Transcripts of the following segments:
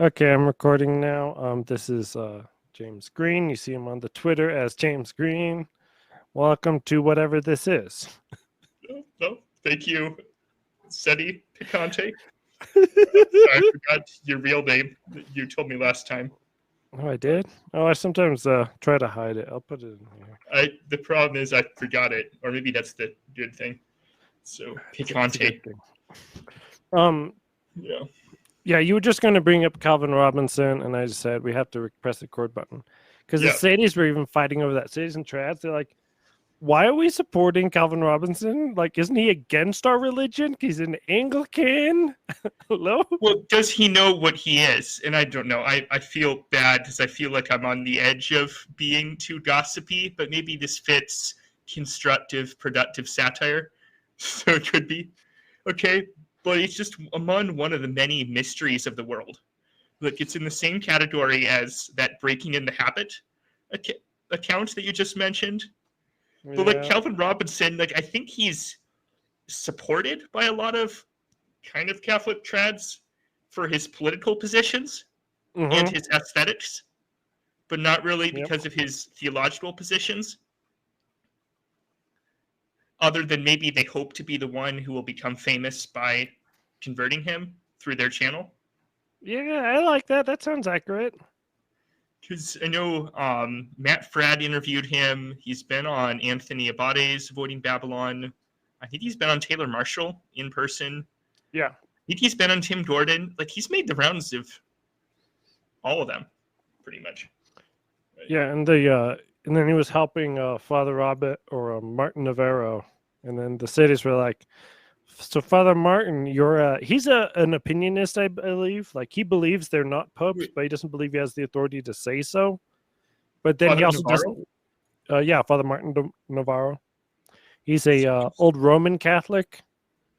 Okay, I'm recording now. This is James Green. You see him on the Twitter as James Green. Welcome to whatever this is. No, thank you, Seti Picante. I forgot your real name that you told me last time. Oh, I did? Oh, I sometimes try to hide it. I'll put it in here. The problem is I forgot it, or maybe that's the good thing. So Picante. Yeah. Yeah, you were just going to bring up Calvin Robinson, and I just said we have to press the record button. Because the Sadies were even fighting over that. Sadies and Trads, they're like, why are we supporting Calvin Robinson? Like, isn't he against our religion? He's an Anglican. Hello? Well, does he know what he is? And I don't know. I feel bad because I feel like I'm on the edge of being too gossipy, but maybe this fits constructive, productive satire. So it could be. Okay, but it's just among one of the many mysteries of the world. Like, it's in the same category as that breaking in the habit account that you just mentioned. But like Calvin Robinson, like I think he's supported by a lot of kind of Catholic trads for his political positions and his aesthetics, but not really because of his theological positions. Other than maybe they hope to be the one who will become famous by converting him through their channel. Yeah, I like that. That sounds accurate. Because I know Matt Fradd interviewed him. He's been on Anthony Abade's Avoiding Babylon. I think he's been on Taylor Marshall in person. Yeah. I think he's been on Tim Gordon. Like, he's made the rounds of all of them, pretty much. Right. Yeah, and then he was helping Father Robert or Martin Navarro. And then the cities were like, so Father Martin, he's an opinionist, I believe. Like, he believes they're not popes, but he doesn't believe he has the authority to say so. But then he also doesn't. Father Martin Navarro. He's a old Roman Catholic.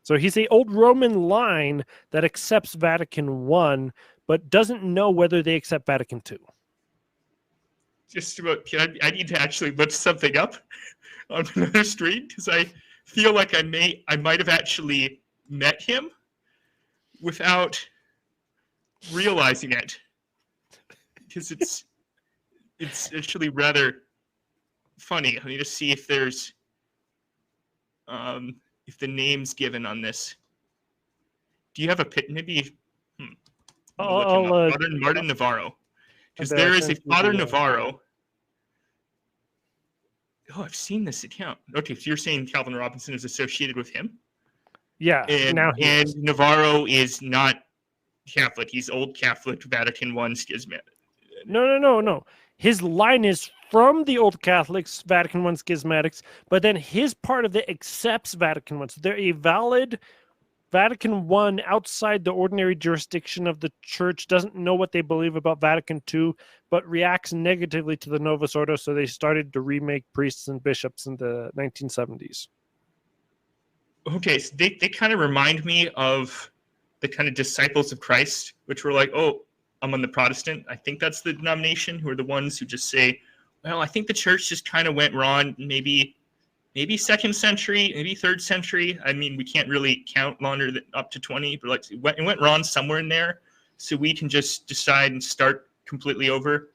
So he's a old Roman line that accepts Vatican I, but doesn't know whether they accept Vatican II. Just about, I need to actually look something up on another stream because I feel like I might have actually met him without realizing it, because it's actually rather funny. I need to see if there's if the name's given on this. Do you have a maybe? Martin Navarro, because there is a Father Navarro. Oh, I've seen this account. Okay, so you're saying Calvin Robinson is associated with him? Yeah. And Navarro is not Catholic. He's old Catholic, Vatican I schismatic. No. His line is from the old Catholics, Vatican I schismatics, but then his part of it accepts Vatican I. So they're a valid Vatican I outside the ordinary jurisdiction of the church, doesn't know what they believe about Vatican II, but reacts negatively to the Novus Ordo, so they started to remake priests and bishops in the 1970s. Okay, so they kind of remind me of the kind of disciples of Christ, which were like, oh, I'm on the Protestant. I think that's the denomination, who are the ones who just say, well, I think the church just kind of went wrong, maybe 2nd century, maybe 3rd century. I mean, we can't really count longer than up to 20, but like it went wrong somewhere in there. So we can just decide and start completely over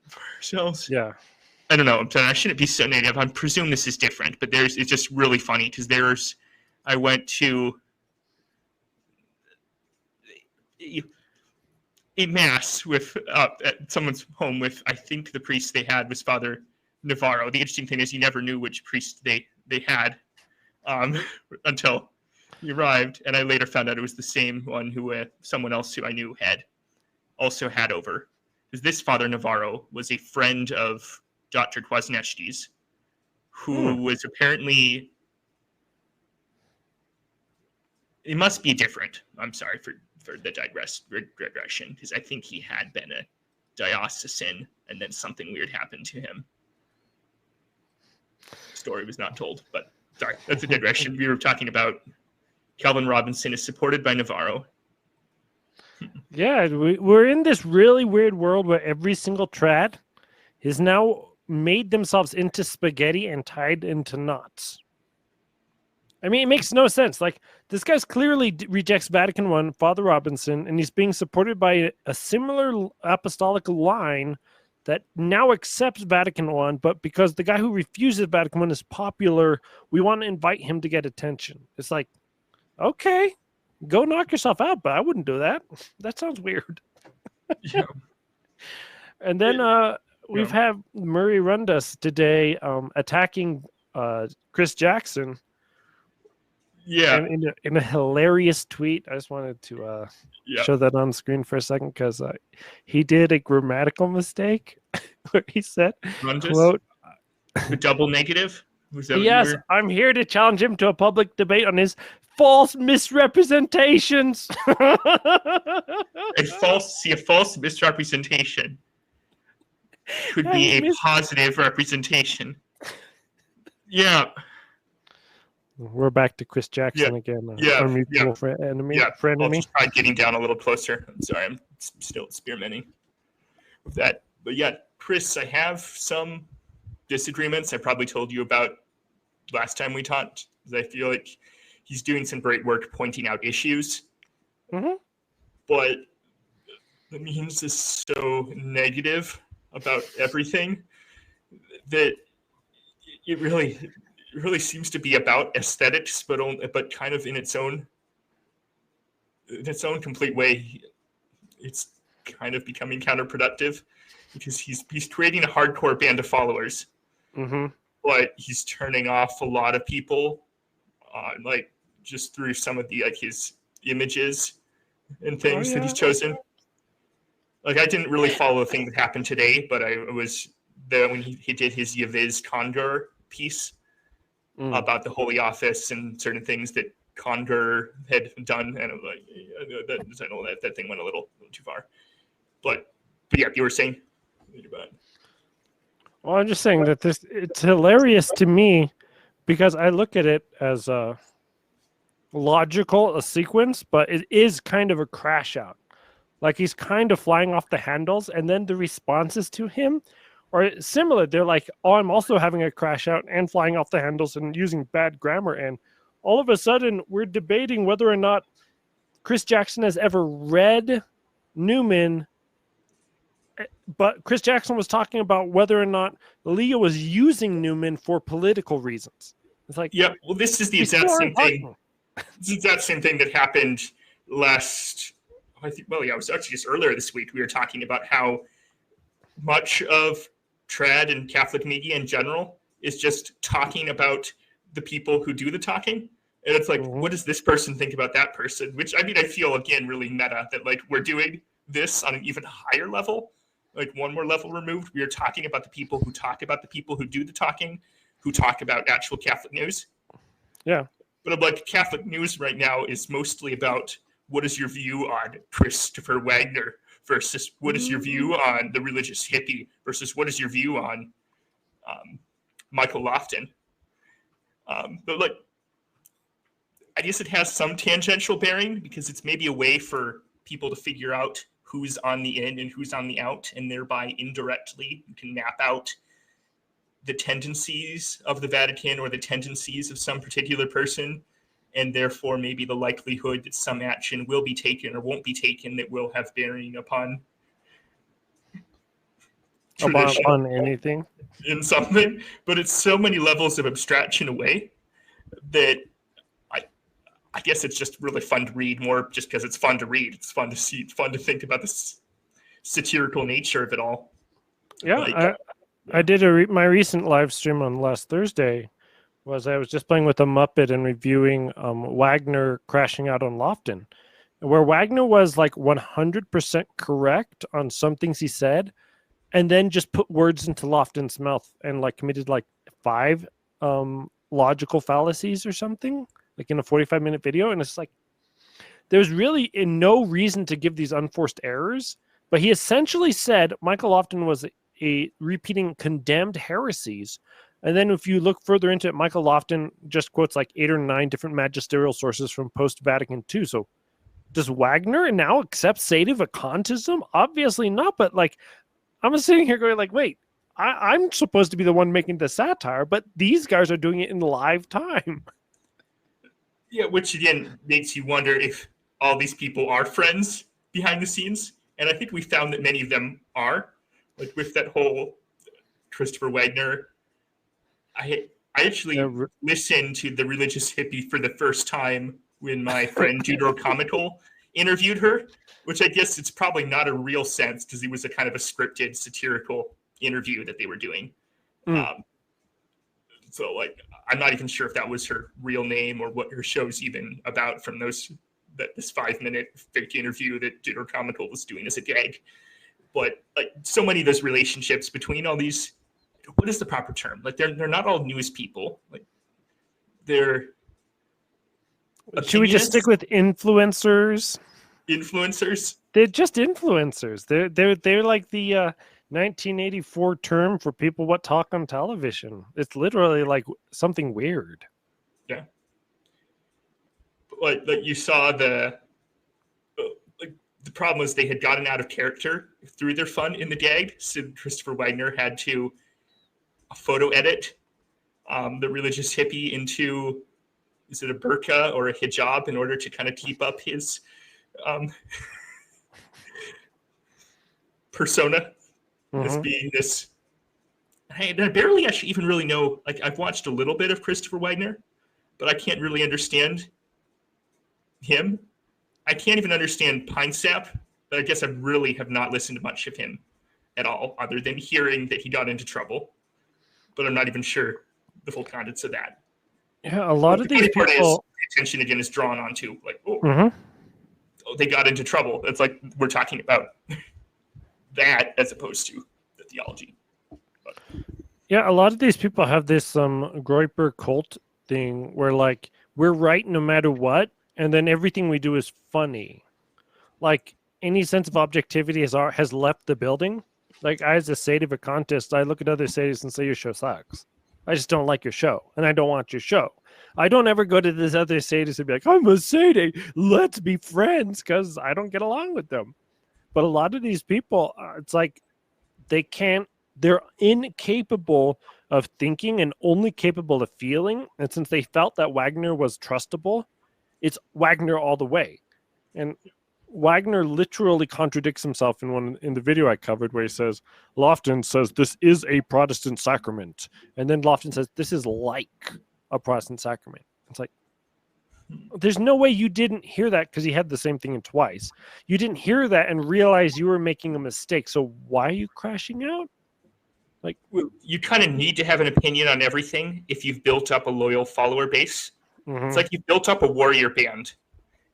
for ourselves. Yeah. I don't know. I shouldn't be so negative. I presume this is different, but it's just really funny because I went to a mass with at someone's home with, I think the priest they had was Father Navarro. The interesting thing is you never knew which priest they had until he arrived, and I later found out it was the same one who someone else who I knew also had over. Because this Father Navarro was a friend of Dr. Kwasniewski's, who was apparently, it must be different. I'm sorry for the digression, because I think he had been a diocesan, and then something weird happened to him. Story was not told, but sorry, that's a digression. We were talking about Calvin Robinson is supported by Navarro. Yeah, we're in this really weird world where every single trad has now made themselves into spaghetti and tied into knots. I mean, it makes no sense. Like, This guy's clearly rejects Vatican I, Father Robinson, and he's being supported by a similar apostolic line that now accepts Vatican I, but because the guy who refuses Vatican I is popular, we want to invite him to get attention. It's like, okay, go knock yourself out, but I wouldn't do that. That sounds weird. Yeah. And then we've had Murray Rundus today attacking Chris Jackson. Yeah. And in a hilarious tweet, I just wanted to show that on screen for a second because he did a grammatical mistake where he said, Rundus? quote, the double negative? Was that yes, I'm here to challenge him to a public debate on his false misrepresentations. a false misrepresentation could be a positive representation. Yeah. We're back to Chris Jackson again. Our mutual enemy. I'll just try getting down a little closer. I'm sorry, I'm still experimenting with that. But yeah, Chris, I have some disagreements I probably told you about last time we talked. I feel like he's doing some great work pointing out issues. Mm-hmm. But the memes is so negative about everything that it really seems to be about aesthetics, but kind of in its own complete way. It's kind of becoming counterproductive because he's creating a hardcore band of followers, but he's turning off a lot of people, like just through some of the his images and things that he's chosen. Like I didn't really follow the thing that happened today, but I was there when he did his Yves Condor piece. About the Holy Office and certain things that Condor had done, and I'm like, I know that thing went a little too far. But yeah, you were saying. Well, I'm just saying that it's hilarious to me because I look at it as a logical, a sequence, but it is kind of a crash out. Like he's kind of flying off the handles, and then the responses to him are similar. They're like, oh, I'm also having a crash out and flying off the handles and using bad grammar. And all of a sudden, we're debating whether or not Chris Jackson has ever read Newman. But Chris Jackson was talking about whether or not Leo was using Newman for political reasons. It's like, yeah, well, this is the exact same thing. It's the exact same thing that happened last. It was actually just earlier this week. We were talking about how much of trad and Catholic media in general is just talking about the people who do the talking. And it's like, what does this person think about that person? Which, I mean, I feel, again, really meta that, like, we're doing this on an even higher level, like one more level removed. We are talking about the people who talk about the people who do the talking, who talk about actual Catholic news. Yeah. But I'm like, Catholic news right now is mostly about what is your view on Christopher Wagner versus what is your view on the religious hippie versus what is your view on Michael Lofton. But like, I guess it has some tangential bearing because it's maybe a way for people to figure out who's on the in and who's on the out, and thereby indirectly you can map out the tendencies of the Vatican or the tendencies of some particular person, and therefore maybe the likelihood that some action will be taken or won't be taken that will have bearing upon anything in something. But it's so many levels of abstraction away that I guess it's just really fun to read, more just because it's fun to read. It's fun to see. It's fun to think about the satirical nature of it all. Yeah, I did my recent live stream on last Thursday. I was just playing with a Muppet and reviewing Wagner crashing out on Lofton, where Wagner was like 100% correct on some things he said, and then just put words into Lofton's mouth and like committed like 5 logical fallacies or something, like in a 45-minute video. And it's like, there's really no reason to give these unforced errors, but he essentially said Michael Lofton was repeating condemned heresies. And then if you look further into it, Michael Lofton just quotes like 8 or 9 different magisterial sources from post-Vatican II. So does Wagner now accept Sedevacantism? Obviously not, but like, I'm sitting here going like, wait, I'm supposed to be the one making the satire, but these guys are doing it in live time. Yeah, which again makes you wonder if all these people are friends behind the scenes. And I think we found that many of them are. Like with that whole Christopher Wagner, I actually Yeah, listened to the religious hippie for the first time when my friend Comical interviewed her, which I guess it's probably not a real sense because it was a kind of a scripted satirical interview that they were doing. Mm. So like, I'm not even sure if that was her real name or what her show's even about from this 5-minute fake interview that Jitter Comical was doing as a gag. But like so many of those relationships between all these, what is the proper term? Like they're not all news people. Like they're Should we just stick with influencers? Influencers? They're just influencers. They're like the 1984 term for people what talk on television. It's literally like something weird. Yeah. Like you saw the problem was they had gotten out of character through their fun in the gag. So Christopher Wagner had to photo edit the religious hippie into, is it a burqa or a hijab, in order to kind of keep up his persona as being this. I barely actually even really know. Like I've watched a little bit of Christopher Wagner, but I can't really understand him. I can't even understand Pine Sap, but I guess I really have not listened to much of him at all, other than hearing that he got into trouble. But I'm not even sure the full contents of that. Yeah, a lot of these people. Is, attention again is drawn onto like, oh, they got into trouble. It's like we're talking about that as opposed to the theology. But. Yeah, a lot of these people have this Groiper cult thing where like we're right no matter what, and then everything we do is funny. Like any sense of objectivity has left the building. Like I, as a sate of a contest, I look at other satyrs and say your show sucks. I just don't like your show, and I don't want your show. I don't ever go to this other satyrs and be like, I'm a satyr, let's be friends, because I don't get along with them. But a lot of these people, it's like they're incapable of thinking and only capable of feeling. And since they felt that Wagner was trustable, it's Wagner all the way. And Wagner literally contradicts himself in the video I covered, where he says, Lofton says this is a Protestant sacrament. And then Lofton says this is like a Protestant sacrament. It's like, there's no way you didn't hear that, because he had the same thing in twice. You didn't hear that and realize you were making a mistake. So why are you crashing out? Like, you kind of need to have an opinion on everything if you've built up a loyal follower base. It's like you've built up a warrior band.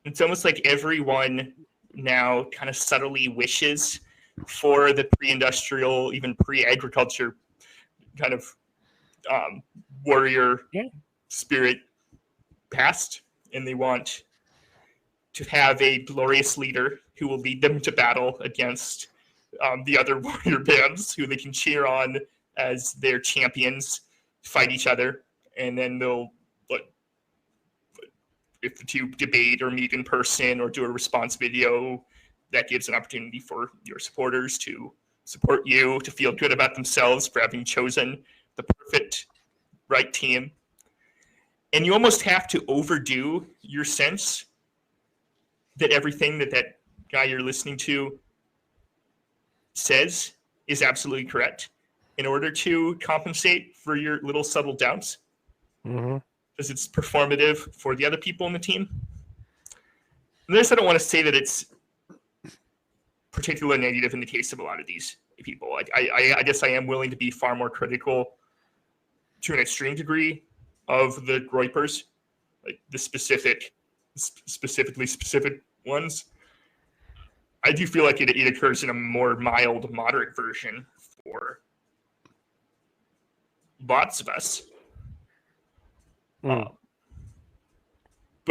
It's almost like everyone now kind of subtly wishes for the pre-industrial, even pre-agriculture kind of warrior spirit past, and they want to have a glorious leader who will lead them to battle against the other warrior bands who they can cheer on as their champions, fight each other, and then they'll, if the two debate or meet in person or do a response video, that gives an opportunity for your supporters to support you, to feel good about themselves for having chosen the perfect right team. And you almost have to overdo your sense that everything that guy you're listening to says is absolutely correct in order to compensate for your little subtle doubts. Because it's performative for the other people in the team. And this, I don't want to say that it's particularly negative in the case of a lot of these people. I guess I am willing to be far more critical to an extreme degree of the Groipers, like the specifically specific ones. I do feel like it occurs in a more mild, moderate version for lots of us. But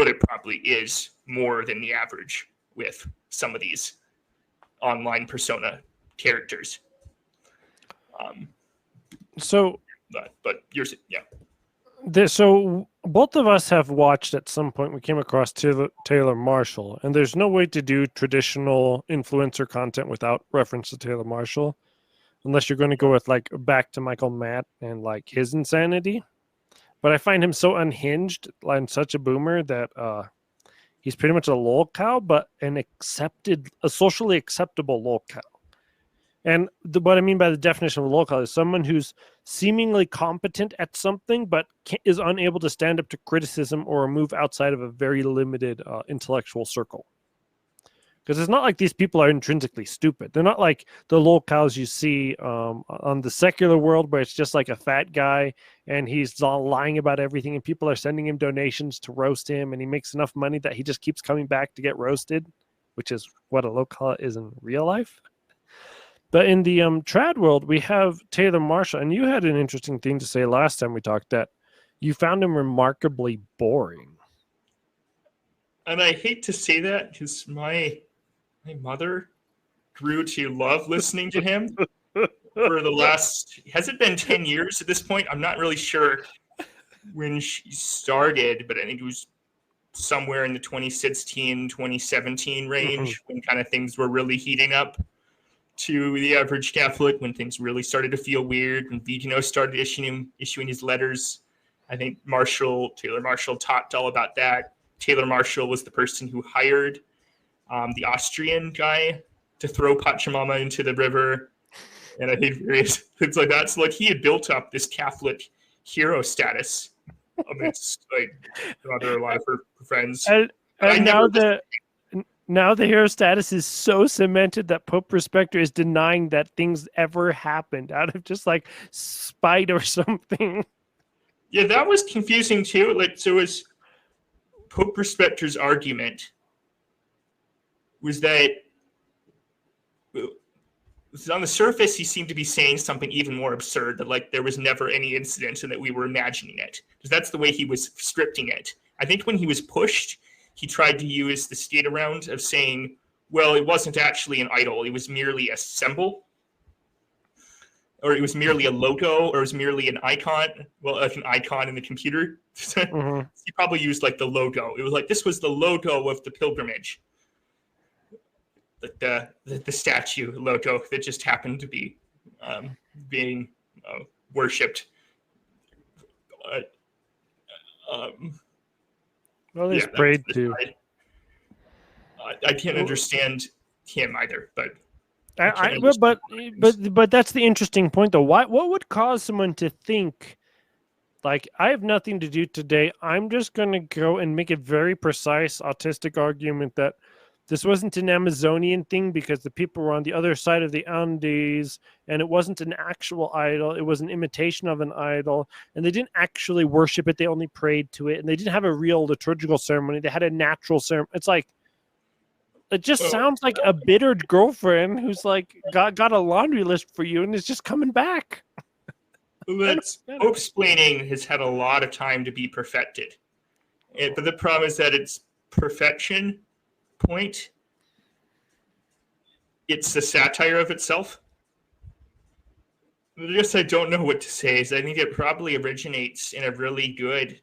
it probably is more than the average with some of these online persona characters. But yours, so both of us have watched at some point. We came across Taylor Marshall, and there's no way to do traditional influencer content without reference to Taylor Marshall, unless you're going to go with like back to Michael Matt and like his insanity. but I find him so unhinged and such a boomer that he's pretty much a lolcow, but a socially acceptable lolcow. And what I mean by the definition of a lolcow is someone who's seemingly competent at something, but is unable to stand up to criticism or move outside of a very limited intellectual circle. Because it's not like these people are intrinsically stupid. They're not like the lolcows you see on the secular world, where it's just like a fat guy and he's all lying about everything, and people are sending him donations to roast him, and he makes enough money that he just keeps coming back to get roasted, which is what a lolcow is in real life. But in the trad world, we have Taylor Marshall, and you had an interesting thing to say last time we talked, that you found him remarkably boring. And I hate to say that because my mother grew to love listening to him for the last, has it been 10 years at this point? I'm not really sure when she started, but I think it was somewhere in the 2016, 2017 range when kind of things were really heating up to the average Catholic, when things really started to feel weird, when Bugnini started issuing his letters. I think Taylor Marshall talked all about that. Taylor Marshall was the person who hired the Austrian guy to throw Pachamama into the river. And I think various things like that. So like he had built up this Catholic hero status amidst like a lot of her friends. And now the hero status is so cemented that Pope Respector is denying that things ever happened out of just like spite or something. Yeah, that was confusing too. Like, so was Pope Respector's argument was that on the surface he seemed to be saying something even more absurd, that like there was never any incident and that we were imagining it, because that's the way he was scripting it. I think when he was pushed, he tried to use the skate around of saying, well, it wasn't actually an idol, it was merely a symbol, or it was merely a logo, or it was merely an icon, well, like an icon in the computer. He probably used like the logo. It was like, this was the logo of the pilgrimage. The statue logo that just happened to be being worshipped. Well, he's prayed to. I can't understand him either, but but that's the interesting point, though. What would cause someone to think, like, I have nothing to do today, I'm just going to go and make a very precise autistic argument that this wasn't an Amazonian thing because the people were on the other side of the Andes, and it wasn't an actual idol. It was an imitation of an idol, and they didn't actually worship it. They only prayed to it, and they didn't have a real liturgical ceremony. They had a natural ceremony. It's like, it just sounds like a bittered girlfriend who's like got a laundry list for you and is just coming back. Popesplaining has had a lot of time to be perfected. But the problem is that its perfection point, it's the satire of itself. I guess I don't know what to say. I think it probably originates in a really good,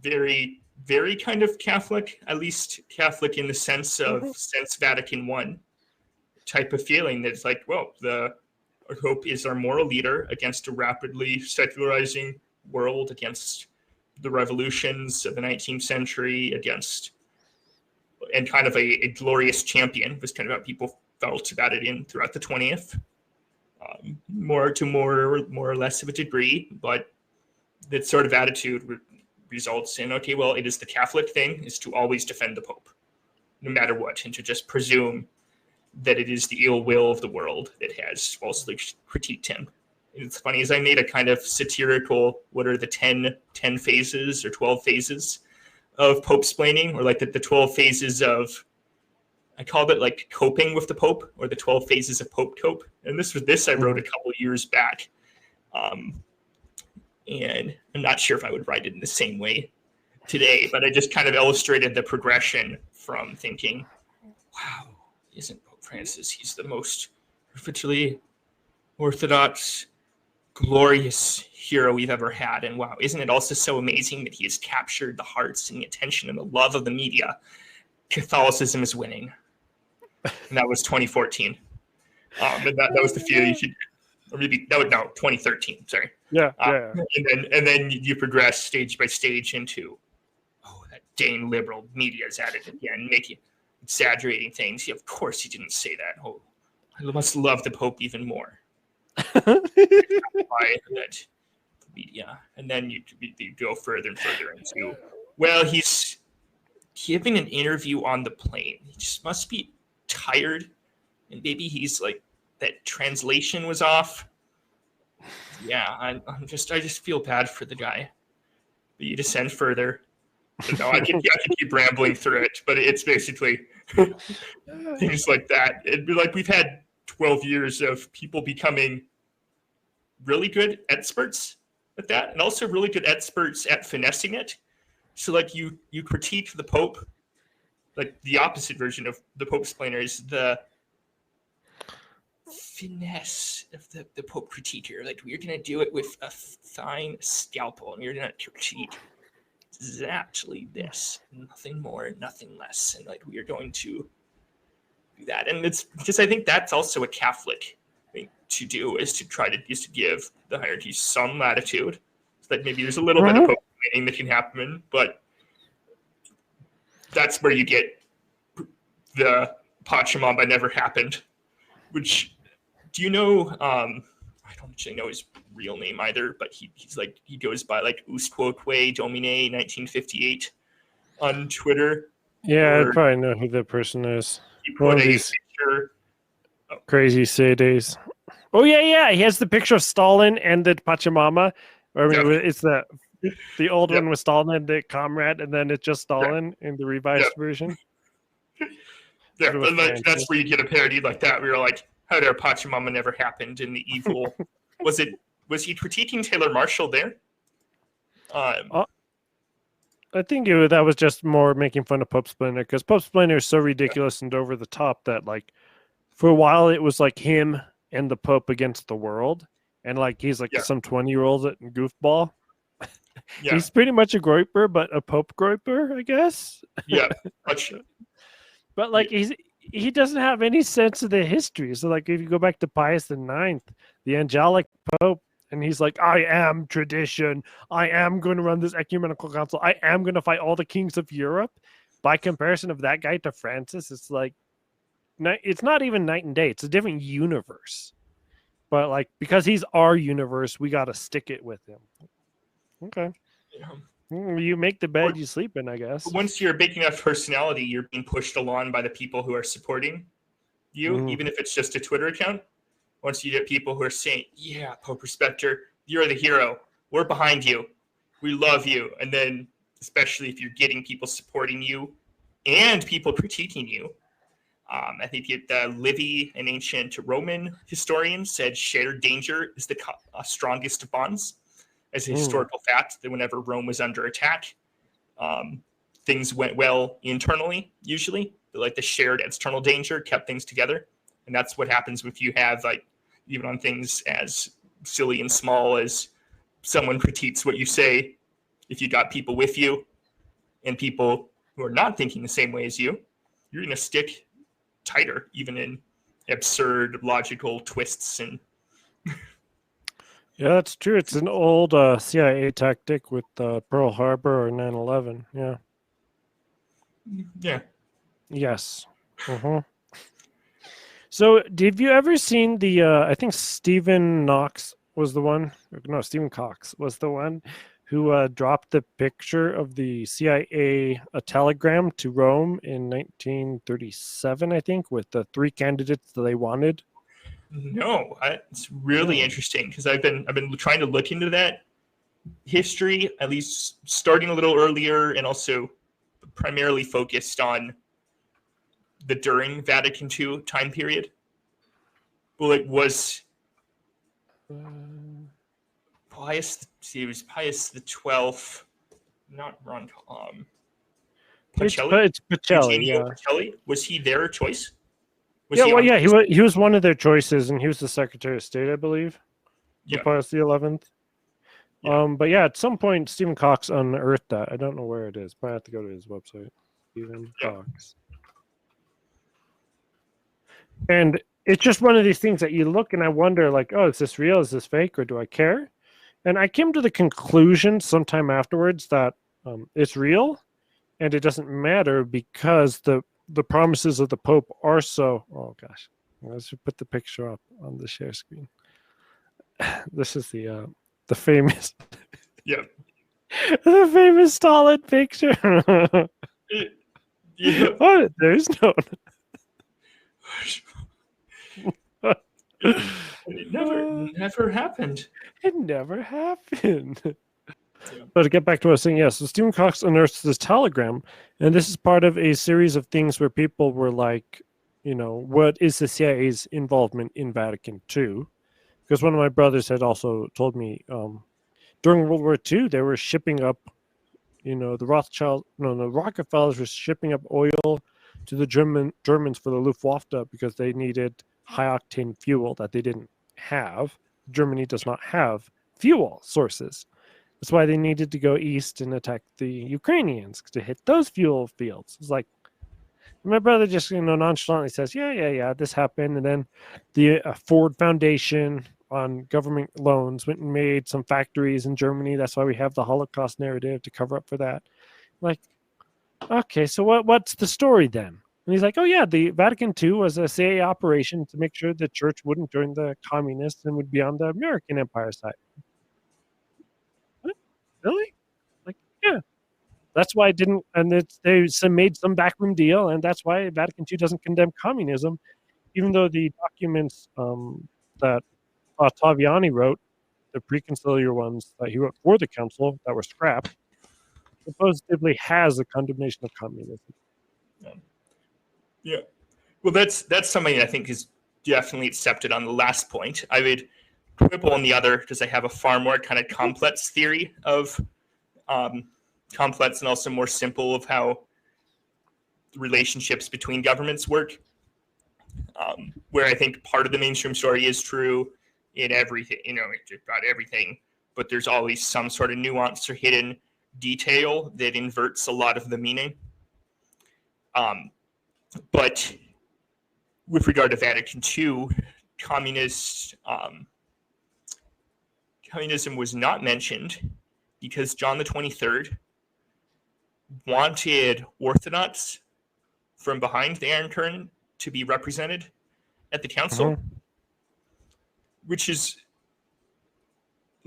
very, very kind of Catholic, at least Catholic in the sense of since Vatican I type of feeling that's like, well, the Pope is our moral leader against a rapidly secularizing world, against the revolutions of the 19th century, and kind of a glorious champion was kind of how people felt about it throughout the 20th, more or less of a degree, but that sort of attitude results in, okay, well, it is the Catholic thing is to always defend the Pope, no matter what, and to just presume that it is the ill will of the world that has falsely critiqued him. And it's funny, as I made a kind of satirical, what are the 10 phases or 12 phases of Popesplaining, or like the 12 phases of, I called it like coping with the Pope, or the 12 phases of Pope cope. And this I wrote a couple years back. And I'm not sure if I would write it in the same way today, but I just kind of illustrated the progression from thinking, wow, isn't Pope Francis, he's the most perfectly orthodox, glorious hero we've ever had, and wow, isn't it also so amazing that he has captured the hearts and the attention and the love of the media? Catholicism is winning. And that was 2014. And that was the feeling. or maybe no, 2013. Sorry. Yeah. And then you progress stage by stage into, that dang liberal media is at it again, exaggerating things. Yeah, of course he didn't say that. Oh, I must love the Pope even more. By that media, and then you go further and further into, well, he's giving an interview on the plane. He just must be tired, and maybe he's like, that translation was off. Yeah, I just feel bad for the guy. But you descend further. No, I can keep rambling through it, but it's basically things like that. It'd be like we've had 12 years of people becoming really good experts at that, and also really good experts at finessing it. So like you critique the Pope, like the opposite version of the Popesplainer is the finesse of the Pope critiquer. Like, we're gonna do it with a fine scalpel, and we're gonna critique exactly this, nothing more, nothing less, and like we are going to do that. And it's because I think that's also a Catholic thing to do, is to try to give the hierarchy some latitude, so that maybe there's a little bit of Popesplaining that can happen, but that's where you get the Pachamama never happened. Which, do you know? I don't actually know his real name either, but he goes by like Usquoque Domine 1958 on Twitter. Yeah, I probably know who that person is. He put a picture. Crazy days. Oh yeah. He has the picture of Stalin and the Pachamama. I mean, it's the old one with Stalin and the comrade, and then it's just Stalin in the revised version. Yeah, and that's where you get a parody like that, where you're like, how dare Pachamama never happened in the evil. Was he critiquing Taylor Marshall there? I think that was just more making fun of Popesplainer, because Popesplainer is so ridiculous and over the top that, like, for a while it was like him and the Pope against the world, and like he's like some 20-year-old goofball. Yeah. He's pretty much a groiper, but a Pope groiper, I guess. Yeah, much. But like he doesn't have any sense of the history. So like if you go back to Pius IX, the angelic Pope, and he's like, I am tradition. I am going to run this ecumenical council. I am going to fight all the kings of Europe. By comparison of that guy to Francis, it's like, it's not even night and day. It's a different universe. But like, because he's our universe, we got to stick it with him. Okay. Yeah. You make the bed you sleep in, I guess. Once you're a big enough personality, you're being pushed along by the people who are supporting you, even if it's just a Twitter account. Once you get people who are saying, yeah, Pope Respecter, you're the hero. We're behind you. We love you. And then, especially if you're getting people supporting you and people critiquing you, I think Livy, an ancient Roman historian, said shared danger is the strongest of bonds. As a historical fact, that whenever Rome was under attack, things went well internally, usually. But like the shared external danger kept things together. And that's what happens if you have, like, even on things as silly and small as someone critiques what you say, if you got people with you and people who are not thinking the same way as you, you're going to stick tighter, even in absurd logical twists and... Yeah, that's true. It's an old CIA tactic with Pearl Harbor or 9/11. Yeah. Yeah. Yes. So, have you ever seen the? I think Stephen Cox was the one who dropped the picture of the CIA telegram to Rome in 1937. I think, with the 3 candidates that they wanted. No, it's really interesting, because I've been trying to look into that history, at least starting a little earlier, and also primarily focused on the during Vatican II time period. Well, it was Pius. See, it was Pius the 12th, not Ron. Pacelli. It's Pacelli. Yeah. Pacelli. Was he their choice? He was one of their choices, and he was the Secretary of State, I believe. Yeah. Pius the 11th. Yeah. But yeah, at some point, Stephen Cox unearthed that. I don't know where it is. Probably have to go to his website. Stephen Cox. And it's just one of these things that you look and I wonder, like, oh, is this real? Is this fake? Or do I care? And I came to the conclusion sometime afterwards that it's real and it doesn't matter because the promises of the Pope are so. Oh gosh, let's put the picture up on the share screen. This is the famous, Yeah. the famous Stalin picture. Yeah. Oh, there's no. It never happened. It never happened. Yeah. But to get back to what I was saying, yes, so Stephen Cox unearthed this telegram, and this is part of a series of things where people were like, you know, what is the CIA's involvement in Vatican II? Because one of my brothers had also told me during World War II, they were shipping up, you know, the Rockefellers were shipping up oil to the Germans for the Luftwaffe because they needed high octane fuel that they didn't have. Germany does not have fuel sources. That's why they needed to go east and attack the Ukrainians to hit those fuel fields. It's like my brother just, you know, nonchalantly says, yeah, this happened. And then the Ford Foundation on government loans went and made some factories in Germany. That's why we have the Holocaust narrative to cover up for that. Like, okay, so what's the story then? And he's like, oh yeah, the Vatican II was a CIA operation to make sure the church wouldn't join the communists and would be on the American Empire side. What? Really? Like, yeah. That's why it didn't, and they made some backroom deal, and that's why Vatican II doesn't condemn communism, even though the documents that Ottaviani wrote, the preconciliar ones that he wrote for the council that were scrapped, supposedly has a condemnation of communism. Yeah. Well, that's something I think is definitely accepted on the last point. I would quibble on the other because I have a far more kind of complex theory of complex and also more simple of how relationships between governments work. Where I think part of the mainstream story is true in everything, you know, about everything, but there's always some sort of nuance or hidden detail that inverts a lot of the meaning. But with regard to Vatican II, communism was not mentioned because John the 23rd wanted Orthodox from behind the Iron Curtain to be represented at the council, which is,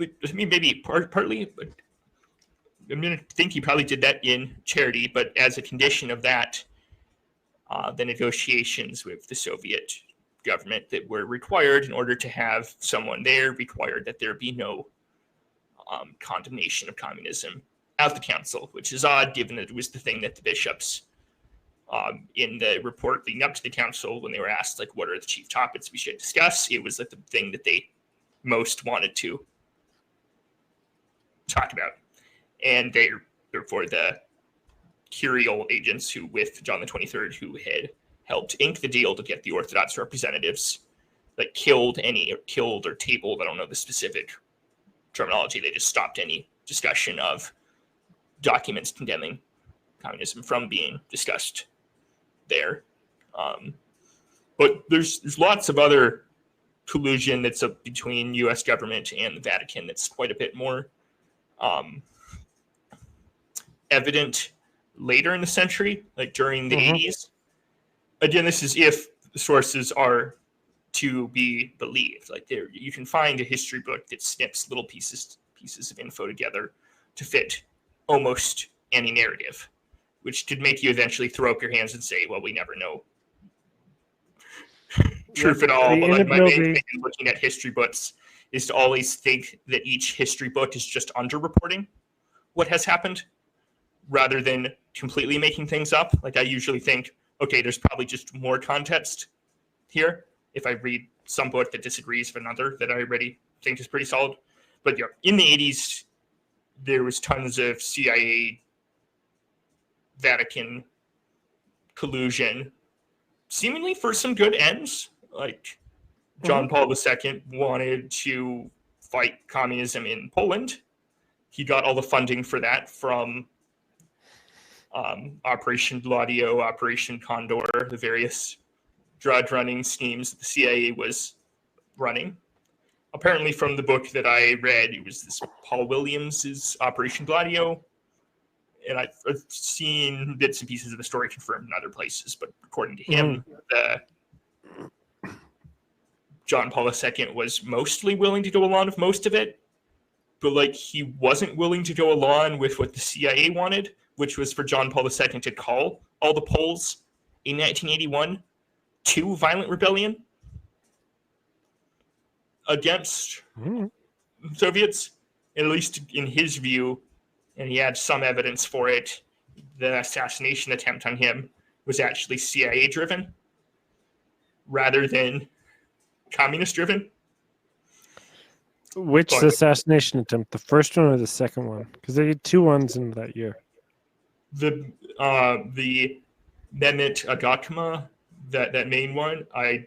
I mean, maybe partly, but I'm going to think he probably did that in charity, but as a condition of that, the negotiations with the Soviet government that were required in order to have someone there required that there be no condemnation of communism at the council, which is odd given that it was the thing that the bishops in the report leading up to the council, when they were asked, like, what are the chief topics we should discuss, it was like the thing that they most wanted to talk about. And they, therefore, the curial agents who, with John the 23rd, who had helped ink the deal to get the Orthodox representatives, like, killed or tabled, I don't know the specific terminology, they just stopped any discussion of documents condemning communism from being discussed there. But there's lots of other collusion that's between U.S. government and the Vatican that's quite a bit more evident later in the century, like during the 80s. Again, this is if the sources are to be believed. Like, there, you can find a history book that snips little pieces of info together to fit almost any narrative, which could make you eventually throw up your hands and say, well, we never know truth at all. But like, my main thing in looking at history books is to always think that each history book is just underreporting what has happened rather than completely making things up. Like, I usually think, okay, there's probably just more context here if I read some book that disagrees with another that I already think is pretty solid. But yeah, in the 80s, there was tons of CIA, Vatican collusion, seemingly for some good ends. Like, John Paul II wanted to fight communism in Poland. He got all the funding for that from Operation Gladio, Operation Condor, the various drug running schemes that the CIA was running. Apparently, from the book that I read, it was this Paul Williams's Operation Gladio, and I've seen bits and pieces of the story confirmed in other places. But according to him, John Paul II was mostly willing to go along with most of it, but like he wasn't willing to go along with what the CIA wanted, which was for John Paul II to call all the Poles in 1981 to violent rebellion against Soviets, at least in his view, and he had some evidence for it. The assassination attempt on him was actually CIA driven rather than communist driven. Which assassination attempt? The first one or the second one? Because they did 2 ones in that year. The Mehmet Agakma, that main one, I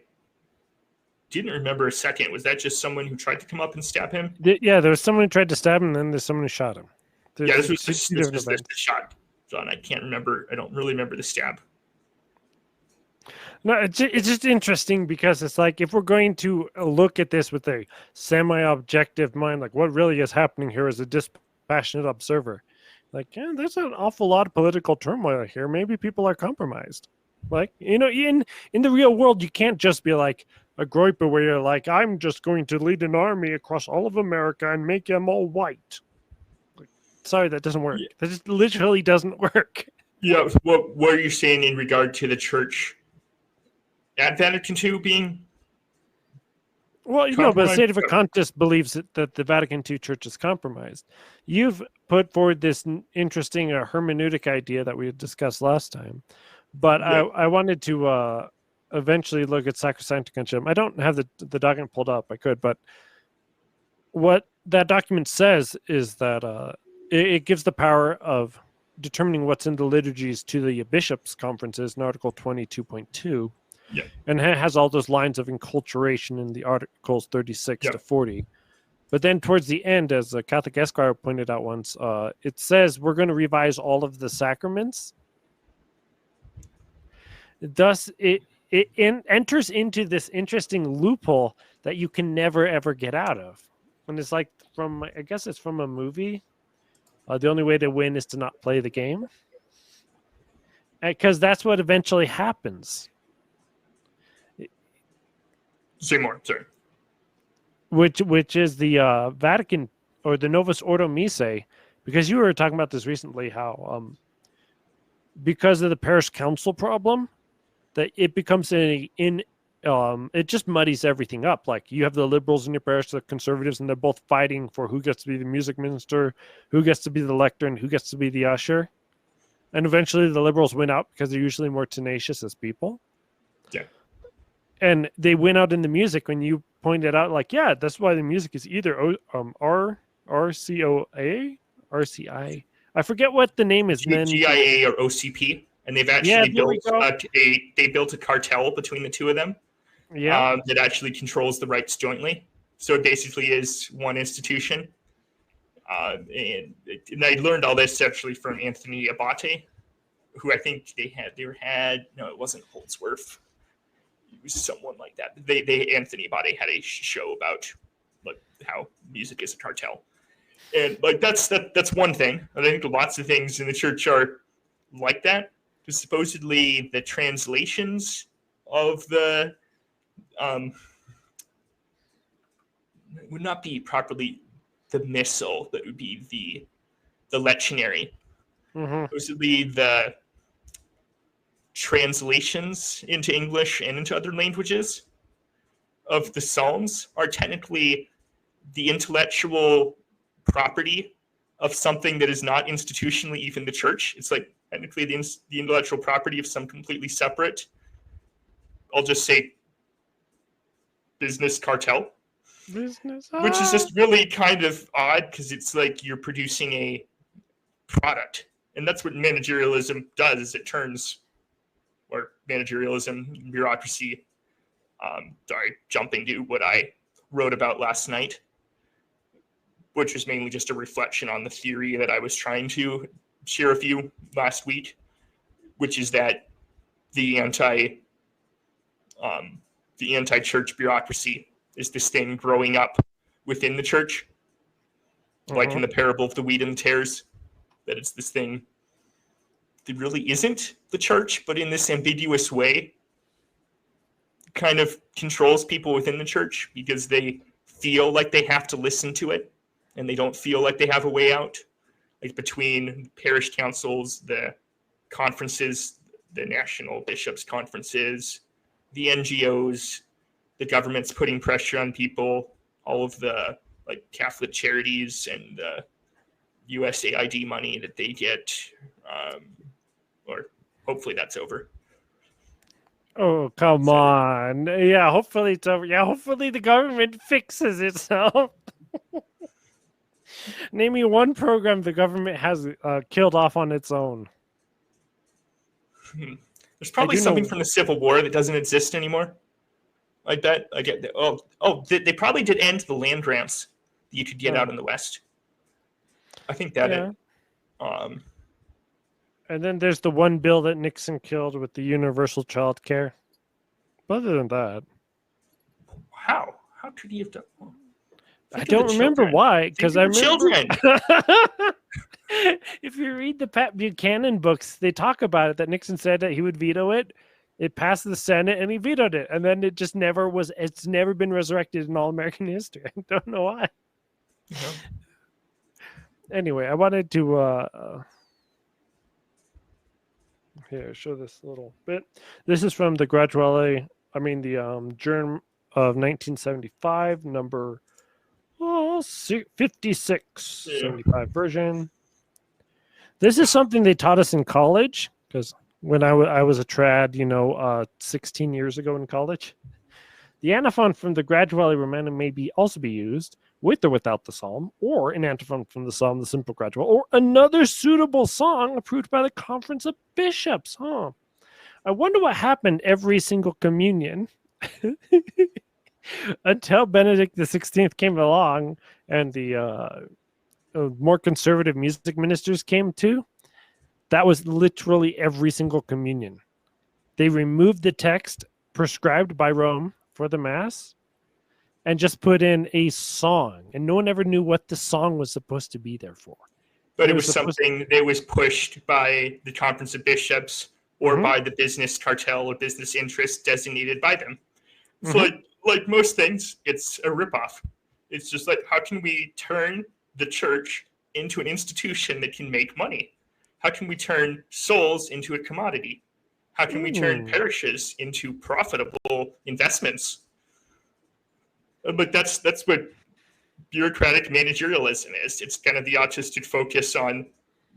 didn't remember a second. Was that just someone who tried to come up and stab him? Yeah, there was someone who tried to stab him, and then there's someone who shot him. This was the shot, John. I can't remember. I don't really remember the stab. No, it's just interesting because it's like if we're going to look at this with a semi-objective mind, like what really is happening here as a dispassionate observer, like, yeah, there's an awful lot of political turmoil here. Maybe people are compromised. Like, in the real world, you can't just be like a groiper where you're like, I'm just going to lead an army across all of America and make them all white. Like, sorry, that doesn't work. That just literally doesn't work. Yeah, what are you saying in regard to the church at Vatican II being? Well, but Sedefra Cantus believes that the Vatican II church is compromised. You've put forward this interesting hermeneutic idea that we had discussed last time, but I wanted to eventually look at Sacrosanctum Concilium. I don't have the document pulled up. I could, but what that document says is that it gives the power of determining what's in the liturgies to the bishops' conferences in Article 22.2. Yeah. And it has all those lines of enculturation in the Articles 36 to 40. But then towards the end, as the Catholic Esquire pointed out once, it says we're going to revise all of the sacraments. Thus, it enters into this interesting loophole that you can never, ever get out of. And it's like I guess it's from a movie. The only way to win is to not play the game. Because that's what eventually happens. Say more, sorry. Which is the Vatican or the Novus Ordo Missae, because you were talking about this recently, how because of the parish council problem, that it becomes it just muddies everything up. Like you have the liberals in your parish, the conservatives, and they're both fighting for who gets to be the music minister, who gets to be the lector, and who gets to be the usher. And eventually the liberals win out because they're usually more tenacious as people. Yeah. And they win out in the music when you pointed out, like, yeah, that's why the music is either RCOA, RCI. I forget what the name is. GIA or OCP, and they've actually built a cartel between the two of them. Yeah, that actually controls the rights jointly. So it basically is one institution. And I learned all this actually from Anthony Abate, who I think it wasn't Holdsworth. It was someone like that. Anthony Abate had a show about like how music is a cartel, and like that's one thing. I think lots of things in the church are like that. Because supposedly the translations of the would not be properly the missal, that would be the lectionary. Mm-hmm. Supposedly the translations into English and into other languages of the Psalms are technically the intellectual property of something that is not institutionally even the church. It's like technically the intellectual property of some completely separate, I'll just say, business cartel. Which is just really kind of odd because it's like you're producing a product. And that's what managerialism does, is it turns, or managerialism, bureaucracy, jumping to what I wrote about last night, which was mainly just a reflection on the theory that I was trying to share with you last week, which is that the the anti-church bureaucracy is this thing growing up within the church, like in the parable of the wheat and the tares, that it's this thing that really isn't the church, but in this ambiguous way kind of controls people within the church because they feel like they have to listen to it and they don't feel like they have a way out. Like between parish councils, the conferences, the national bishops' conferences, the NGOs, the government's putting pressure on people, all of the like Catholic charities and the USAID money that they get, or hopefully that's over. Oh, come on. Yeah, hopefully it's over. Yeah, hopefully the government fixes itself. Name me one program the government has killed off on its own. There's probably something from the Civil War that doesn't exist anymore. Like that. I get. They probably did end the land grants that you could get out in the West. I think that. Yeah. And then there's the one bill that Nixon killed with the universal child care. But other than that, how could he have done? I don't remember why, because I remember children. If you read the Pat Buchanan books, they talk about it, that Nixon said that he would veto it. It passed the Senate and he vetoed it. And then it just never was, it's never been resurrected in all American history. I don't know why. Yeah. Anyway, I wanted to here, show this little bit. This is from the Journal of 1975, number 56, 75 version. This is something they taught us in college, because when I was a trad, 16 years ago in college. The antiphon from the Graduale Romana may also be used with or without the psalm, or an antiphon from the psalm, the simple gradual, or another suitable song approved by the Conference of Bishops. I wonder what happened every single communion until Benedict XVI came along and the more conservative music ministers came too. That was literally every single communion. They removed the text prescribed by Rome for the Mass and just put in a song, and no one ever knew what the song was supposed to be there for. But it was something that was pushed by the Conference of Bishops or by the business cartel or business interest designated by them. So like most things, it's a ripoff. It's just like, how can we turn the church into an institution that can make money? How can we turn souls into a commodity? How can we turn parishes into profitable investments? But that's what bureaucratic managerialism is. It's kind of the autistic focus on,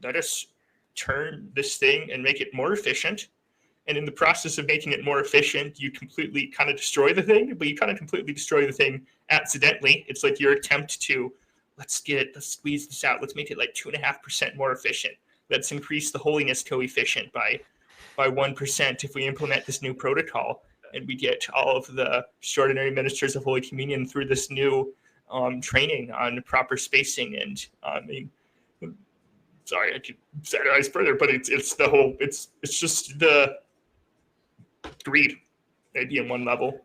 let us turn this thing and make it more efficient. And in the process of making it more efficient, you completely kind of destroy the thing, but you kind of completely destroy the thing accidentally. It's like your attempt to, let's squeeze this out. Let's make it like 2.5% more efficient. Let's increase the holiness coefficient by 1% if we implement this new protocol. And we get all of the extraordinary ministers of Holy Communion through this new training on proper spacing. And sorry, I could satirize further, but it's just the greed, maybe in one level.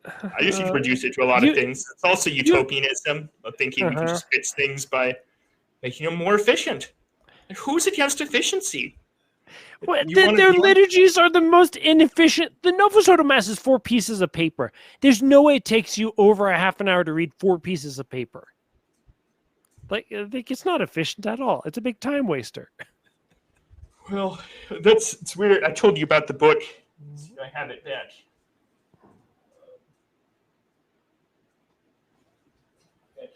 I guess you can reduce it to a lot of things. It's also utopianism of thinking we can just fix things by making them more efficient. Who's against efficiency? Well, their liturgies are the most inefficient. The Novus Ordo Mass is 4 pieces of paper. There's no way it takes you over a half an hour to read 4 pieces of paper. Like, it's not efficient at all. It's a big time waster. Well, it's weird. I told you about the book. I have it back.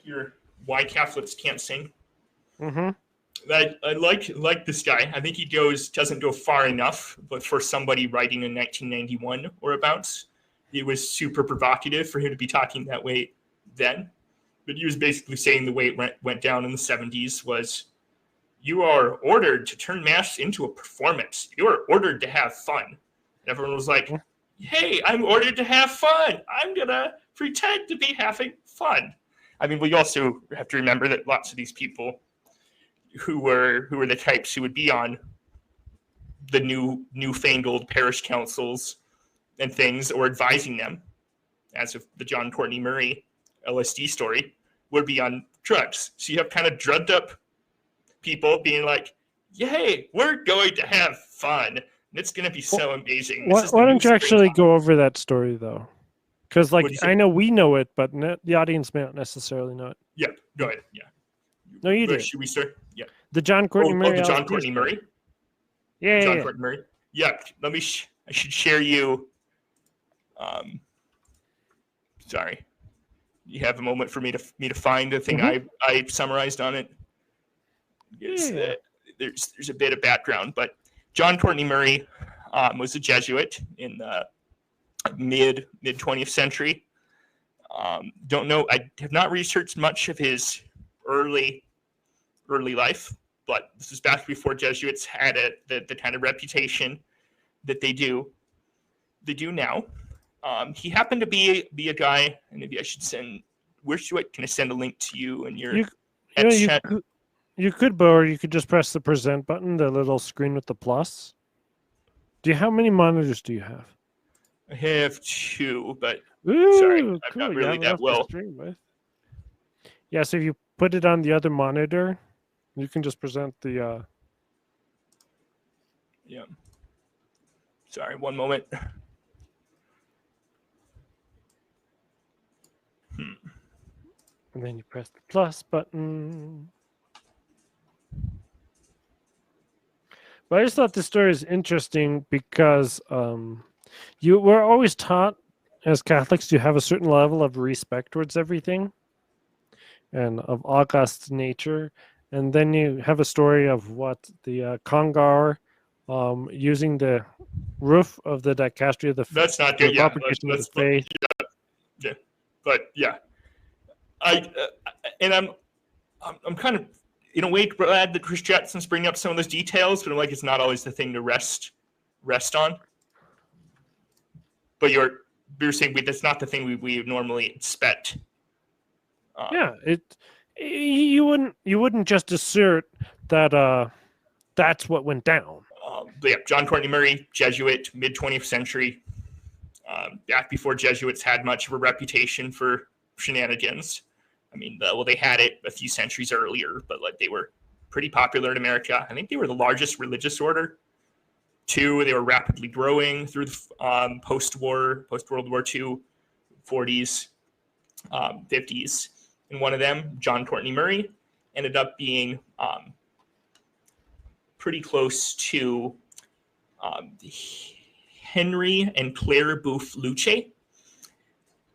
Here, Why Catholics Can't Sing. I like this guy. I think he doesn't go far enough, but for somebody writing in 1991 or abouts, it was super provocative for him to be talking that way then. But he was basically saying the way it went down in the 70s was, you are ordered to turn Mass into a performance. You are ordered to have fun. And everyone was like, hey, I'm ordered to have fun. I'm going to pretend to be having fun. I mean, we also have to remember that lots of these people who were the types who would be on the newfangled parish councils and things, or advising them, as of the John Courtney Murray LSD story, would be on drugs. So you have kind of drugged up people being like, "Yay, we're going to have fun. And it's going to be so amazing." Why don't you actually go over that story, though? Because, like, I know we know it, but the audience may not necessarily know it. Yeah, go ahead. Yeah. No, you did. Should we start? Yeah. The John Courtney Murray. The John Courtney Murray? Yeah. John Courtney Murray? Yeah. I should share you. Sorry. You have a moment for me to find the thing I summarized on it. There's a bit of background, but John Courtney Murray was a Jesuit in the mid 20th century. Don't know. I have not researched much of his early life, but this is back before Jesuits had the kind of reputation that they do now. He happened to be a guy, and maybe I should send. Can I send a link to you and your? You could, or you could just press the present button, the little screen with the plus. How many monitors do you have? I have 2, but sorry, I'm not really that well. Yeah, so if you put it on the other monitor, you can just present the. Yeah. Sorry, one moment. And then you press the plus button. But I just thought this story is interesting because we're always taught as Catholics to have a certain level of respect towards everything and of august nature. And then you have a story of what the Congar using the roof of the dicastery of the that's not good. Yeah, that's faith. Yeah, but yeah, I'm kind of in a way glad that Chris Jackson's bringing up some of those details, but I'm like, it's not always the thing to rest on. But you're saying that's not the thing we normally expect. You wouldn't just assert that that's what went down. But yeah, John Courtney Murray, Jesuit, mid 20th century, back before Jesuits had much of a reputation for shenanigans. I mean, they had it a few centuries earlier, but like they were pretty popular in America. I think they were the largest religious order. 2, they were rapidly growing through the post-World War II, 40s, 50s. And one of them, John Courtney Murray, ended up being pretty close to Henry and Claire Booth Luce,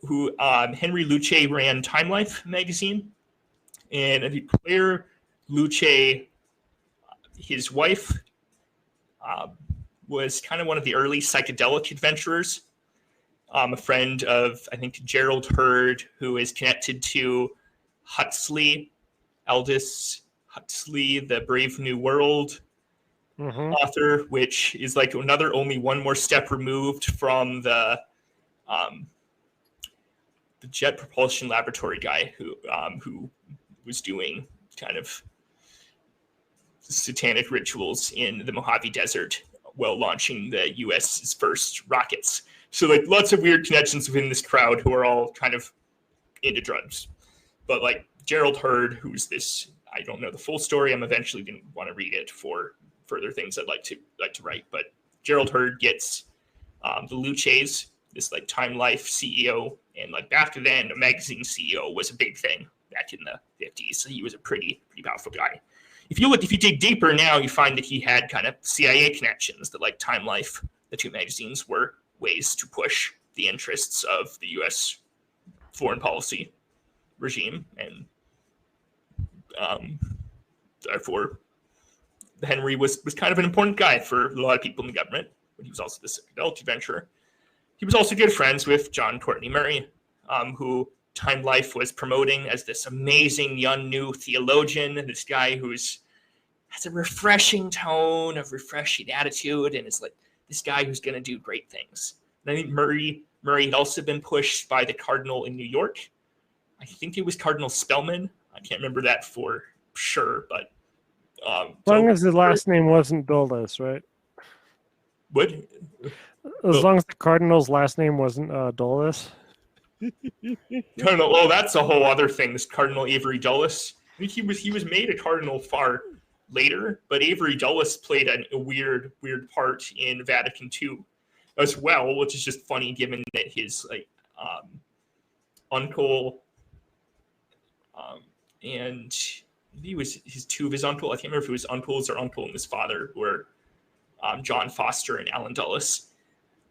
who Henry Luce ran Time Life magazine, and I think Claire Luce, his wife, was kind of one of the early psychedelic adventurers, a friend of, I think, Gerald Hurd, who is connected to Huxley, Aldous Huxley, the Brave New World author, which is like only one more step removed from the Jet Propulsion Laboratory guy who was doing kind of satanic rituals in the Mojave Desert while launching the U.S.'s first rockets. So like lots of weird connections within this crowd who are all kind of into drugs. But like Gerald Hurd, who's this, I don't know the full story. I'm eventually going to want to read it for further things I'd like to write. But Gerald Hurd gets the Luces, this like Time Life CEO, and like back then, a magazine CEO was a big thing back in the 50s. So he was a pretty powerful guy. If you dig deeper now, you find that he had kind of CIA connections, that like Time Life, the 2 magazines, were ways to push the interests of the U.S. foreign policy regime. And therefore, Henry was kind of an important guy for a lot of people in the government, but he was also this adult adventurer. He was also good friends with John Courtney Murray, who Time Life was promoting as this amazing young new theologian, this guy has a refreshing tone, a refreshing attitude, and is like this guy who's going to do great things. And I think Murray had also been pushed by the cardinal in New York. I think it was Cardinal Spellman. I can't remember that for sure, but as long as the last name wasn't Dulles, right? What? As long as the cardinal's last name wasn't Dulles. Cardinal. Oh, that's a whole other thing. This Cardinal Avery Dulles. I think he was made a cardinal far later, but Avery Dulles played a weird part in Vatican II as well, which is just funny given that his uncle and he was his two of his uncle. I can't remember if it was uncles or uncle and his father were John Foster and Alan Dulles,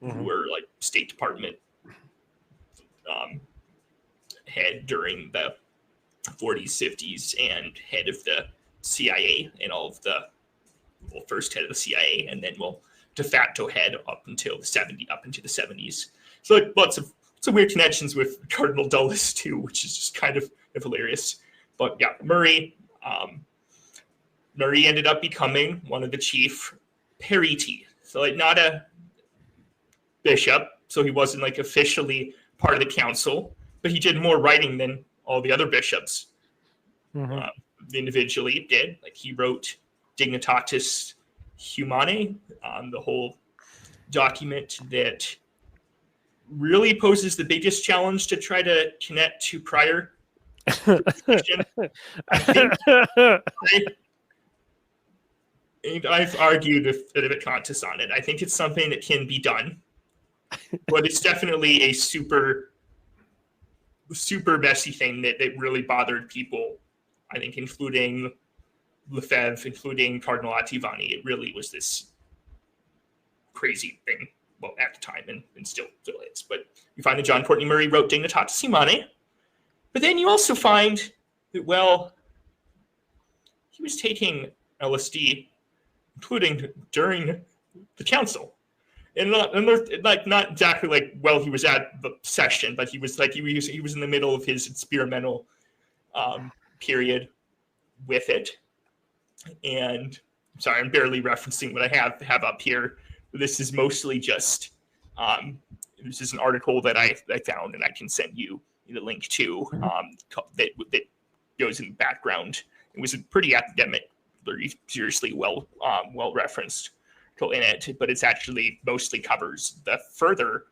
who were like State Department head during the 40s, 50s, and head of the CIA and all of the first head of the CIA, and then de facto head up into the 70s. So like, lots of some weird connections with Cardinal Dulles too, which is just kind of hilarious. But yeah, Murray ended up becoming one of the chief periti, so like not a bishop, so he wasn't like officially part of the council, but he did more writing than all the other bishops individually did. Like he wrote Dignitatis Humanae, the whole document that really poses the biggest challenge to try to connect to prior Christian. I think I've argued a bit of contest on it. I think it's something that can be done, but it's definitely a super messy thing that really bothered people. I think including Lefebvre, including Cardinal Attivani. It really was this crazy thing, well, at the time, and still is. But you find that John Courtney Murray wrote Dignitatis Humanae, but then you also find that, well, he was taking LSD, including during the council. And not exactly like while he was at the session, but he was in the middle of his experimental period with it. And I'm sorry, I'm barely referencing what I have up here. This is mostly just this is an article that I found, and I can send you the link to that goes in the background. It was a pretty academic, very seriously well referenced in it, but it's actually mostly covers the further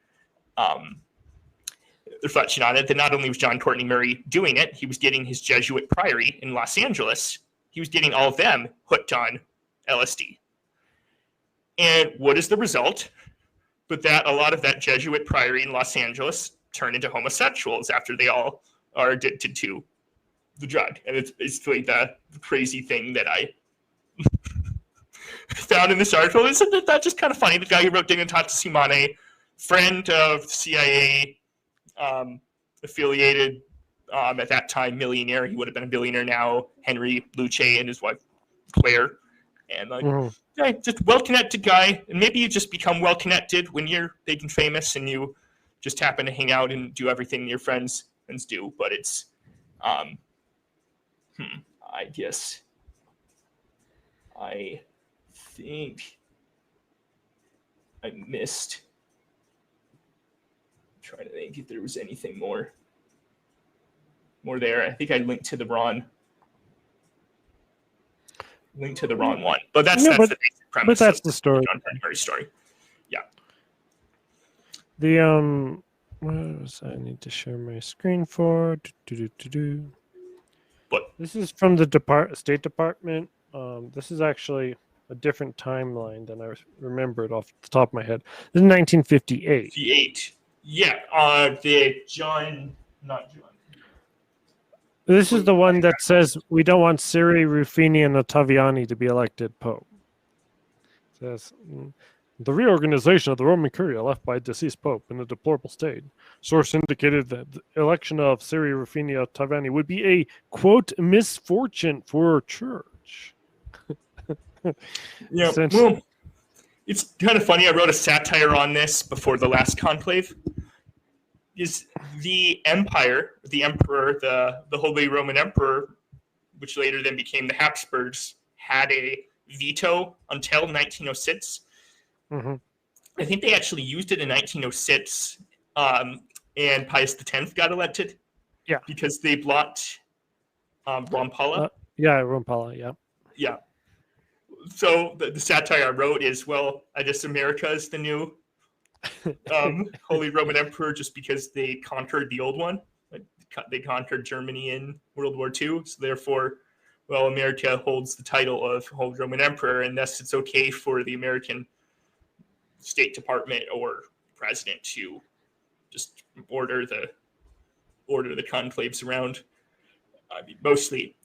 reflection on it that not only was John Courtney Murray doing it, he was getting his Jesuit priory in Los Angeles. He was getting all of them hooked on LSD. And what is the result? But that a lot of that Jesuit priory in Los Angeles turned into homosexuals after they all are addicted to the drug. And it's basically the crazy thing that I found in this article. Isn't that just kind of funny? The guy who wrote Dignitatis Humanae, friend of the CIA, affiliated at that time millionaire. He would have been a billionaire now. Henry Luce and his wife Claire, and just well-connected guy. And maybe you just become well-connected when you're big and famous, and you just happen to hang out and do everything your friends do. But it's, I guess, I think I missed. I'm trying to think if there was anything more there. I think I linked to the wrong one. But that's the basic premise. But that's the story. John Courtney story. Yeah. The what was I need to share my screen for? But this is from the State Department. This is actually a different timeline than I remembered off the top of my head. This is 1958. 58. Yeah. Not John. This is the one that says we don't want Siri, Ruffini, and Ottaviani to be elected pope. It says the reorganization of the Roman Curia left by deceased pope in a deplorable state. Source indicated that the election of Siri, Ruffini, Ottaviani would be a quote misfortune for church. Yeah. Well, it's kind of funny. I wrote a satire on this before the last conclave. Is the empire, the emperor, the Holy Roman Emperor, which later then became the Habsburgs, had a veto until 1906. I think they actually used it in 1906, and Pius X got elected. Yeah, because they blocked Rompala. Rompala. Yeah. Yeah. So the satire I wrote is, well, I guess America is the new Holy Roman Emperor just because they conquered the old one. They conquered Germany in World War II, so therefore, well, America holds the title of Holy Roman Emperor, and thus it's okay for the American State Department or president to just order the conclaves around. I mean, mostly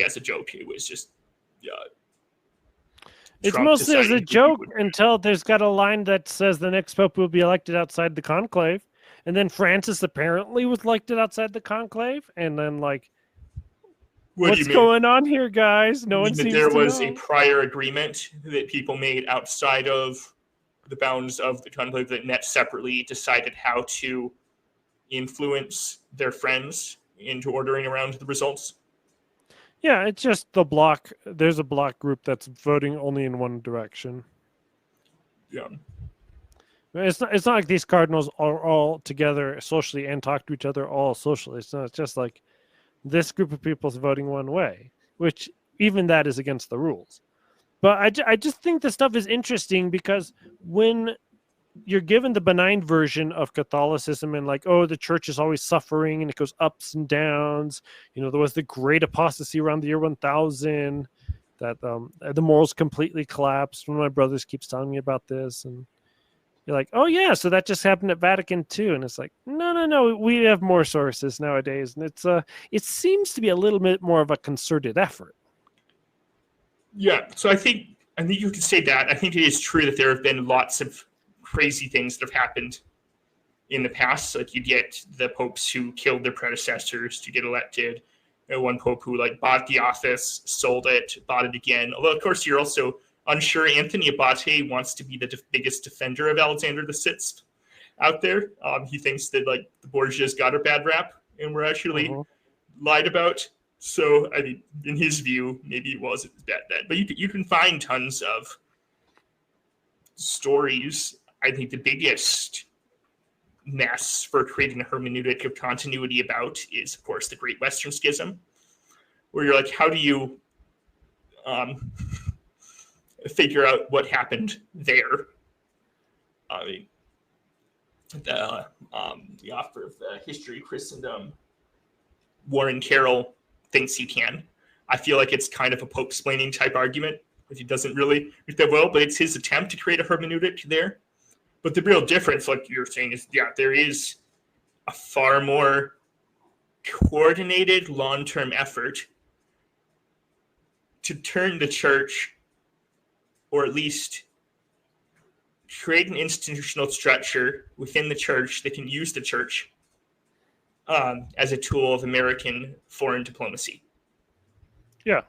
as a joke. It was just it's Trump mostly as a deciding who he joke would- until there's got a line that says the next pope will be elected outside the conclave. And then Francis apparently was elected outside the conclave. And then, like, What do what's you mean? going on here, guys? No You one mean that seems there to was know. a prior agreement that people made outside of the bounds of the conclave that met separately decided how to influence their friends into ordering around the results? Yeah, it's just the block. There's a block group that's voting only in one direction. Yeah. It's not like these cardinals are all together socially and talk to each other all socially. So it's just like this group of people is voting one way, which even that is against the rules. But I just think the stuff is interesting because when you're given the benign version of Catholicism and like, oh, the church is always suffering and it goes ups and downs. You know, there was the great apostasy around the year 1000 that the morals completely collapsed. One of my brothers keeps telling me about this, and you're like, oh yeah, so that just happened at Vatican II, and it's like, no, we have more sources nowadays, and it seems to be a little bit more of a concerted effort. Yeah. So I think you could say that. I think it is true that there have been lots of crazy things that have happened in the past. Like you get the popes who killed their predecessors to get elected. One pope who like bought the office, sold it, bought it again. Although of course you're also unsure. Anthony Abate wants to be the biggest defender of Alexander VI out there. He thinks that like the Borgias got a bad rap and were actually lied about. So I mean, in his view, maybe it wasn't that bad. But you can find tons of stories. I think the biggest mess for creating a hermeneutic of continuity about is, of course, the Great Western Schism, where you're like, how do you figure out what happened there? I mean, the author of the History of Christendom, Warren Carroll, thinks you can. I feel like it's kind of a Popesplaining type argument, but he doesn't really do that well, but it's his attempt to create a hermeneutic there. But the real difference, like you're saying, is, yeah, there is a far more coordinated long-term effort to turn the church, or at least create an institutional structure within the church that can use the church as a tool of American foreign diplomacy. Yeah.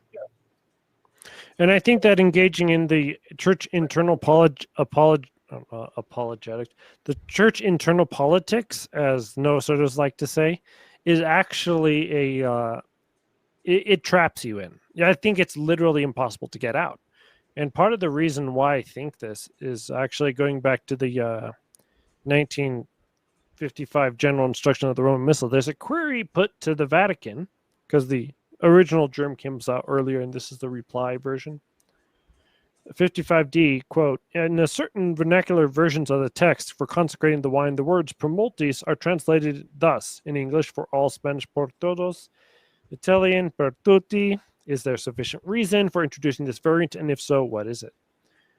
And I think that engaging in the church internal apologetic, the church internal politics, as Novosordos like to say, is actually it traps you in. Yeah, I think it's literally impossible to get out. And part of the reason why I think this is actually going back to the 1955 General Instruction of the Roman Missal. There's a query put to the Vatican because the original germ comes out earlier, and this is the reply version. 55D, quote, in a certain vernacular versions of the text for consecrating the wine, the words per multis are translated thus in English for all, Spanish por todos, Italian per tutti. Is there sufficient reason for introducing this variant, and if so, what is it?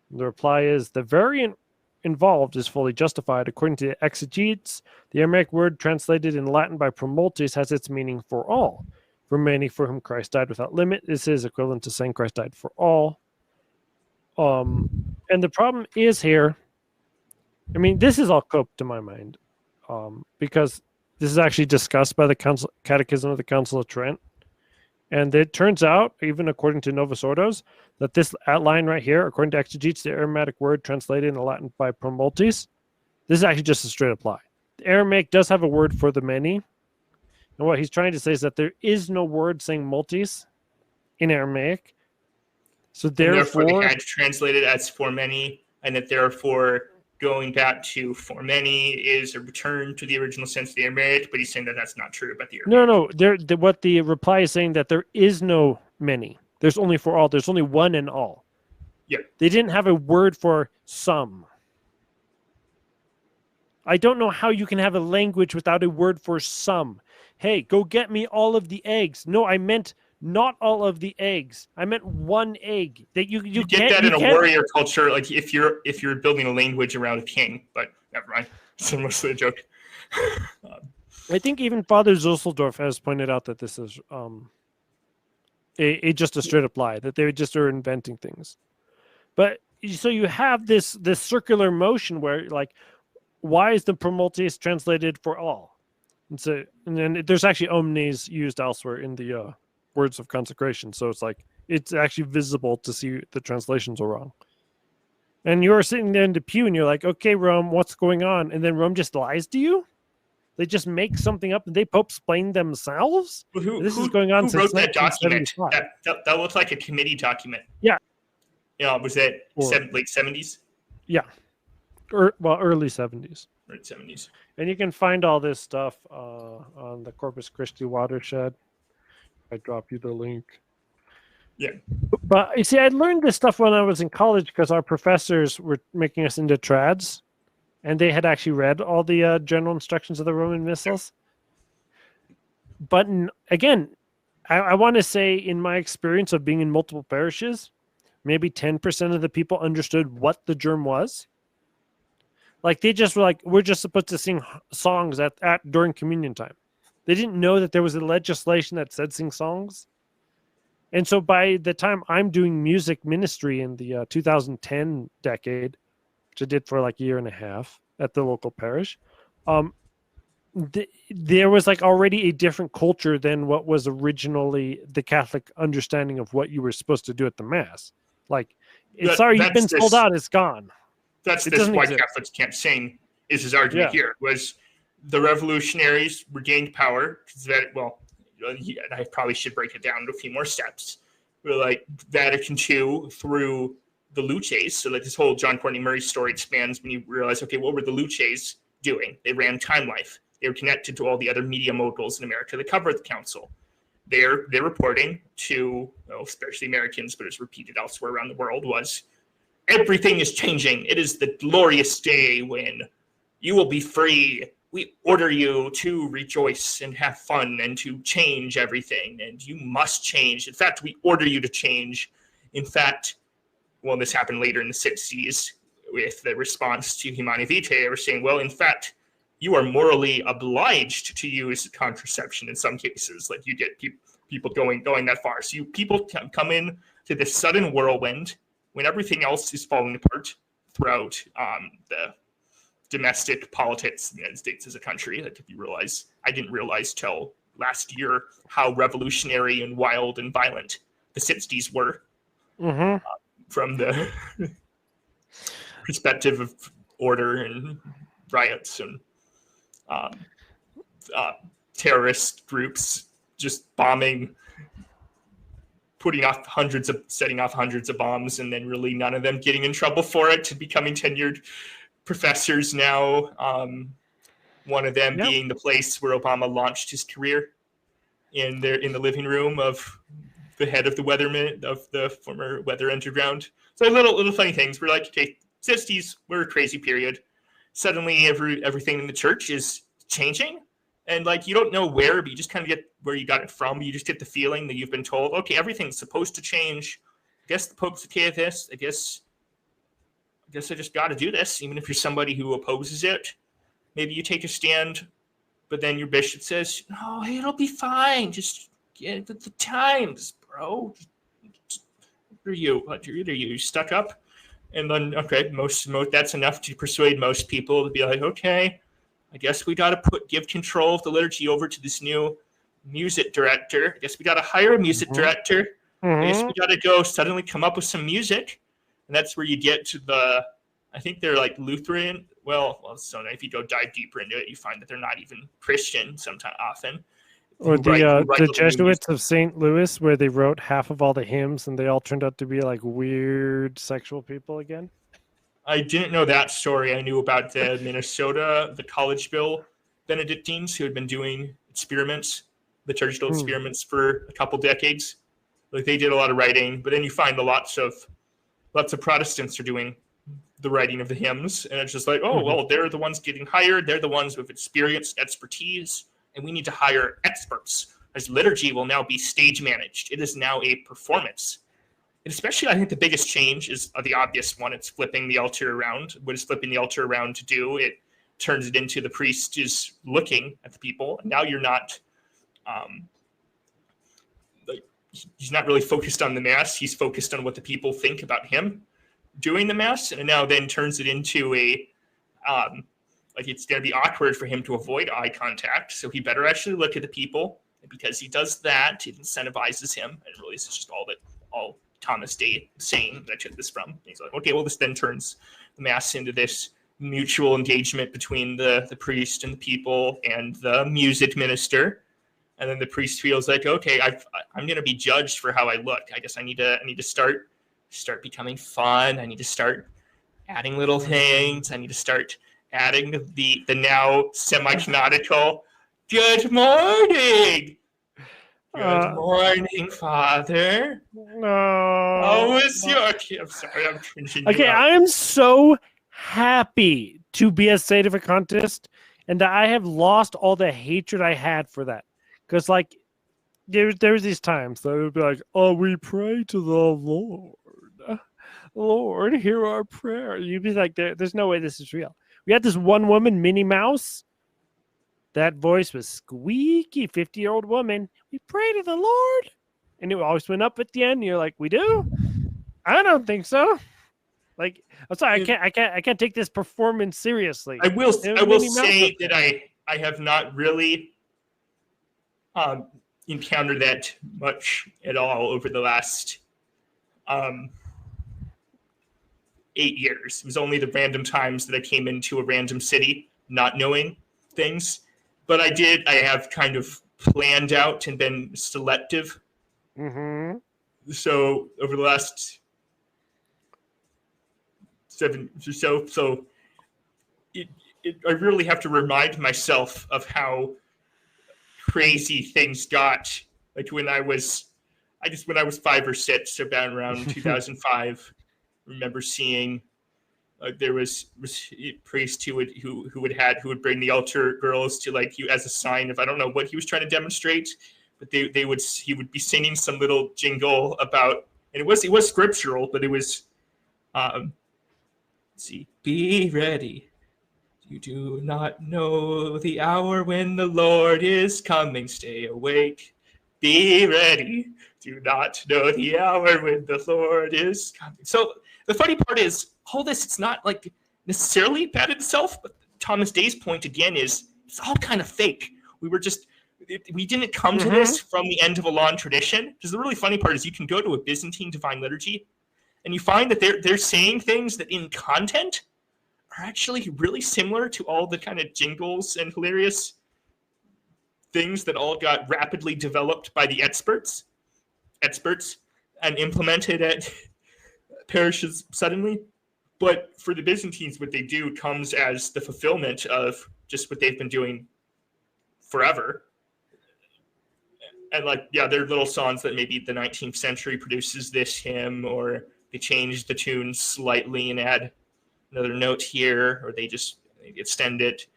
And the reply is the variant involved is fully justified. According to the exegetes, the Aramaic word translated in Latin by per multis has its meaning for all. For many for whom Christ died without limit, this is equivalent to saying Christ died for all. And the problem is here, I mean, this is all cope to my mind, because this is actually discussed by the Catechism of the Council of Trent. And it turns out, even according to Novosordos, that this line right here, according to exegetes, the Aramaic word translated in Latin by per multis, this is actually just a straight apply. The Aramaic does have a word for the many. And what he's trying to say is that there is no word saying multis in Aramaic. So therefore they had to translate it as for many, and that therefore going back to for many is a return to the original sense of the Aramaic, but he's saying that that's not true about the Aramaic. No. What the reply is saying that there is no many. There's only for all. There's only one and all. Yeah. They didn't have a word for some. I don't know how you can have a language without a word for some. Hey, go get me all of the eggs. No, I meant not all of the eggs. I meant one egg. That you get can't, that you in a can't, warrior culture, like if you're building a language around a king, but never mind. It's mostly a joke. I think even Father Zusseldorf has pointed out that this is just a straight up lie, that they just are inventing things. But so you have this circular motion where, like, why is the promultes translated for all? And then there's actually omnes used elsewhere in the words of consecration. So it's like it's actually visible to see the translations are wrong. And you're sitting there in the pew and you're like, okay, Rome, what's going on? And then Rome just lies to you. They just make something up and they Pope-splain themselves. Well, This is going on who since wrote that document? 1975. That looked like a committee document. Yeah. Was that late 70s? Yeah. Early 70s. Late 70s. And you can find all this stuff on the Corpus Christi watershed. I drop you the link. Yeah. But you see, I learned this stuff when I was in college because our professors were making us into trads, and they had actually read all the general instructions of the Roman missals. But again, I want to say, in my experience of being in multiple parishes, maybe 10% of the people understood what the germ was. Like, they just were like, we're just supposed to sing songs during communion time. They didn't know that there was a legislation that said sing songs. And so by the time I'm doing music ministry in the 2010 decade, which I did for like a year and a half at the local parish, there was like already a different culture than what was originally the Catholic understanding of what you were supposed to do at the Mass. Like, you've been sold out, it's gone. That's why Catholics can't sing, is his argument here, was the revolutionaries regained power. I probably should break it down into a few more steps. But like Vatican II through the Luces, so like this whole John Courtney Murray story expands when you realize, okay, what were the Luces doing? They ran Time Life. They were connected to all the other media moguls in America that covered the council. They're reporting to, especially Americans, but it's repeated elsewhere around the world, was everything is changing. It is the glorious day when you will be free. We order you to rejoice and have fun and to change everything, and you must change. In fact, we order you to change. In fact, this happened later in the 60s with the response to Humanae Vitae. They were saying, well, in fact, you are morally obliged to use contraception in some cases. Like, you get people going that far. So people come in to this sudden whirlwind when everything else is falling apart throughout the domestic politics in the United States as a country. Like, if you realize, I didn't realize till last year how revolutionary and wild and violent the 60s were from the perspective of order and riots and terrorist groups just bombing, setting off hundreds of bombs, and then really none of them getting in trouble for it, to becoming tenured professors now. One of them being the place where Obama launched his career in the living room of the head of the former Weather Underground. So little funny things. We're like, okay, 60s were a crazy period. Suddenly everything in the church is changing, and like, you don't know where, but you just kind of get where you got it from. You just get the feeling that you've been told, okay, everything's supposed to change. I guess the Pope's okay with this. I guess I just got to do this, even if you're somebody who opposes it. Maybe you take a stand, but then your bishop says, no, it'll be fine. Just get the times, bro. What are you stuck up? And then, okay, most that's enough to persuade most people to be like, okay, I guess we got to give control of the liturgy over to this new music director. I guess we got to hire a music director. I guess we got to go suddenly come up with some music. And that's where you get to I think they're like Lutheran. So if you go dive deeper into it, you find that they're not even Christian often. Or the Jesuits of St. Louis, where they wrote half of all the hymns and they all turned out to be like weird sexual people again. I didn't know that story. I knew about the Minnesota, the Collegeville Benedictines, who had been doing liturgical experiments for a couple decades. Like, they did a lot of writing, but then you find lots of Protestants are doing the writing of the hymns, and it's just like, oh, well, they're the ones getting hired. They're the ones with experience, expertise, and we need to hire experts, as liturgy will now be stage managed. It is now a performance. And especially, I think the biggest change is the obvious one. It's flipping the altar around. What is flipping the altar around to do? It turns it into the priest is looking at the people. And now you're not, he's not really focused on the Mass. He's focused on what the people think about him doing the Mass. And it now then turns it into a, like it's going to be awkward for him to avoid eye contact. So he better actually look at the people. And because he does that, it incentivizes him. And really, it's just all Thomas Day saying that I took this from. He's like, okay, well, this then turns the Mass into this mutual engagement between the priest and the people and the music minister. And then the priest feels like, okay, I'm going to be judged for how I look. I guess I need to start becoming fun. I need to start adding little things. I need to start adding the now semi-canonical, good morning. Good morning, Father. No. Oh, it's your... Okay, I'm sorry, I'm cringing. Okay, I am so happy to be a saint of a contest, and I have lost all the hatred I had for that. Because, like, there's these times that it would be like, oh, we pray to the Lord. Lord, hear our prayer. You'd be like, there's no way this is real. We had this one woman, Minnie Mouse. That voice was squeaky, 50-year-old woman. We pray to the Lord. And it always went up at the end. And you're like, we do? I don't think so. Like, I'm sorry, I can't take this performance seriously. I will say that I have not really encountered that much at all over the last 8 years. It was only the random times that I came into a random city not knowing things. But I have kind of planned out and been selective. Mm-hmm. So over the last 7 or so I really have to remind myself of how crazy things got. Like when I was 5 or 6, about around 2005, I remember seeing there was a priest who would bring the altar girls to, like, you as a sign of, I don't know what he was trying to demonstrate, but he would be singing some little jingle about, and it was scriptural, but it was let's see, be ready. You do not know the hour when the Lord is coming. Stay awake. Be ready. Do not know the hour when the Lord is coming. So the funny part is, all this, it's not like necessarily bad in itself, but Thomas Day's point again is it's all kind of fake. We didn't come to this from the end of a long tradition. Because the really funny part is you can go to a Byzantine Divine Liturgy and you find that they're saying things that in content are actually really similar to all the kind of jingles and hilarious things that all got rapidly developed by the experts and implemented at parishes suddenly. But for the Byzantines, what they do comes as the fulfillment of just what they've been doing forever. And like, yeah, there are little songs that maybe the 19th century produces this hymn, or they change the tune slightly and add another note here, or they extend it.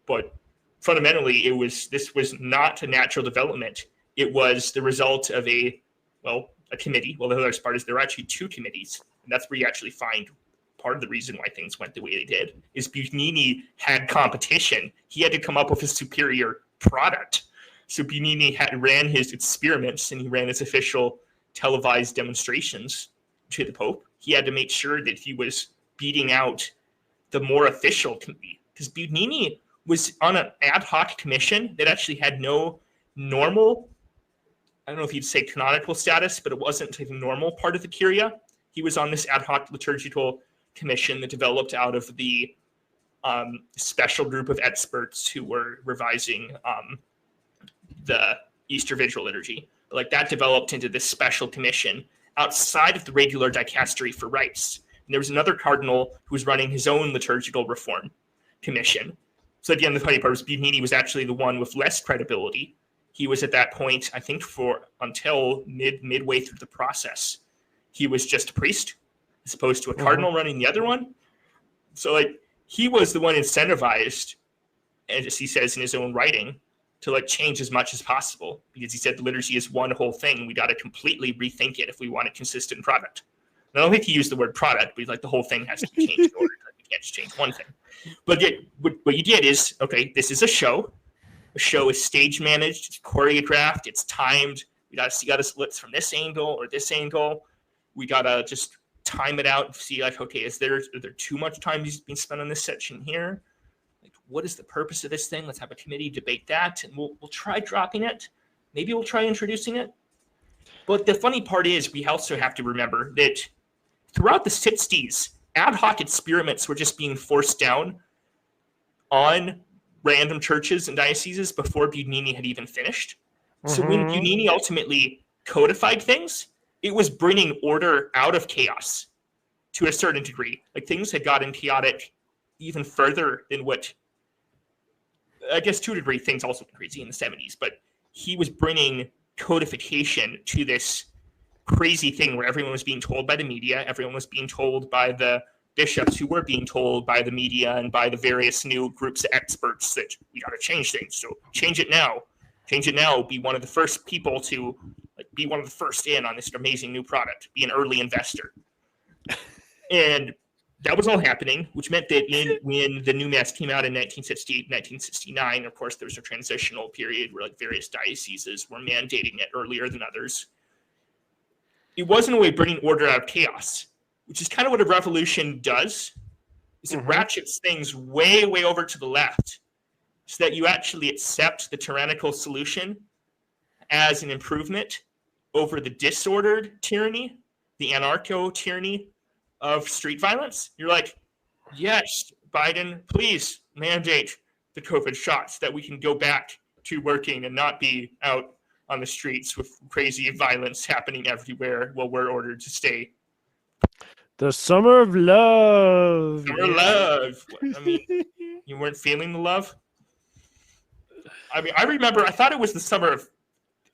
But fundamentally, this was not a natural development. It was the result of a committee. Well, the other part is there are actually 2 committees, and that's where you actually find part of the reason why things went the way they did. Is Bugnini had competition. He had to come up with a superior product. So Bugnini ran his experiments, and he ran his official televised demonstrations to the Pope. He had to make sure that he was beating out the more official committee, because Bugnini was on an ad hoc commission that actually had no normal, I don't know if you'd say canonical status, but it wasn't a normal part of the Curia. He was on this ad hoc liturgical commission that developed out of the special group of experts who were revising the Easter Vigil liturgy. But like that developed into this special commission outside of the regular dicastery for rites. And there was another cardinal who was running his own liturgical reform commission. So again, the funny part was Bugnini was actually the one with less credibility. He was at that point, I think, until midway through the process, he was just a priest, as opposed to a cardinal running the other one. So like he was the one incentivized, as he says in his own writing, to like change as much as possible, because he said the liturgy is one whole thing. We got to completely rethink it if we want a consistent product. And I don't think he used the word product, but he's like the whole thing has to be changed in order. We can't just change one thing. But what you did is, okay, this is a show. A show is stage managed, it's choreographed, it's timed. We got to split from this angle or this angle. We got to just time it out and see like, okay, is there too much time being spent on this section here? Like, what is the purpose of this thing? Let's have a committee debate that, and we'll try dropping it. Maybe we'll try introducing it. But the funny part is, we also have to remember that throughout the 60s, ad hoc experiments were just being forced down on random churches and dioceses before Bugnini had even finished. So when Bugnini ultimately codified things, it was bringing order out of chaos to a certain degree. Like things had gotten chaotic even further than what, I guess to a degree, things also went crazy in the 70s, but he was bringing codification to this crazy thing where everyone was being told by the media, everyone was being told by the bishops who were being told by the media and by the various new groups of experts that we got to change things. So change it now. Change it now. Be one of the first people to be one of the first in on this amazing new product. Be an early investor. And that was all happening, which meant that when the new mass came out in 1968, 1969, of course, there was a transitional period where like various dioceses were mandating it earlier than others. It was in a way bringing order out of chaos, which is kind of what a revolution does. Is it ratchets things way, way over to the left so that you actually accept the tyrannical solution as an improvement over the disordered tyranny, the anarcho-tyranny of street violence. You're like, yes, Biden, please mandate the COVID shots that we can go back to working and not be out on the streets with crazy violence happening everywhere while we're ordered to stay. The summer of love. Summer love. I mean, you weren't feeling the love? I mean, I remember, I thought it was the summer of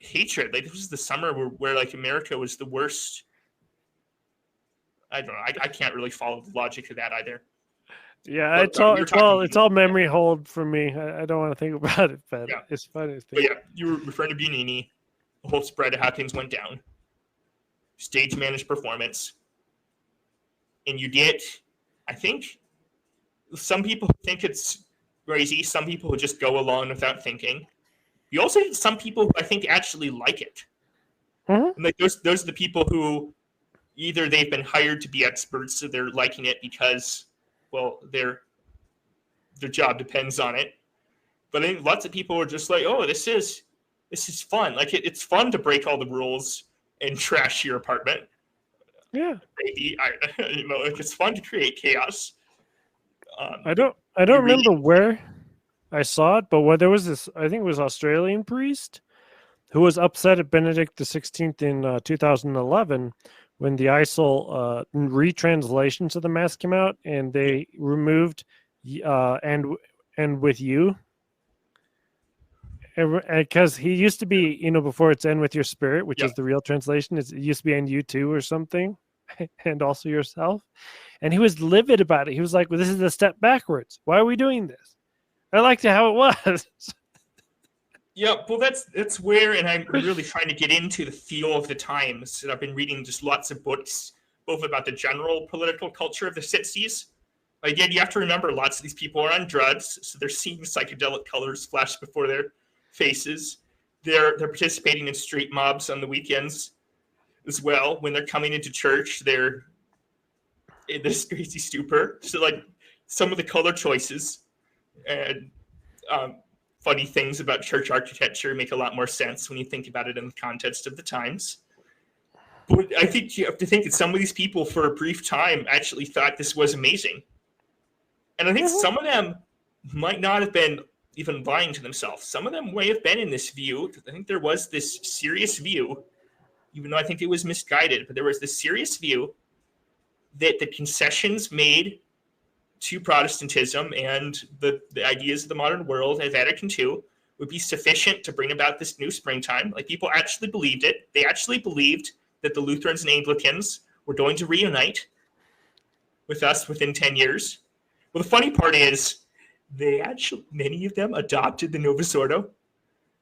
hatred. Like, this was the summer where like, America was the worst. I don't know. I can't really follow the logic of that either. Yeah, but, it's all memory hold for me. I don't want to think about it, but yeah. It's funny. But yeah, you were referring to Bugnini, the whole spread of how things went down, stage managed performance, and you get, I think, some people think it's crazy. Some people who just go along without thinking. You also get some people who I think actually like it. And like those are the people who either they've been hired to be experts, so they're liking it because, well, their job depends on it. But I think lots of people are just like, oh, this is fun. Like it's fun to break all the rules and trash your apartment. Yeah, maybe like it's fun to create chaos. I don't remember where I saw it, but there was this, I think it was Australian priest who was upset at Benedict XVI in 2011 when the ISIL retranslations of the Mass came out and they removed and with you. Because he used to be, before it's "and with your spirit," which is the real translation. It used to be "and you too" or something, and also yourself. And he was livid about it. He was like, "Well, this is a step backwards. Why are we doing this? I liked it how it was." Yeah, well, that's where, and I'm really trying to get into the feel of the times. And I've been reading just lots of books, both about the general political culture of the 60s. Again, you have to remember, lots of these people are on drugs, so they're seeing psychedelic colors flash before their faces. They're participating in street mobs on the weekends as well. When they're coming into church, they're in this crazy stupor. So, like, some of the color choices and funny things about church architecture make a lot more sense when you think about it in the context of the times. But I think you have to think that some of these people, for a brief time, actually thought this was amazing. And I think some of them might not have been even lying to themselves. Some of them may have been in this view. I think there was this serious view, even though I think it was misguided, but there was this serious view that the concessions made to Protestantism and the ideas of the modern world at Vatican II would be sufficient to bring about this new springtime. Like, people actually believed it. They actually believed that the Lutherans and Anglicans were going to reunite with us within 10 years. Well, the funny part is many of them adopted the Novus Ordo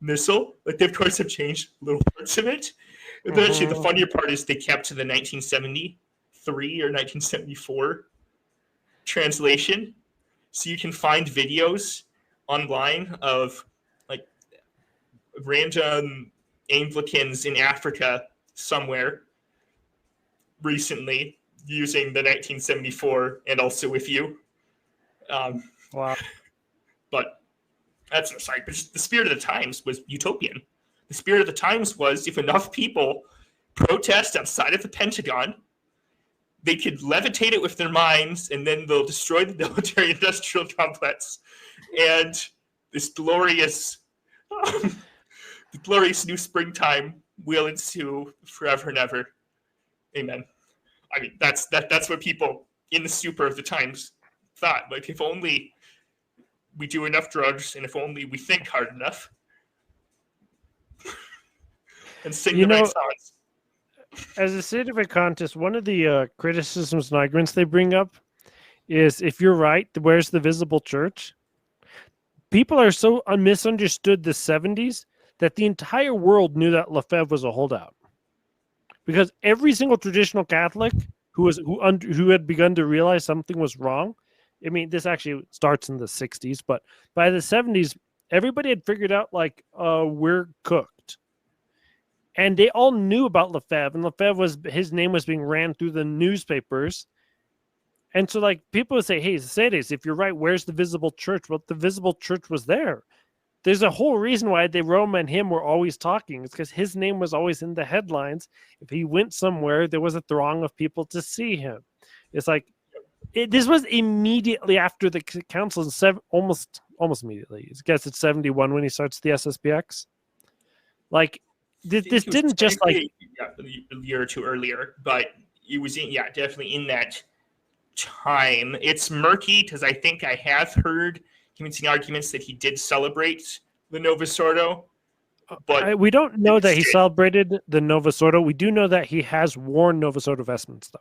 missal. Like they, of course, have changed little parts of it. But actually, the funnier part is they kept to the 1973 or 1974 translation. So you can find videos online of like random Anglicans in Africa somewhere recently using the 1974 and also with you. Wow. But that's aside. But just the spirit of the times was utopian. The spirit of the times was if enough people protest outside of the Pentagon, they could levitate it with their minds, and then they'll destroy the military-industrial complex. And this glorious, the glorious new springtime will ensue forever and ever. Amen. I mean, that's what people in the super of the times thought. Like, if only we do enough drugs, and if only we think hard enough, and sing the right songs. As a state of a contest, one of the criticisms and arguments they bring up is if you're right, where's the visible church? People are so misunderstood the 70s that the entire world knew that Lefebvre was a holdout. Because every single traditional Catholic who had begun to realize something was wrong, I mean, this actually starts in the 60s, but by the 70s, everybody had figured out, like, we're cooked. And they all knew about Lefebvre, and Lefebvre his name was being ran through the newspapers. And so, like, people would say, hey, Ceres, if you're right, where's the visible church? Well, the visible church was there. There's a whole reason why Rome and him were always talking. It's because his name was always in the headlines. If he went somewhere, there was a throng of people to see him. It's like, this was immediately after the council, almost immediately. I guess it's 71 when he starts the SSPX. Like, this didn't just like a year or two earlier, but it was definitely in that time. It's murky because I think I have heard convincing arguments that he did celebrate the Novus Ordo, but we don't know that he celebrated the Novus Ordo. We do know that he has worn Novus Ordo vestments, though.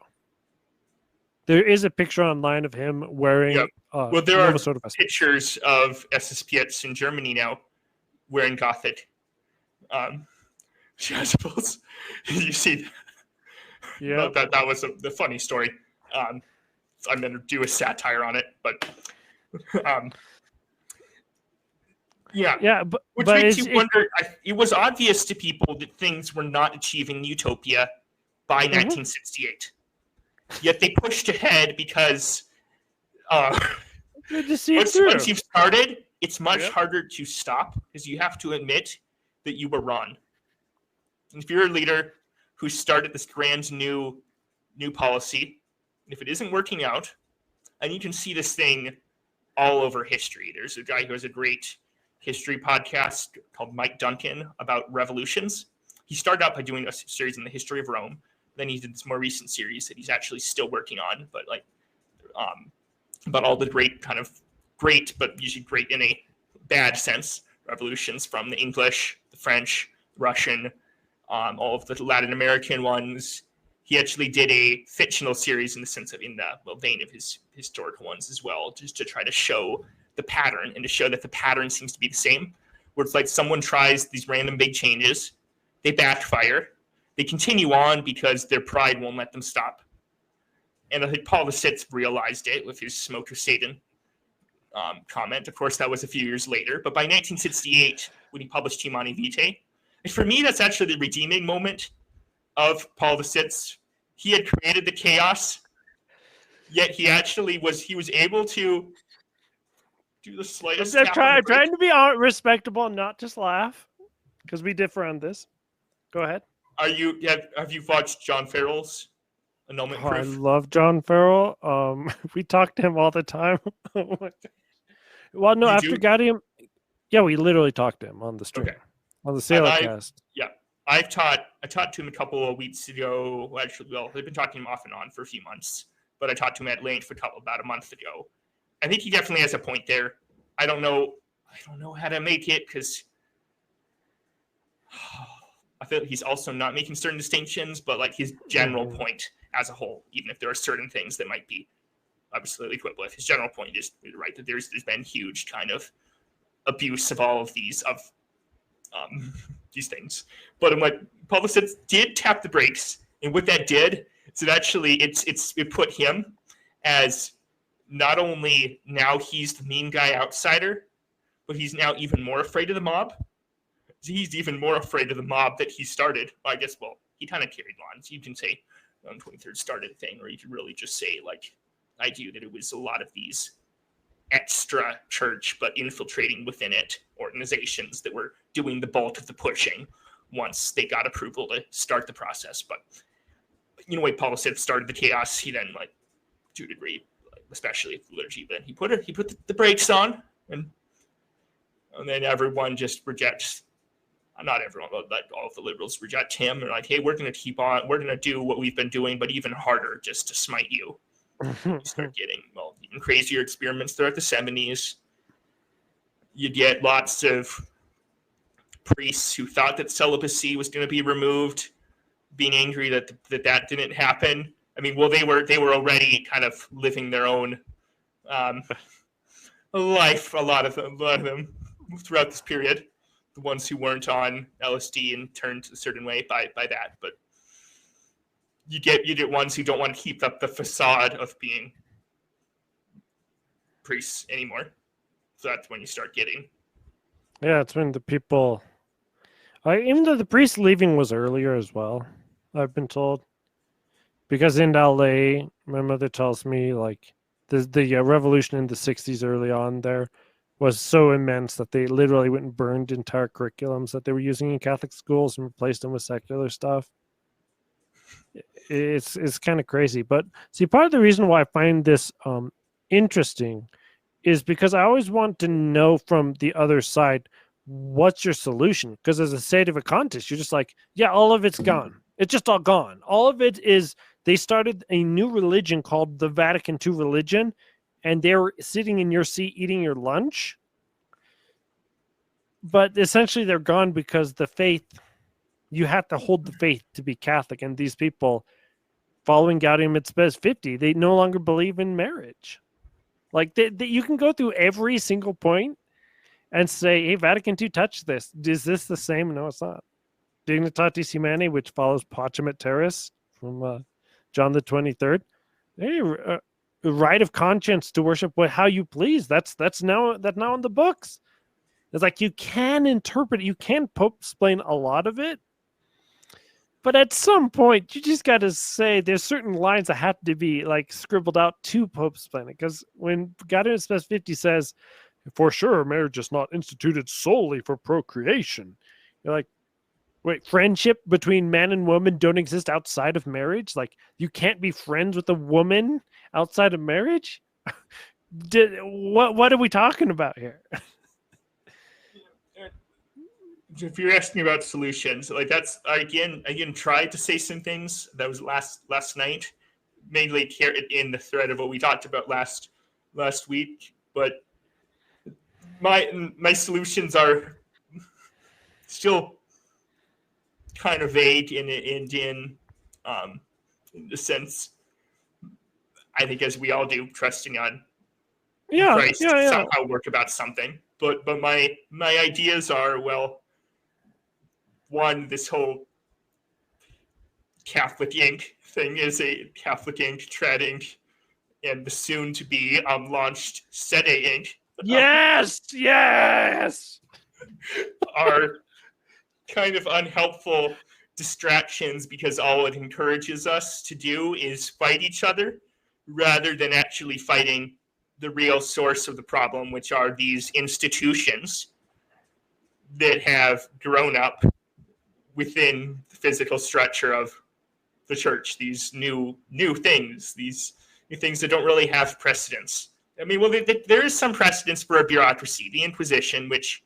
There is a picture online of him wearing. Well, there are pictures of SSPX in Germany now wearing Gothic. I suppose you see. Yeah, that was the funny story. I'm going to do a satire on it, but which makes you wonder. It was obvious to people that things were not achieving utopia by 1968, yet they pushed ahead because once you've started, it's much harder to stop because you have to admit that you were wrong. If you're a leader who started this grand new policy, and if it isn't working out, and you can see this thing all over history. There's a guy who has a great history podcast called Mike Duncan about revolutions. He started out by doing a series in the history of Rome. Then he did this more recent series that he's actually still working on, but like about all the great but usually great in a bad sense, revolutions from the English, the French, Russian, all of the Latin American ones. He actually did a fictional series in the sense of in the vein of his historical ones as well, just to try to show the pattern and to show that the pattern seems to be the same, where it's like someone tries these random big changes, they backfire, they continue on because their pride won't let them stop. And I think Paul VI realized it with his smoke of Satan comment. Of course, that was a few years later, but by 1968, when he published Humani Vitae, and for me, that's actually the redeeming moment of Paul VI. He had created the chaos, yet he was able to do the slightest. I'm trying to be respectable and not just laugh, because we differ on this. Go ahead. Have you watched John Farrell's Annulment Proof? I love John Farrell. We talk to him all the time. Well, no, after got him, we literally talked to him on the stream. Okay. On the Sailorcast. I talked to him a couple of weeks ago. Actually, they've been talking to him off and on for a few months, but I talked to him at length about a month ago. I think he definitely has a point there. I don't know how to make it because I feel he's also not making certain distinctions, but like his general point as a whole, even if there are certain things that might be obviously equipped with. His general point is right that there's been huge kind of abuse of all of these things. But I'm like, Paul VI did tap the brakes, and what that did is it actually it put him as not only now he's the mean guy outsider, but he's now even more afraid of the mob. He's even more afraid of the mob that he started. Well, I guess, he kind of carried on. So you can say on 23rd started a thing, or you could really just say, like, I do, that it was a lot of these extra church, but infiltrating within it, organizations that were doing the bulk of the pushing once they got approval to start the process. But when Paul VI started the chaos, he then, like, to a degree, especially the liturgy, then he put the brakes on, and then everyone just rejects. Not everyone, but like all of the liberals reject him. They're like, hey, we're going to keep on. We're going to do what we've been doing, but even harder, just to smite you. You start getting, even crazier experiments throughout the 70s. You get lots of priests who thought that celibacy was going to be removed, being angry that didn't happen. I mean, they were already kind of living their own life. A lot of them throughout this period. The ones who weren't on LSD and turned a certain way by that, but you get ones who don't want to keep up the facade of being priests anymore. So that's when you start getting. Yeah, it's when the people. Even though the priest leaving was earlier as well, I've been told, because in LA, my mother tells me, like, the revolution in the '60s early on there was so immense that they literally went and burned entire curriculums that they were using in Catholic schools and replaced them with secular stuff. It's kind of crazy. But see, part of the reason why I find this interesting is because I always want to know from the other side, what's your solution? Because as a state of a contest, you're just like, yeah, all of it's gone. It's just all gone. All of it is, they started a new religion called the Vatican II religion, and they're sitting in your seat eating your lunch. But essentially they're gone because the faith, you have to hold the faith to be Catholic. And these people following Gaudium et Spes 50, they no longer believe in marriage. Like, you can go through every single point and say, hey, Vatican II touched this. Is this the same? No, it's not. Dignitatis Humanae, which follows Pacem et Terris from John the 23rd. Hey, right of conscience to worship how you please. That's now in the books. It's like, you can interpret, you can Popesplain a lot of it, but at some point you just got to say there's certain lines that have to be, like, scribbled out to Popesplain it. Because when Gaudium et Spes 50 says, for sure, marriage is not instituted solely for procreation, you're like, wait, friendship between man and woman don't exist outside of marriage? Like, you can't be friends with a woman outside of marriage? What are we talking about here? If you're asking about solutions, like, that's, again tried to say some things. That was last night, mainly in the thread of what we talked about last week. But my solutions are still kind of vague in the sense, I think, as we all do, trusting on Christ to somehow work about something. But my ideas are, well, one, this whole Catholic Inc. thing is a Catholic Inc., Trad Inc., and the soon to be launched Sede Inc. Yes, are kind of unhelpful distractions, because all it encourages us to do is fight each other rather than actually fighting the real source of the problem, which are these institutions that have grown up within the physical structure of the church. These new things, these new things that don't really have precedence. I mean, well, there is some precedence for a bureaucracy, the Inquisition, which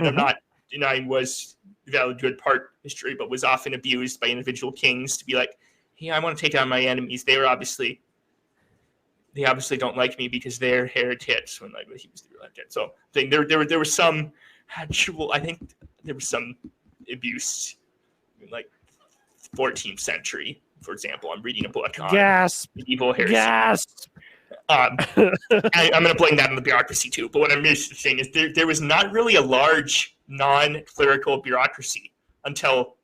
I'm not denying was a valid good part of history, but was often abused by individual kings to be like, hey, I want to take on my enemies. They obviously don't like me because they're heretics, when, like, he was the real heretic. So I think there was some actual, I think there was some abuse in, like, 14th century, for example. I'm reading a book on medieval heresy. I'm going to blame that on the bureaucracy too. But what I'm saying is there was not really a large non-clerical bureaucracy until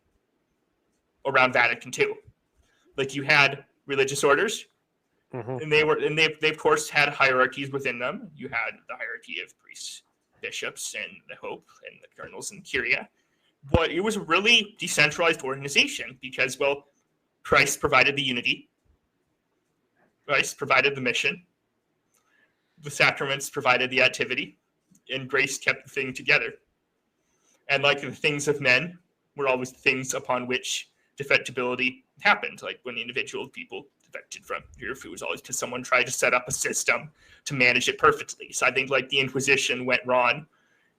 around Vatican II. Like you had religious orders, and they of course had hierarchies within them. You had the hierarchy of priests, bishops, and the Hope, and the cardinals and curia. But it was a really decentralized organization because, well, Christ provided the unity. Christ provided the mission. The sacraments provided the activity, and grace kept the thing together. And like the things of men were always the things upon which defectibility happened, like when individual people defected from your food was always because someone tried to set up a system to manage it perfectly. So I think like the Inquisition went wrong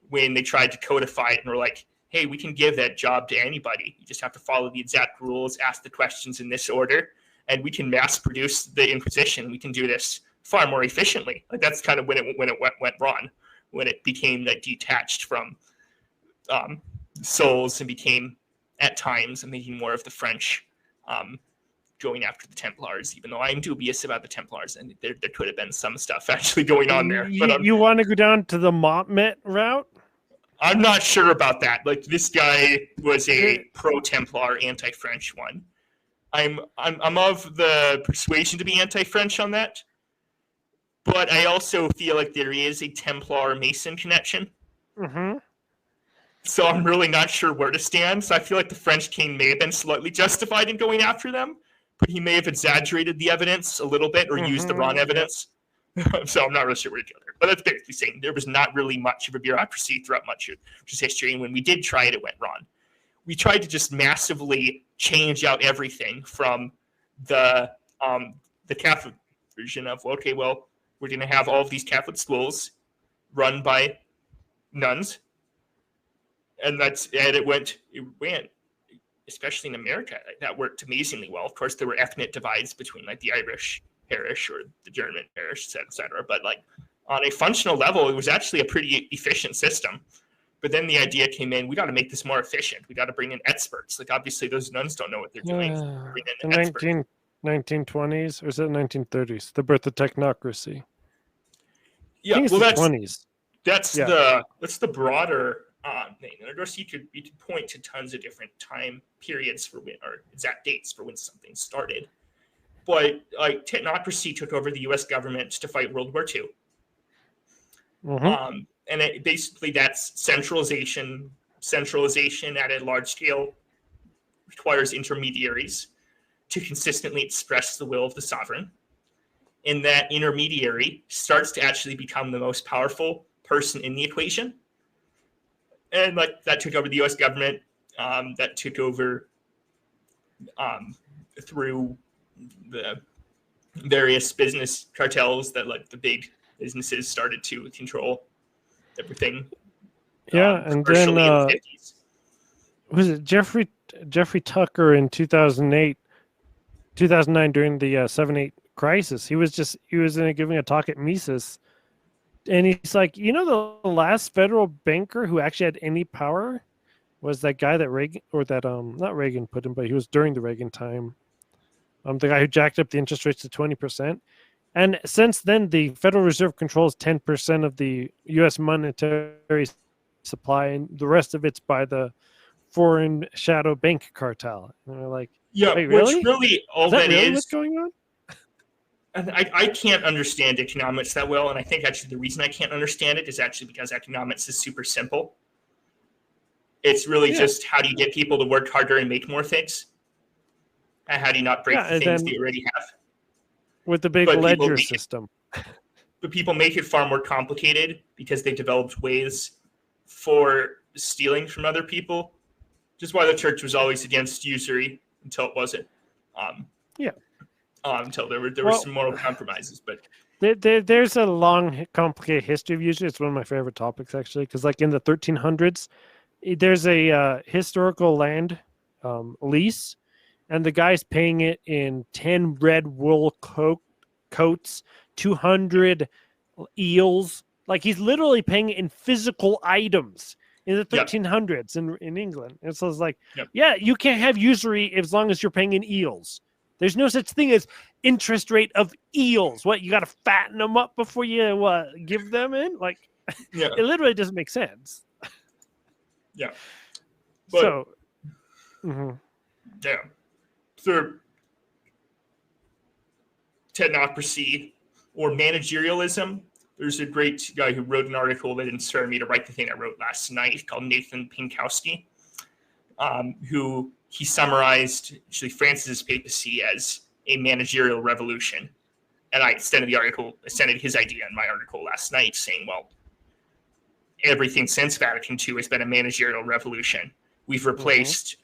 when they tried to codify it and were like, hey, we can give that job to anybody. You just have to follow the exact rules, ask the questions in this order, and we can mass produce the Inquisition. We can do this far more efficiently. Like that's kind of when it went wrong, when it became like detached from souls and became at times making more of the French going after the Templars, even though I'm dubious about the Templars, and there could have been some stuff actually going on there. But you want to go down to the Mahomet route? I'm not sure about that. Like this guy was a pro-Templar, anti-French one. I'm of the persuasion to be anti-French on that, but I also feel like there is a Templar Mason connection. So I'm really not sure where to stand. So I feel like the French king may have been slightly justified in going after them, but he may have exaggerated the evidence a little bit or used the wrong evidence. So I'm not really sure where to go there. But that's basically saying there was not really much of a bureaucracy throughout much of history. And when we did try it, it went wrong. We tried to just massively change out everything from the Catholic version of, okay, well, we're going to have all of these Catholic schools run by nuns. And it went, especially in America, that worked amazingly well. Of course, there were ethnic divides between like the Irish parish or the German parish, et cetera. But like on a functional level, it was actually a pretty efficient system. But then the idea came in, we got to make this more efficient. We got to bring in experts. Like obviously those nuns don't know what they're doing. Bring in the 1920s, or is it 1930s? The birth of technocracy. Yeah, well, that's the 20s. That's the broader thing. And of course, you could point to tons of different time periods for when, or exact dates for when something started. But like technocracy took over the U.S. government to fight World War II. And basically that's centralization. Centralization at a large scale requires intermediaries to consistently express the will of the sovereign. And that intermediary starts to actually become the most powerful person in the equation. And like that took over the U.S. government. That took over through the various business cartels that like the big businesses started to control everything. Yeah, and then the was it Jeffrey Tucker in 2009 during the 7/8 crisis? He was giving a talk at Mises, and he's like, the last federal banker who actually had any power was that guy that Reagan, or that not Reagan put him, but he was during the Reagan time. The guy who jacked up the interest rates to 20%. And since then, the Federal Reserve controls 10% of the U.S. monetary supply, and the rest of it's by the foreign shadow bank cartel. And they're like, yeah, wait, really? Which really all is that really is what's going on? I can't understand economics that well, and I think actually the reason I can't understand it is actually because economics is super simple. It's really just how do you get people to work harder and make more things? And how do you not break the things that you already have? With the big ledger system. But people make it far more complicated because they developed ways for stealing from other people. Just why the church was always against usury until it wasn't. Until there were some moral compromises. But there's a long, complicated history of usury. It's one of my favorite topics, actually, because like in the 1300s, there's a historical land lease, and the guy's paying it in 10 red wool coats, 200 eels. Like he's literally paying it in physical items in the 1300s in England. And so it's like, you can't have usury as long as you're paying in eels. There's no such thing as interest rate of eels. What, you got to fatten them up before you give them in? Like, Yeah. it literally doesn't make sense. Yeah. But, So, yeah. So, technocracy or managerialism. There's a great guy who wrote an article that inspired me to write the thing I wrote last night called Nathan Pinkowski, who he summarized actually Francis's papacy as a managerial revolution. And I extended his idea in my article last night saying, well, everything since Vatican II has been a managerial revolution. We've replaced,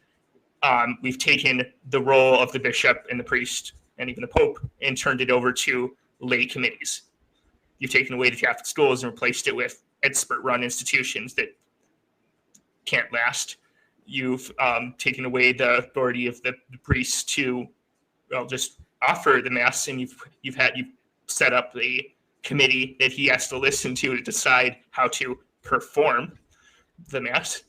we've taken the role of the bishop and the priest and even the Pope and turned it over to lay committees. You've taken away the Catholic schools and replaced it with expert-run institutions that can't last. You've taken away the authority of the priest to, well, just offer the mass, and you've set up a committee that he has to listen to decide how to perform the mass.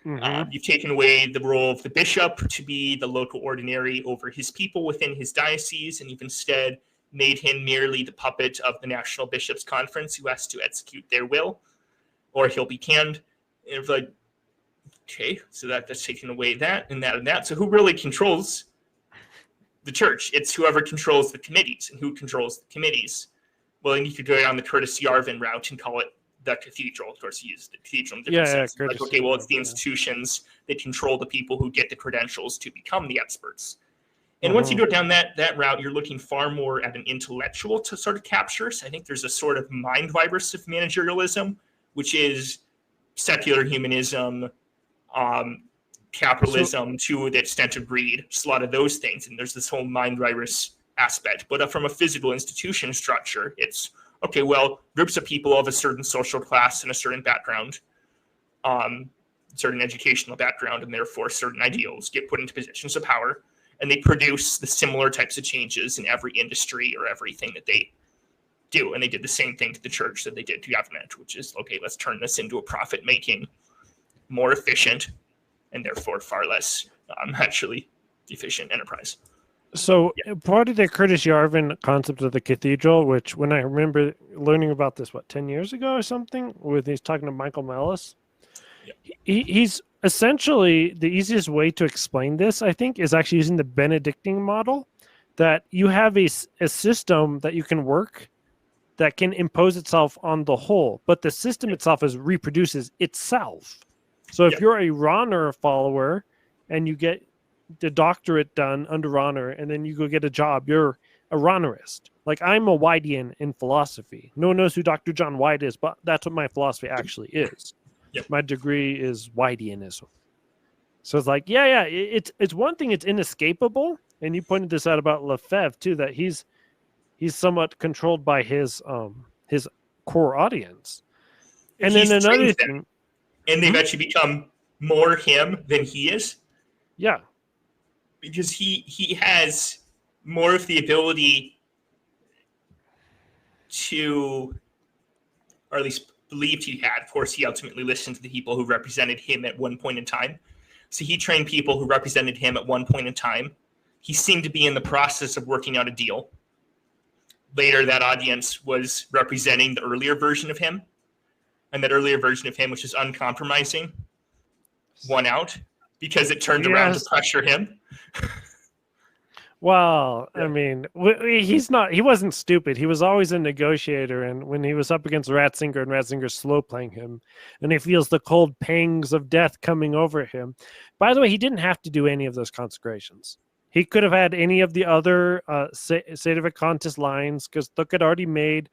You've taken away the role of the bishop to be the local ordinary over his people within his diocese, and you've instead made him merely the puppet of the National Bishops' Conference who has to execute their will, or he'll be canned. And it's like, okay, so that's taking away that and that and that. So who really controls the church? It's whoever controls the committees. And who controls the committees? Well, then you could go down the Curtis Yarvin route and call it the cathedral. Of course, he used the cathedral in different senses. Like, okay, well, it's the institutions that control the people who get the credentials to become the experts. And once you go down that route, you're looking far more at an intellectual to sort of capture. So I think there's a sort of mind virus of managerialism, which is secular humanism, capitalism to the extent of greed, just a lot of those things. And there's this whole mind virus aspect. But from a physical institution structure, it's, okay, well, groups of people of a certain social class and a certain background, certain educational background, and therefore certain ideals get put into positions of power. And they produce the similar types of changes in every industry or everything that they do. And they did the same thing to the church that they did to government, which is, okay, let's turn this into a profit-making, more efficient, and therefore far less actually efficient enterprise. So part of the Curtis Yarvin concept of the cathedral, which when I remember learning about this, 10 years ago or something, with he's talking to Michael Mellis, he's essentially, the easiest way to explain this, I think, is actually using the Benedictine model, that you have a system that you can work that can impose itself on the whole, but the system itself reproduces itself. So if you're a Rahner follower and you get the doctorate done under Rahner and then you go get a job, you're a Rahnerist. Like, I'm a Whitean in philosophy. No one knows who Dr. John White is, but that's what my philosophy actually is. My degree is Whiteanism. So it's like, it's one thing, it's inescapable. And you pointed this out about Lefebvre too, that he's somewhat controlled by his core audience. And then another thing, and they've actually become more him than he is. Yeah. Because he has more of the ability to, or at least believed he had. Of course, he ultimately listened to the people who represented him at one point in time. So he trained people who represented him at one point in time. He seemed to be in the process of working out a deal. Later, that audience was representing the earlier version of him. And that earlier version of him, which is uncompromising, won out because it turned around to pressure him. Well, I mean, he wasn't stupid. He was always a negotiator. And when he was up against Ratzinger and Ratzinger's slow playing him, and he feels the cold pangs of death coming over him. By the way, he didn't have to do any of those consecrations. He could have had any of the other Sedevacantis lines, because Thuc had already made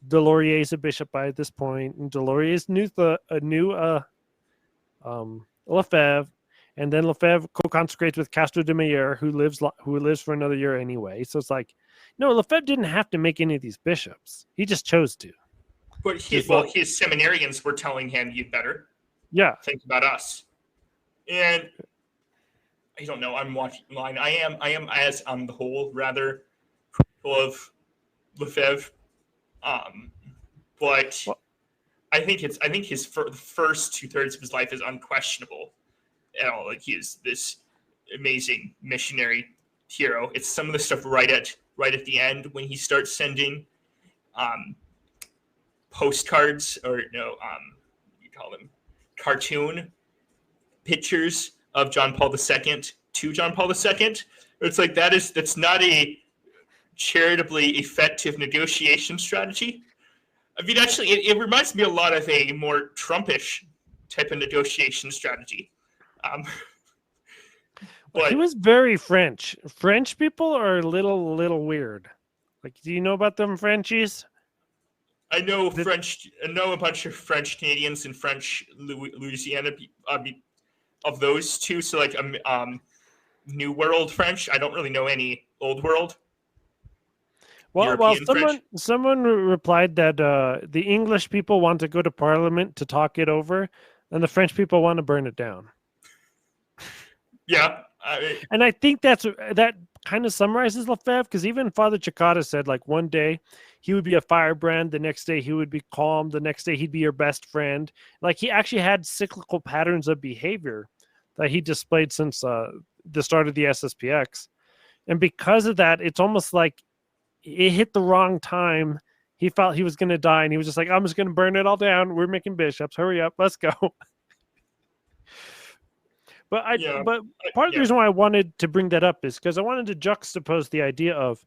Delorier's a bishop by this point, and Delorier's knew Lefebvre. And then Lefebvre co-consecrates with Castro de Meyer, who lives for another year anyway. So it's like, no, Lefebvre didn't have to make any of these bishops. He just chose to. But his seminarians were telling him, "You'd better think about us." And I don't know. I'm watching line. I am as on the whole rather critical of Lefebvre, but I think his first 2/3 of his life is unquestionable. Like, he is this amazing missionary hero. It's some of the stuff right at right at the end when he starts sending postcards, or you call them cartoon pictures of John Paul II to John Paul II. It's like that's not a charitably effective negotiation strategy. I mean, actually, it reminds me a lot of a more Trumpish type of negotiation strategy. But he was very French. French people are a little weird. Like, do you know about them Frenchies? I know French. I know a bunch of French Canadians and French Louisiana of those two. So like New World French. I don't really know any Old World. Well, someone replied that the English people want to go to Parliament to talk it over, and the French people want to burn it down. Yeah, and I think that kind of summarizes Lefebvre, because even Father Cicada said, like, one day he would be a firebrand, the next day he would be calm, the next day he'd be your best friend. Like, he actually had cyclical patterns of behavior that he displayed since the start of the SSPX, and because of that, it's almost like it hit the wrong time. He felt he was going to die, and he was just like, I'm just going to burn it all down. We're making bishops. Hurry up. Let's go. But part of the reason why I wanted to bring that up is because I wanted to juxtapose the idea of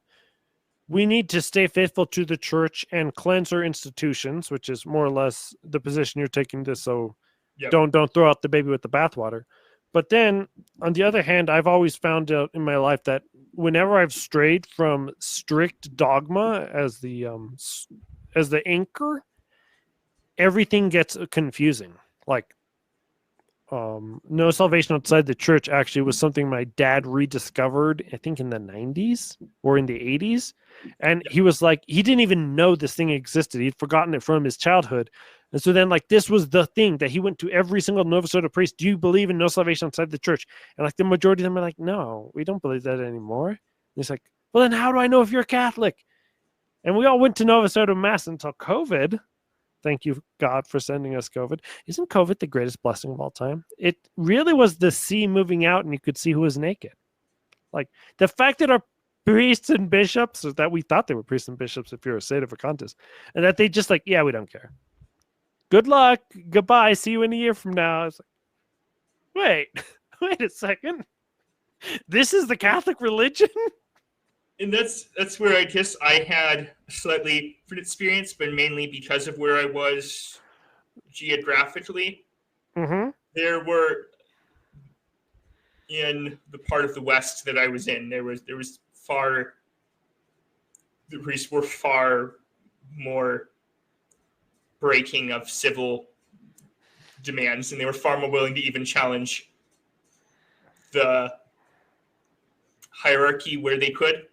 we need to stay faithful to the church and cleanse our institutions, which is more or less the position you're taking this. So don't throw out the baby with the bathwater. But then, on the other hand, I've always found out in my life that whenever I've strayed from strict dogma as the anchor, everything gets confusing. Like, no salvation outside the church actually was something my dad rediscovered, I think, in the 90s or in the 80s. And he was like, he didn't even know this thing existed. He'd forgotten it from his childhood. And so then, like, this was the thing that he went to every single Novus Ordo priest. Do you believe in no salvation outside the church? And like the majority of them are like, no, we don't believe that anymore. And he's like, well, then how do I know if you're Catholic? And we all went to Novus Ordo Mass until COVID. Thank you, God, for sending us COVID. Isn't COVID the greatest blessing of all time? It really was the sea moving out and you could see who was naked. Like, the fact that our priests and bishops, or that we thought they were priests and bishops if you're a sede vacantis, and that they just like, yeah, we don't care. Good luck. Goodbye. See you in a year from now. It's like, wait a second. This is the Catholic religion? And that's where I guess I had a slightly different experience, but mainly because of where I was geographically. Mm-hmm. There were, in the part of the West that I was in, the priests were far more breaking of civil demands, and they were far more willing to even challenge the hierarchy where they could,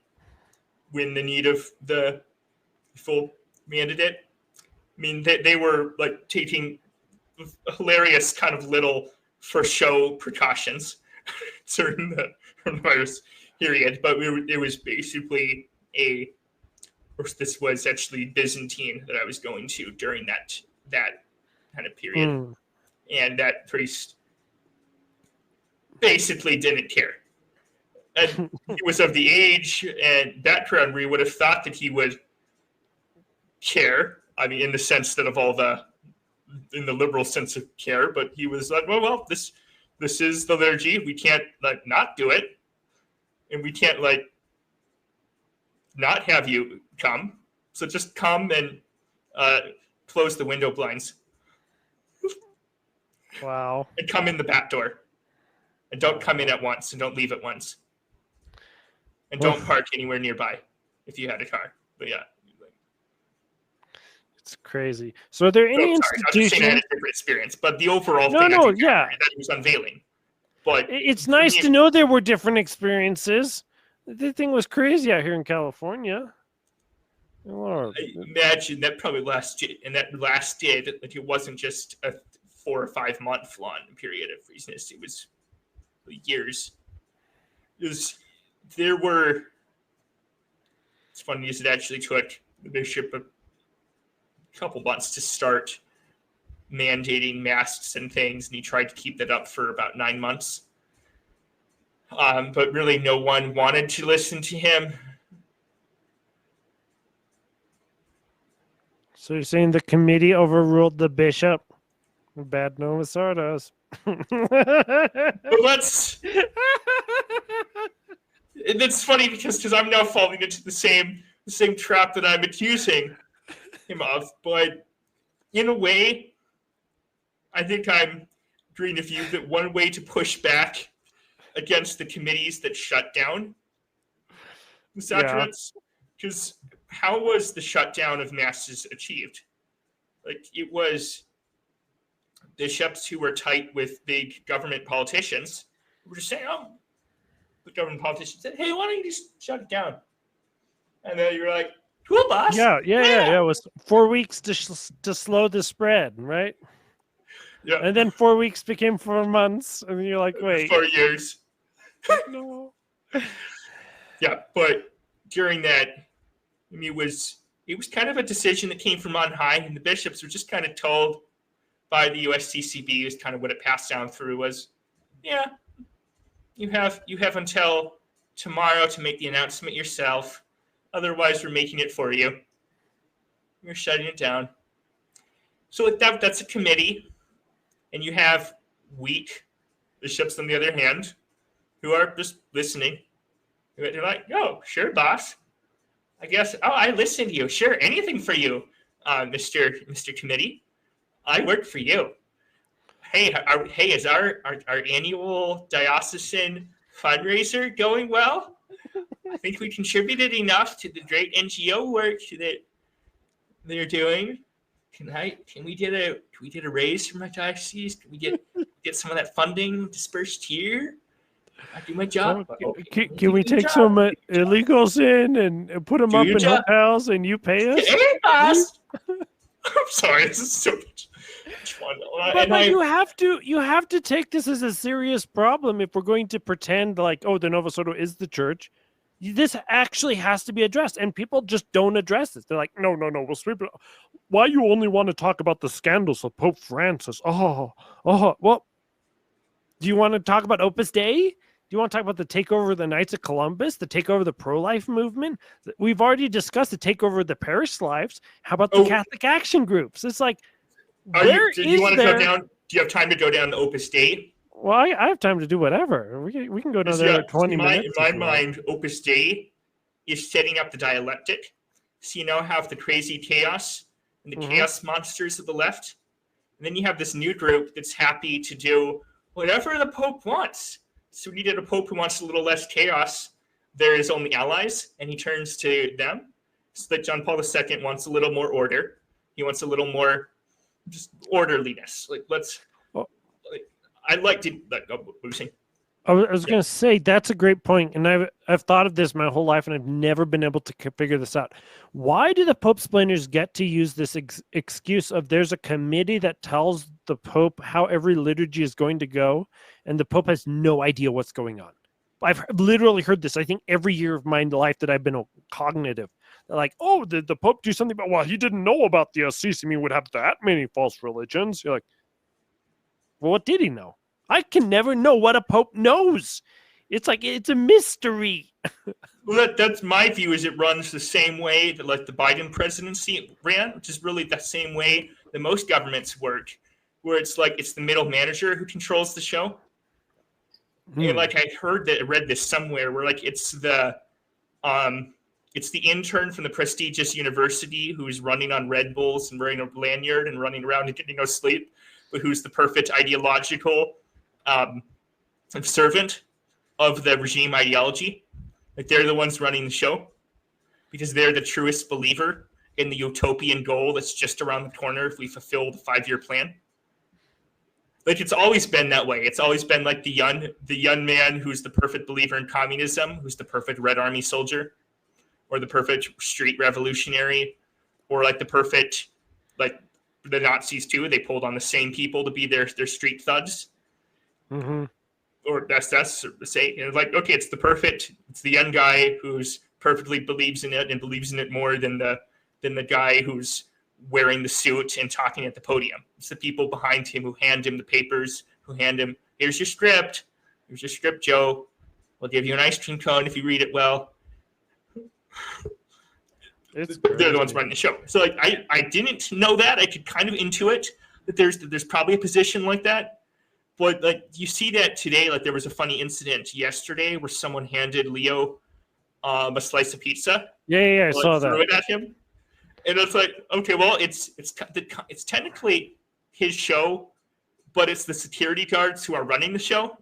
when the need of the full demanded it. I mean, they were like taking hilarious kind of little for show precautions during the coronavirus period, but it was basically this was actually Byzantine that I was going to during that kind of period. And that priest basically didn't care. And he was of the age and background where you would have thought that he would care. I mean, in the sense that in the liberal sense of care, but he was like, well, this is the liturgy. We can't like not do it. And we can't like not have you come. So just come and close the window blinds. Wow. And come in the back door. And don't come in at once and don't leave at once. And don't park anywhere nearby if you had a car. But yeah. It's crazy. So are there any institutions? I'm just saying I had a different experience, but the overall thing that he was unveiling. But it's nice to know there were different experiences. The thing was crazy out here in California. I imagine that probably lasted, like it wasn't just a 4 or 5 month long period of reasoness. It was years. It's funny as it actually took the bishop a couple months to start mandating masks and things, and he tried to keep that up for about 9 months. But really no one wanted to listen to him. So you're saying the committee overruled the bishop? Bad Nova Sardas. But it's funny because I'm now falling into the same trap that I'm accusing him of. But in a way, I think I'm agreeing with you that one way to push back against the committees that shut down the sacraments, because how was the shutdown of masses achieved? Like, it was bishops who were tight with big government politicians who were just saying, oh, the government politicians said, hey, why don't you just shut it down? And then you're like, cool, boss. Yeah. It was 4 weeks to slow the spread, right? Yeah. And then 4 weeks became 4 months, and you're like, wait. 4 years. No. Yeah, but during that, I mean, it was kind of a decision that came from on high, and the bishops were just kind of told by the USCCB, is kind of what it passed down through, was, yeah, you have until tomorrow to make the announcement yourself. Otherwise, we're making it for you. You're shutting it down. So that's a committee, and you have weak bishops on the other hand, who are just listening. They're like, oh, sure, boss. I guess, oh, I listen to you. Sure, anything for you, Mr. Committee. I work for you. Hey, is our annual diocesan fundraiser going well? I think we contributed enough to the great NGO work that they're doing. Can we get a raise for my diocese? Can we get some of that funding dispersed here? I do my job. Can we take some illegals in and put them up in hotels and you pay us? Hey, boss. I'm sorry, this is so much fun. But you have to take this as a serious problem if we're going to pretend like, oh, the Novus Ordo is the church. This actually has to be addressed, and people just don't address this. They're like, no, we'll sweep it. Why you only want to talk about the scandals of Pope Francis? Oh, well, do you want to talk about Opus Dei? Do you want to talk about the takeover of the Knights of Columbus, the takeover of the pro-life movement? We've already discussed the takeover of the parish lives. How about the Catholic action groups? It's like, do you have time to go down to Opus Dei? Well, I have time to do whatever. We can go another 20 minutes. In my mind, Opus Dei is setting up the dialectic. So you now have the crazy chaos and the chaos monsters of the left. And then you have this new group that's happy to do whatever the Pope wants. So we needed a Pope who wants a little less chaos. There is only allies, and he turns to them. So that John Paul II wants a little more order. He wants a little more just orderliness. I'd like to. What were you saying? I was going to say that's a great point, and I've thought of this my whole life, and I've never been able to figure this out. Why do the Popesplainers get to use this excuse of there's a committee that tells the Pope how every liturgy is going to go, and the Pope has no idea what's going on? I've literally heard this, I think, every year of my life that I've been cognitive. They're like, oh, did the Pope do something about, well, he didn't know about the Assisi would have that many false religions. You're like, well, what did he know? I can never know what a Pope knows. It's like, it's a mystery. Well, that's my view, is it runs the same way that like the Biden presidency ran, which is really the same way that most governments work, where it's like it's the middle manager who controls the show. And like I read this somewhere where like it's the intern from the prestigious university who's running on Red Bulls and wearing a lanyard and running around and getting no sleep, but who's the perfect ideological servant of the regime ideology. Like they're the ones running the show because they're the truest believer in the utopian goal that's just around the corner if we fulfill the 5-year plan. Like it's always been that way. It's always been like the young man who's the perfect believer in communism, who's the perfect Red Army soldier, or the perfect street revolutionary, or like the perfect, like the Nazis too. They pulled on the same people to be their street thugs. Mm-hmm. Or that's the say. And like, okay, it's the young guy who's perfectly believes in it and believes in it more than the guy who's wearing the suit and talking at the podium. It's the people behind him who hand him the papers, who hand him, here's your script, Joe. We'll give you an ice cream cone if you read it well. They're the ones running the show. So like I didn't know that. I could kind of intuit that there's probably a position like that. But like you see that today, like there was a funny incident yesterday where someone handed Leo a slice of pizza. Yeah, I saw that. Threw it at him, and it's like, okay, well, it's technically his show, but it's the security guards who are running the show,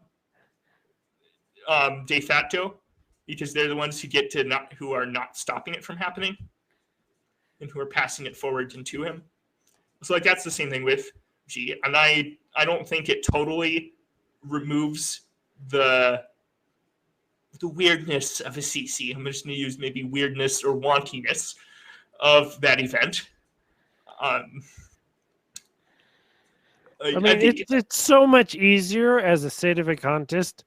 de facto, because they're the ones who are not stopping it from happening, and who are passing it forward into him. So like that's the same thing with G, and I don't think it totally removes the weirdness of Assisi. I'm just going to use maybe weirdness or wantiness of that event. I mean, it's so much easier as a sedevacantist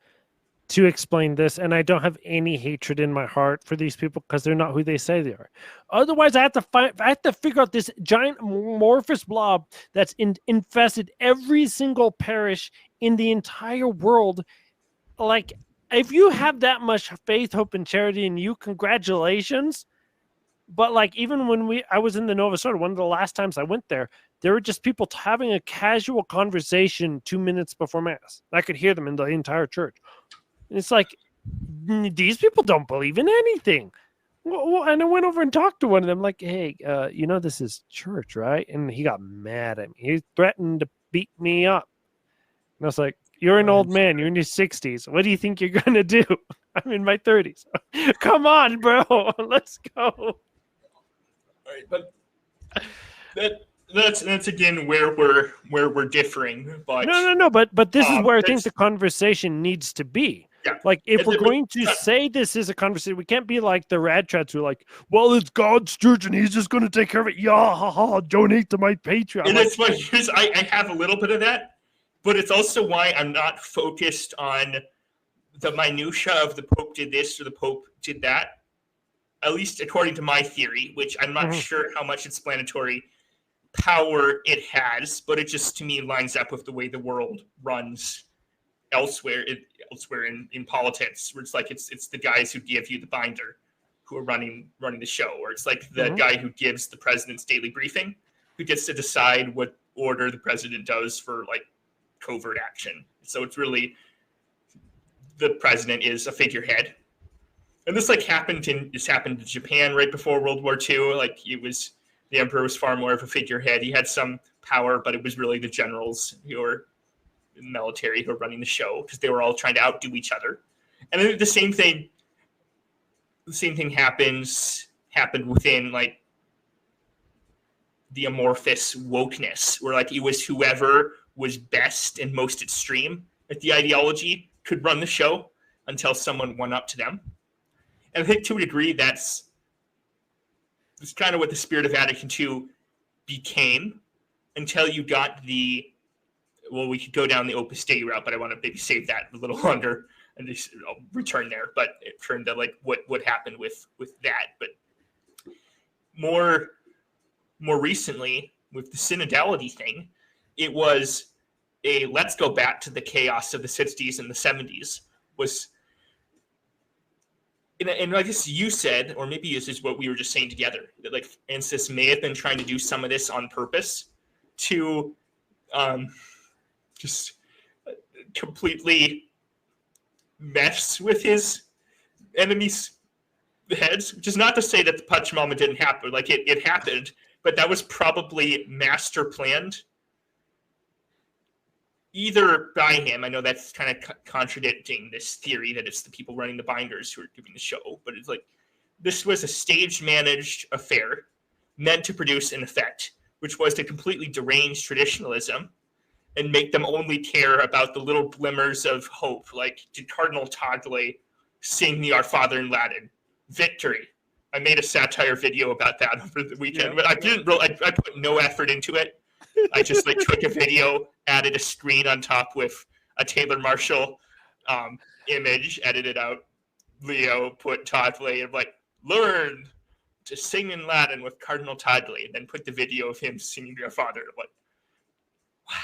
to explain this, and I don't have any hatred in my heart for these people because they're not who they say they are. Otherwise, I have to figure out this giant amorphous blob that's infested every single parish in the entire world. Like, if you have that much faith, hope, and charity in you, congratulations. But like, even when I was in the Nova Scotia, one of the last times I went there were just people having a casual conversation 2 minutes before Mass. I could hear them in the entire church. And it's like, these people don't believe in anything. Well, and I went over and talked to one of them, like, hey, this is church, right? And he got mad at me. He threatened to beat me up. And I was like, you're an old man. You're in your 60s. What do you think you're going to do? I'm in my 30s. Come on, bro. Let's go. All right, but that's again where we're differing. But no. But this is where I think the conversation needs to be. Yeah. Like, if we're going to say this is a conversation, we can't be like the rad trats who are like, well, it's God's church and he's just going to take care of it. Yeah, haha, donate to my Patreon. And it's funny because I have a little bit of that. But it's also why I'm not focused on the minutia of the Pope did this or the Pope did that, at least according to my theory, which I'm not sure how much explanatory power it has, but it just, to me, lines up with the way the world runs elsewhere in politics, where it's like it's the guys who give you the binder who are running the show, or it's like the guy who gives the president's daily briefing who gets to decide what order the president does for, like, covert action. So it's really the president is a figurehead, and this happened in Japan right before World War II. Like, the emperor was far more of a figurehead. He had some power, but it was really the generals who were in the military who were running the show because they were all trying to outdo each other. And then the same thing happened within, like, the amorphous wokeness, where, like, it was whoever was best and most extreme at the ideology could run the show until someone went up to them. And I think to a degree that's kind of what the spirit of Vatican II became, until you got we could go down the Opus Dei route, but I want to maybe save that a little longer and just I'll return there. But in terms of like what happened with that, but more recently with the synodality thing, it was let's go back to the chaos of the 60s and the 70s. And I guess you said, or maybe this is what we were just saying together, that like Francis may have been trying to do some of this on purpose to just completely mess with his enemies' heads, which is not to say that the Pachamama didn't happen. Like it happened, but that was probably master planned either by him. I know that's kind of contradicting this theory that it's the people running the binders who are doing the show, but it's like this was a stage managed affair meant to produce an effect, which was to completely derange traditionalism and make them only care about the little glimmers of hope. Like, did Cardinal Tagle sing the Our Father in Latin? Victory. I made a satire video about that over the weekend, but I didn't really, I put no effort into it. I just took a video, added a screen on top with a Taylor Marshall image, edited out Leo, put Tagle, and learn to sing in Latin with Cardinal Tagle, and then put the video of him singing Your Father. I'm like, wow.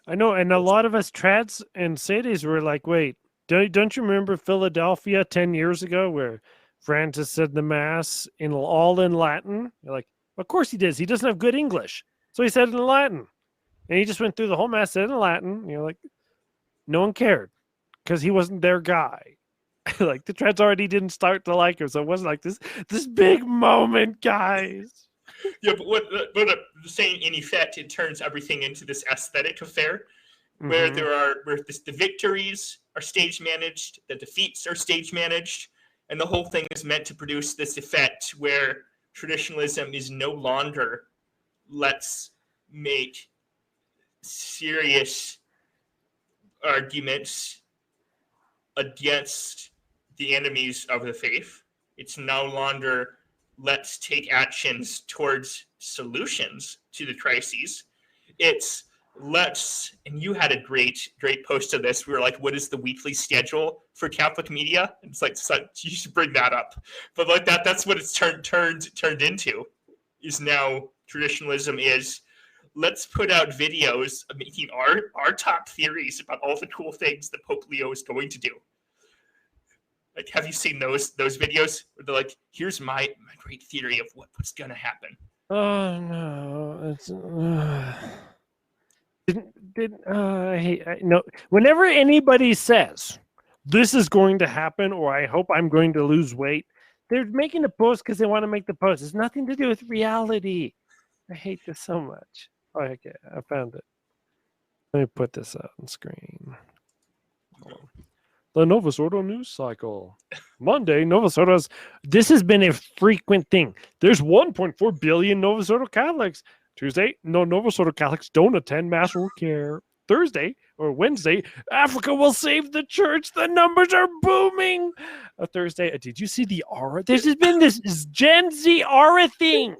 I know, and a lot of us trads and sadies were like, wait, don't you remember Philadelphia 10 years ago where Francis said the mass all in Latin. You're like, of course he does. He doesn't have good English, so he said it in Latin, and he just went through the whole mass, said it in Latin. You're like, no one cared because he wasn't their guy. Like the Treds already didn't start to like him, so it wasn't like this big moment, guys. Yeah, but what I'm saying, in effect, it turns everything into this aesthetic affair, where the victories are stage managed, the defeats are stage managed, and the whole thing is meant to produce this effect where traditionalism is no longer let's make serious arguments against the enemies of the faith. It's no longer let's take actions towards solutions to the crises. It's let's, and you had a great post of this. We were like, what is the weekly schedule for Catholic media? And it's like, so you should bring that up. But like that's what it's turned into, is now traditionalism is let's put out videos of making our top theories about all the cool things that Pope Leo is going to do. Like, have you seen those videos where they're like, here's my great theory of what's going to happen? Oh no, it's no. Whenever anybody says this is going to happen, or I hope I'm going to lose weight, they're making a post because they want to make the post. It's nothing to do with reality. I hate this so much. Oh, okay, I found it. Let me put this out on screen. Hold on. The Novus Ordo news cycle. Monday, Novus Ordos. This has been a frequent thing. There's 1.4 billion Novus Ordo Catholics. Tuesday, no Novus Ordo Catholics don't attend Mass or care. Thursday or Wednesday, Africa will save the church. The numbers are booming. Thursday, did you see the aura? There's just been this Gen Z aura thing.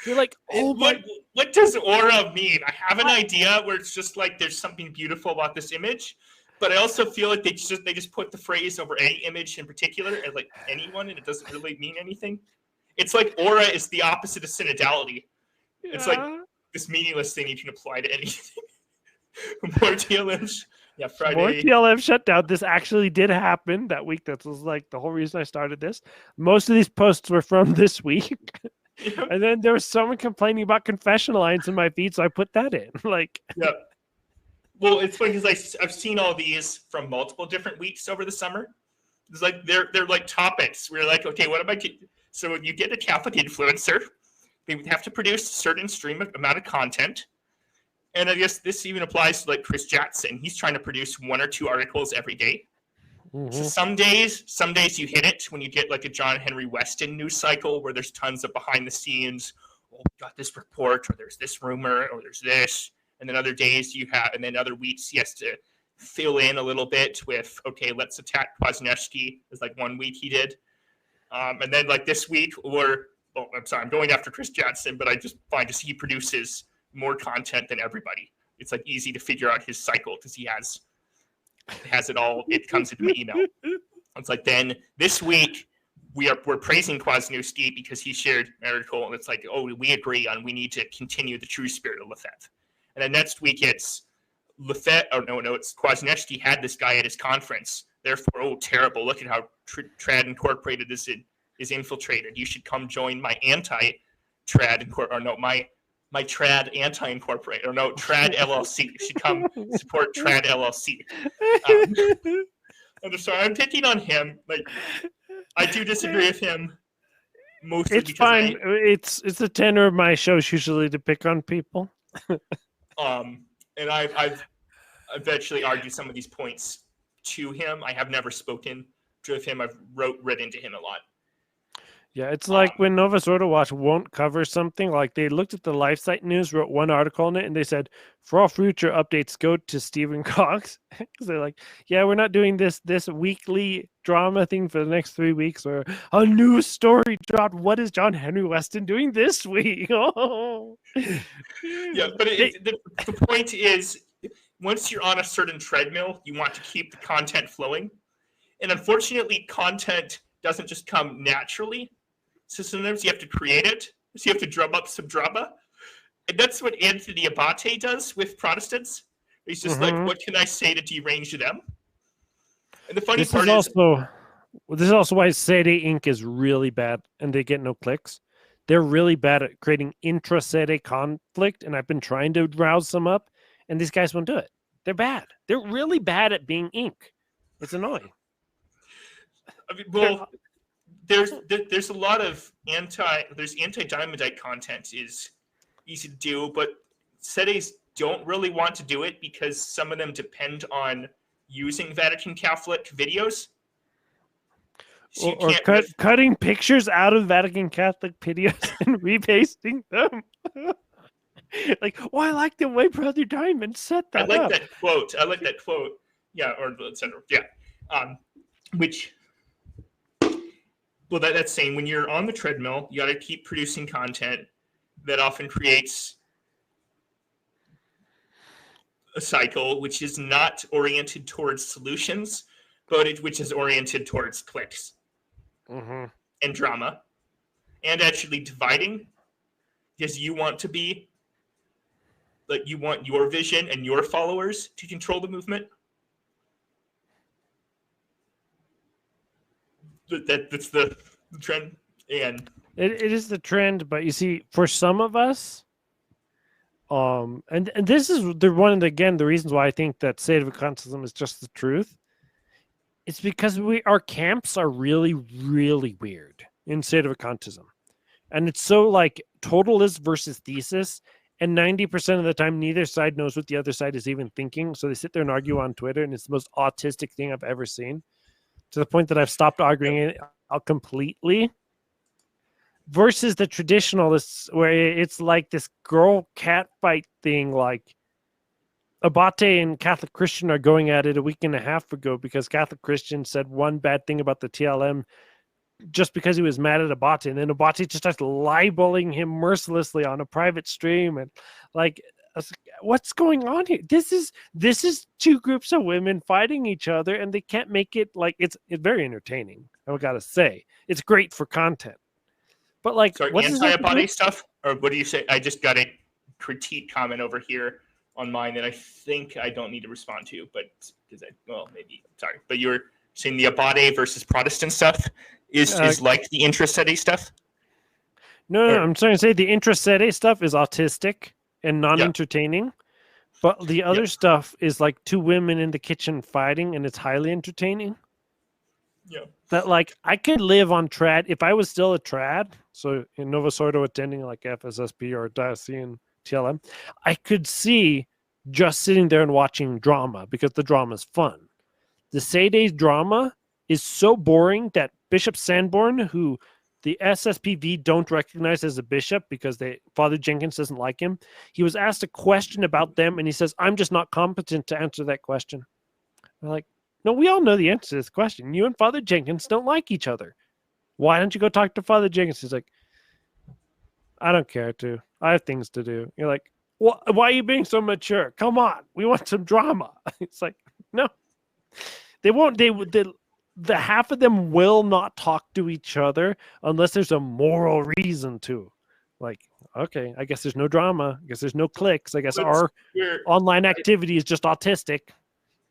You're like, oh my. What does aura mean? I have an idea where it's just like there's something beautiful about this image. But I also feel like they just put the phrase over any image in particular, and like anyone, and it doesn't really mean anything. It's like aura is the opposite of synodality. Yeah. It's like this meaningless thing you can apply to anything. More TLMs. Yeah, Friday. More TLM shutdown. This actually did happen that week. That was like the whole reason I started this. Most of these posts were from this week. Yeah. And then there was someone complaining about confession lines in my feed, so I put that in. Like, yeah. Well, it's funny because I've seen all these from multiple different weeks over the summer. It's like they're like topics. We're like, okay, what am I? So when you get a Catholic influencer, they would have to produce a certain amount of content. And I guess this even applies to like Chris Jackson. He's trying to produce 1 or 2 articles every day. Mm-hmm. So some days you hit it when you get like a John Henry Weston news cycle where there's tons of behind the scenes. Oh, we got this report, or there's this rumor, or there's this. And then other days and then other weeks he has to fill in a little bit with, okay, let's attack Kwasniewski, is like one week he did. And then like this week, I'm going after Chris Jackson, but I just find he produces more content than everybody. It's like easy to figure out his cycle because he has it all. It comes into my email. It's like then this week we're praising Kwasniewski because he shared an article, and it's like, oh, we agree on we need to continue the true spirit of Lefebvre. And then next week it's Lefebvre. Oh no, it's Kwasniewski had this guy at his conference. Therefore, oh terrible! Look at how Trad Incorporated is infiltrated. You should come join my anti-Trad my Trad anti-incorporated. Or no, Trad LLC. You should come support Trad LLC. I'm sorry, I'm picking on him. Like I do disagree with him. Mostly it's fine. It's the tenor of my shows usually to pick on people. And I've eventually argued some of these points to him. I have never spoken to him. I've written to him a lot. Yeah, it's like when Novus Ordo Watch won't cover something, like they looked at the LifeSite News, wrote one article on it, and they said, for all future updates, go to Stephen Cox. Because they're like, yeah, we're not doing this weekly drama thing for the next 3 weeks, or a new story dropped. What is John Henry Weston doing this week? Oh. Yeah, but the point is, once you're on a certain treadmill, you want to keep the content flowing. And unfortunately, content doesn't just come naturally. So sometimes you have to create it. So you have to drum up some drama. And that's what Anthony Abate does with Protestants. He's just like, what can I say to derange them? And the funny part is also Well, this is also why Sede Inc. is really bad and they get no clicks. They're really bad at creating intra-Sede conflict, and I've been trying to rouse them up, and these guys won't do it. They're bad. They're really bad at being Inc. It's annoying. I mean, well, there's a lot of anti-Diamondite content is easy to do, but Sedes don't really want to do it because some of them depend on using Vatican Catholic videos. So or cutting pictures out of Vatican Catholic videos and repasting them. Like, oh, I like the way Brother Diamond set that up. That quote. I like that quote. Yeah, or etc. Yeah. Which, well, that's saying when you're on the treadmill, you got to keep producing content that often creates a cycle which is not oriented towards solutions, but which is oriented towards clicks and drama, and actually dividing, because you want to be like, you want your vision and your followers to control the movement. That's the trend, and it is the trend. But you see, for some of us, and this is the one of the reasons why I think that Sadovacantism is just the truth. It's because our camps are really, really weird in Sadovacantism, and it's so like totalist versus thesis. And 90% of the time, neither side knows what the other side is even thinking. So they sit there and argue on Twitter, and it's the most autistic thing I've ever seen, to the point that I've stopped arguing it out completely. Versus the traditionalists, where it's like this girl-cat fight thing, like Abate and Catholic Christian are going at it a week and a half ago because Catholic Christian said one bad thing about the TLM just because he was mad at Abate, and then Abate just starts libeling him mercilessly on a private stream, and like, what's going on here? This is two groups of women fighting each other, and they can't make it like it's very entertaining. I gotta say, it's great for content. But like, what anti-Abate stuff, or what do you say? I just got a critique comment over here on mine that I think I don't need to respond to, but because maybe sorry, but you're saying the Abate versus Protestant stuff is like the intra-Sede stuff? No, I'm trying to say the intra-Sede stuff is autistic and non-entertaining, but the other stuff is like two women in the kitchen fighting, and it's highly entertaining. Yeah. That like, I could live on trad if I was still a trad, so in Nova Sordo attending like FSSP or Diocesan TLM, I could see just sitting there and watching drama because the drama is fun. The Sede's drama is so boring that Bishop Sanborn, who the SSPV don't recognize as a bishop because Father Jenkins doesn't like him, he was asked a question about them, and he says, "I'm just not competent to answer that question." I'm like, no, we all know the answer to this question. You and Father Jenkins don't like each other. Why don't you go talk to Father Jenkins? He's like, I don't care to. I have things to do. You're like, why are you being so mature? Come on, we want some drama. It's like, no, they won't. The half of them will not talk to each other unless there's a moral reason to. Like, okay, I guess there's no drama. I guess there's no clicks. I guess our online activity is just autistic.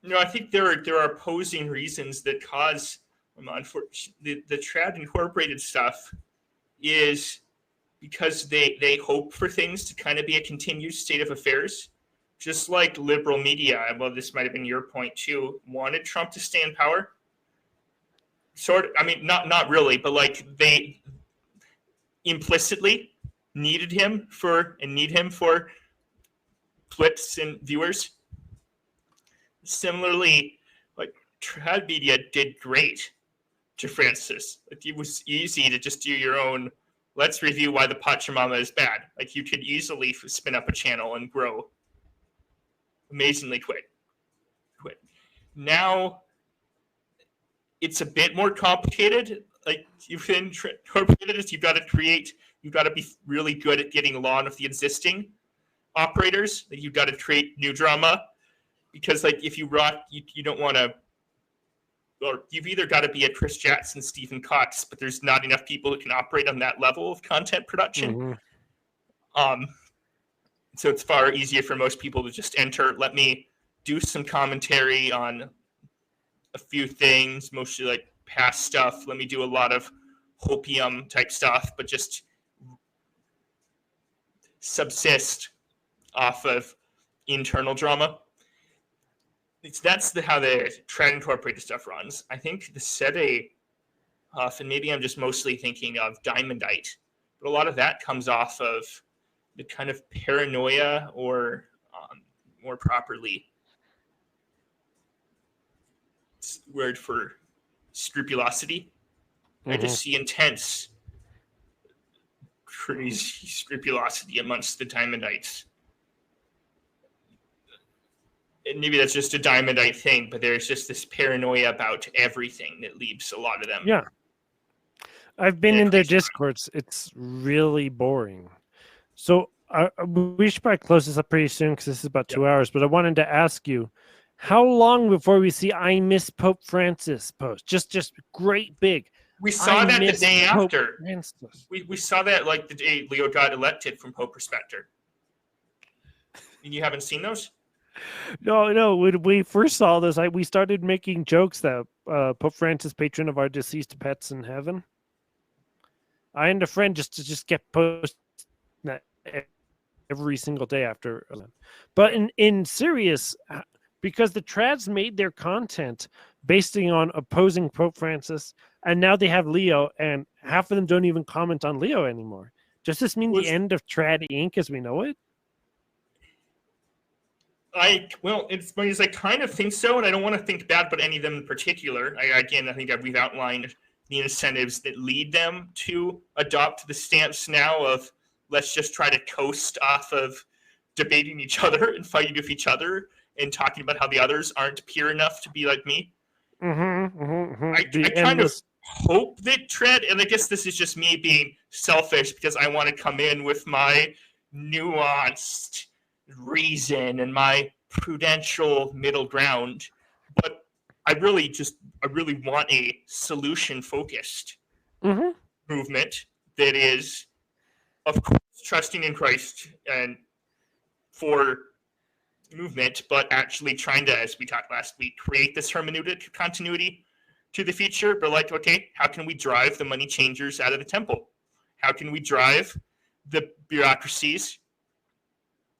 No, I think there are opposing reasons that cause the trad incorporated stuff is because they hope for things to kind of be a continued state of affairs. Just like liberal media, well, this might have been your point too, wanted Trump to stay in power. Sort of, I mean, not really, but like they implicitly need him for clicks and viewers. Similarly, like trad media did great to Francis. Like, it was easy to just do your own, let's review why the Pachamama is bad. Like, you could easily spin up a channel and grow amazingly quick. Now, it's a bit more complicated. Like, you've incorporated this, you've got to be really good at getting along with the existing operators. Like, you've got to create new drama. Because, like, if you rock, you don't want to, or you've either got to be a Chris Jackson, Stephen Cox, but there's not enough people that can operate on that level of content production. So it's far easier for most people to just enter, let me do some commentary on a few things, mostly like past stuff. Let me do a lot of hopium type stuff, but just subsist off of internal drama. That's how the trad incorporated stuff runs. I think the Sede, and maybe I'm just mostly thinking of Diamondite, but a lot of that comes off of the kind of paranoia, or more properly, word for scrupulosity. I just see intense, crazy scrupulosity amongst the Diamondites. And maybe that's just a Diamondite thing, but there's just this paranoia about everything that leaves a lot of them. Yeah. I've been in their discords. It's really boring. So we should probably close this up pretty soon because this is about 2 hours. But I wanted to ask you, how long before we see "I miss Pope Francis" post? Just great big. We saw that the day after. We saw that like the day Leo got elected from Pope Prospector. You haven't seen those? No. When we first saw this, we started making jokes that Pope Francis, patron of our deceased pets in heaven. I and a friend just kept posting that every single day after. But in serious, because the trads made their content based on opposing Pope Francis, and now they have Leo, and half of them don't even comment on Leo anymore. Does this mean the end of Trad Inc. as we know it? It's funny, I kind of think so, and I don't want to think bad about any of them in particular. I think we've outlined the incentives that lead them to adopt the stance now of let's just try to coast off of debating each other and fighting with each other and talking about how the others aren't pure enough to be like me. I kind of hope that Trad, and I guess this is just me being selfish because I want to come in with my nuanced reason and my prudential middle ground, but I really want a solution-focused movement that is, of course, trusting in Christ and for movement, but actually trying to, as we talked last week, create this hermeneutic continuity to the future. But like, okay, how can we drive the money changers out of the temple? How can we drive the bureaucracies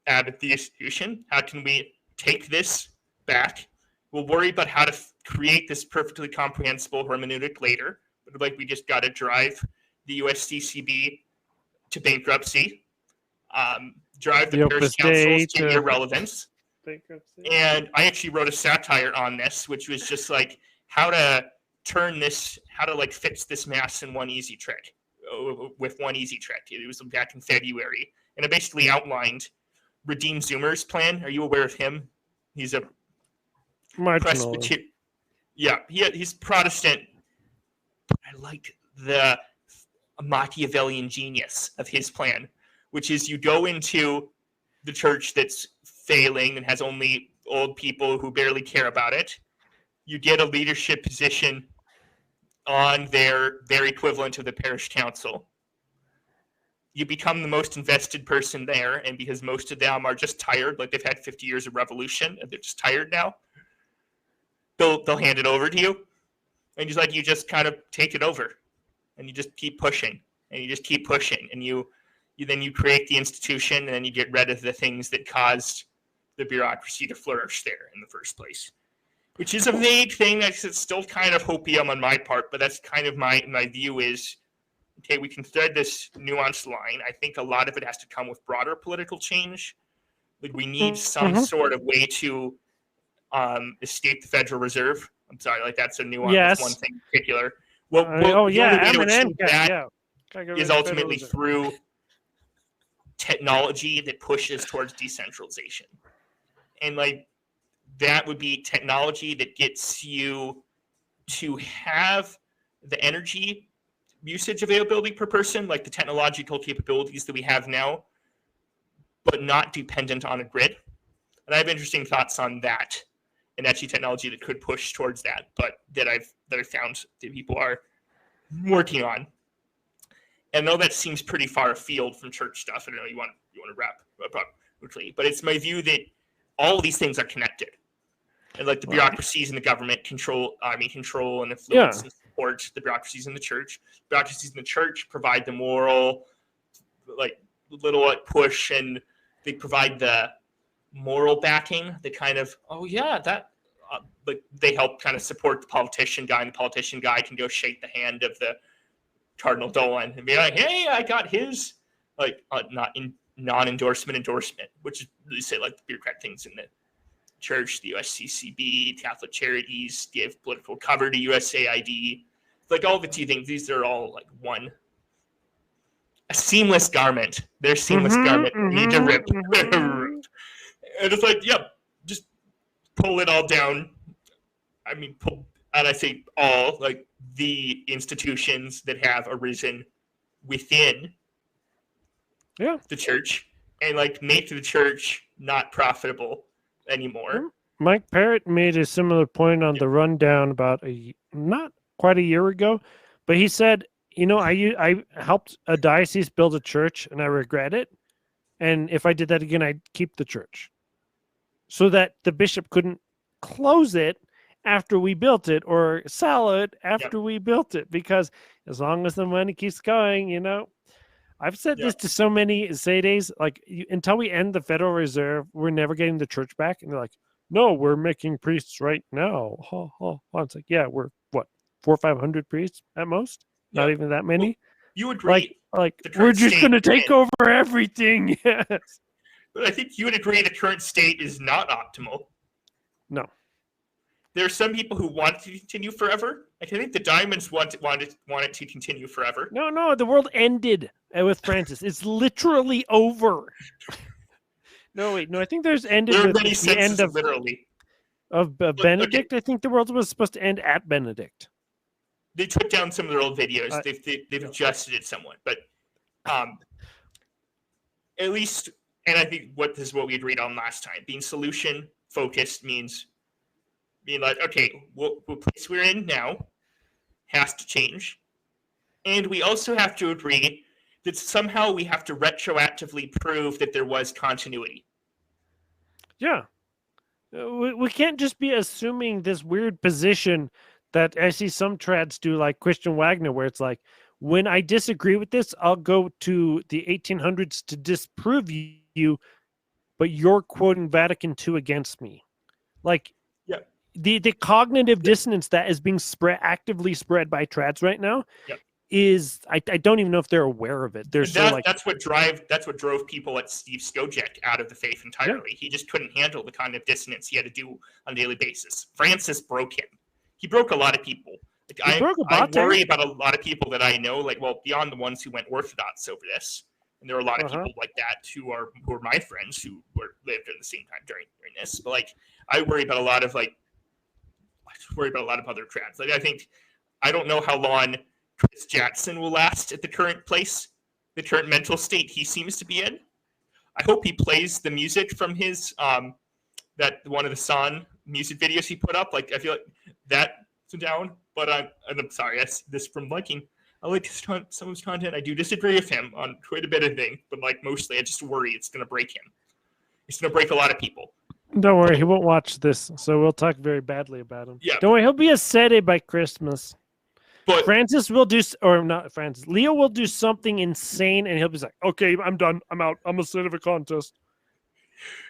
out of the institution? How can we take this back? We'll worry about how to create this perfectly comprehensible hermeneutic later, but like we just got to drive the USDCB to bankruptcy, drive the parish councils to irrelevance. And I actually wrote a satire on this, which was just like how to fix this mass in one easy trick, with one easy trick. It was back in February, and I basically outlined Redeem Zoomer's plan. Are you aware of him? He's a Presbyterian. Yeah, he's Protestant. But I like the Machiavellian genius of his plan, which is you go into the church that's failing and has only old people who barely care about it. You get a leadership position on their equivalent of the parish council. You become the most invested person there, and because most of them are just tired, like they've had 50 years of revolution, and they're just tired now, they'll hand it over to you, and you just kind of take it over, and you just keep pushing, and you just keep pushing, and you create the institution, and then you get rid of the things that caused the bureaucracy to flourish there in the first place. Which is a vague thing. It's still kind of hopium on my part, but that's kind of my view is, okay, we can thread this nuanced line. I think a lot of it has to come with broader political change. Like we need some sort of way to escape the Federal Reserve. I'm sorry, like that's a nuance. That's one thing in particular. Is ultimately through technology that pushes towards decentralization. And like that would be technology that gets you to have the energy usage availability per person, like the technological capabilities that we have now, but not dependent on a grid. And I have interesting thoughts on that, and actually technology that could push towards that, but that I've found that people are working on. And I know that seems pretty far afield from church stuff. I don't know, you want to wrap up quickly, but it's my view that all of these things are connected. And like the bureaucracies in the government control and influence support the bureaucracies in the church. Bureaucracies in the church provide the moral, like little like push, and they provide the moral backing. They kind of, oh yeah, that. Like they help kind of support the politician guy, and the politician guy can go shake the hand of the Cardinal Dolan and be like, "Hey, I got his like non-endorsement endorsement," which is they say like the bureaucratic things in the church, the USCCB, Catholic Charities, give political cover to USAID, like all the two things. These are all like a seamless garment. They're seamless garment. Need to rip. And it's like, yeah, just pull it all down. I mean, and I say all, like the institutions that have arisen within the church, and like make the church not profitable anymore. Mike Parrott made a similar point on the rundown about not quite a year ago, but he said, you know, I helped a diocese build a church and I regret it. And if I did that again, I'd keep the church, so that the bishop couldn't close it after we built it or sell it after we built it, because as long as the money keeps going, you know, I've said this to so many Zaydes, like until we end the Federal Reserve, we're never getting the church back. And they're like, no, we're making priests right now. It's like, yeah, we're what, 400 or 500 priests at most? Not even that many. Well, you agree, like we're just going to take over everything. Yes. But I think you would agree the current state is not optimal. No. There are some people who want it to continue forever. Like, I think the Diamonds want it to continue forever. No, the world ended with Francis. It's literally over. No, I think there's ended there are with many the end of literally of Benedict. Okay. I think the world was supposed to end at Benedict. They took down some of their old videos. They've adjusted it somewhat, but at least, and I think this is what we agreed on last time. Being solution focused means being like, okay, the place we're in now has to change, and we also have to agree that somehow we have to retroactively prove that there was continuity. Yeah, we can't just be assuming this weird position that I see some trads do, like Christian Wagner, where it's like, when I disagree with this, I'll go to the 1800s to disprove you, but you're quoting Vatican II against me. Like, the cognitive dissonance that is being actively spread by trads right now is, I don't even know if they're aware of it. That's what drove people like Steve Skojec out of the faith entirely. He just couldn't handle the cognitive dissonance he had to do on a daily basis. Francis broke him. He broke a lot of people. Like, I worry about a lot of people that I know, like, well, beyond the ones who went Orthodox over this. And there are a lot of people like that who are my friends who lived at the same time during this. But like, I worry about a lot of other trads. Like, I don't know how long Chris Jackson will last at the current mental state he seems to be in. I hope he plays the music from his that one of the Son music videos he put up. Like, I feel like that's down, but I'm sorry. That's this from liking. I like some of his content. I do disagree with him on quite a bit of things, but like mostly I just worry it's going to break him. It's going to break a lot of people. Don't worry, he won't watch this, so we'll talk very badly about him. Yeah. Don't worry, he'll be a sede by Christmas. But Francis will do, or not Francis, Leo will do something insane, and he'll be like, okay, I'm done. I'm out. I'm a sede of a contest.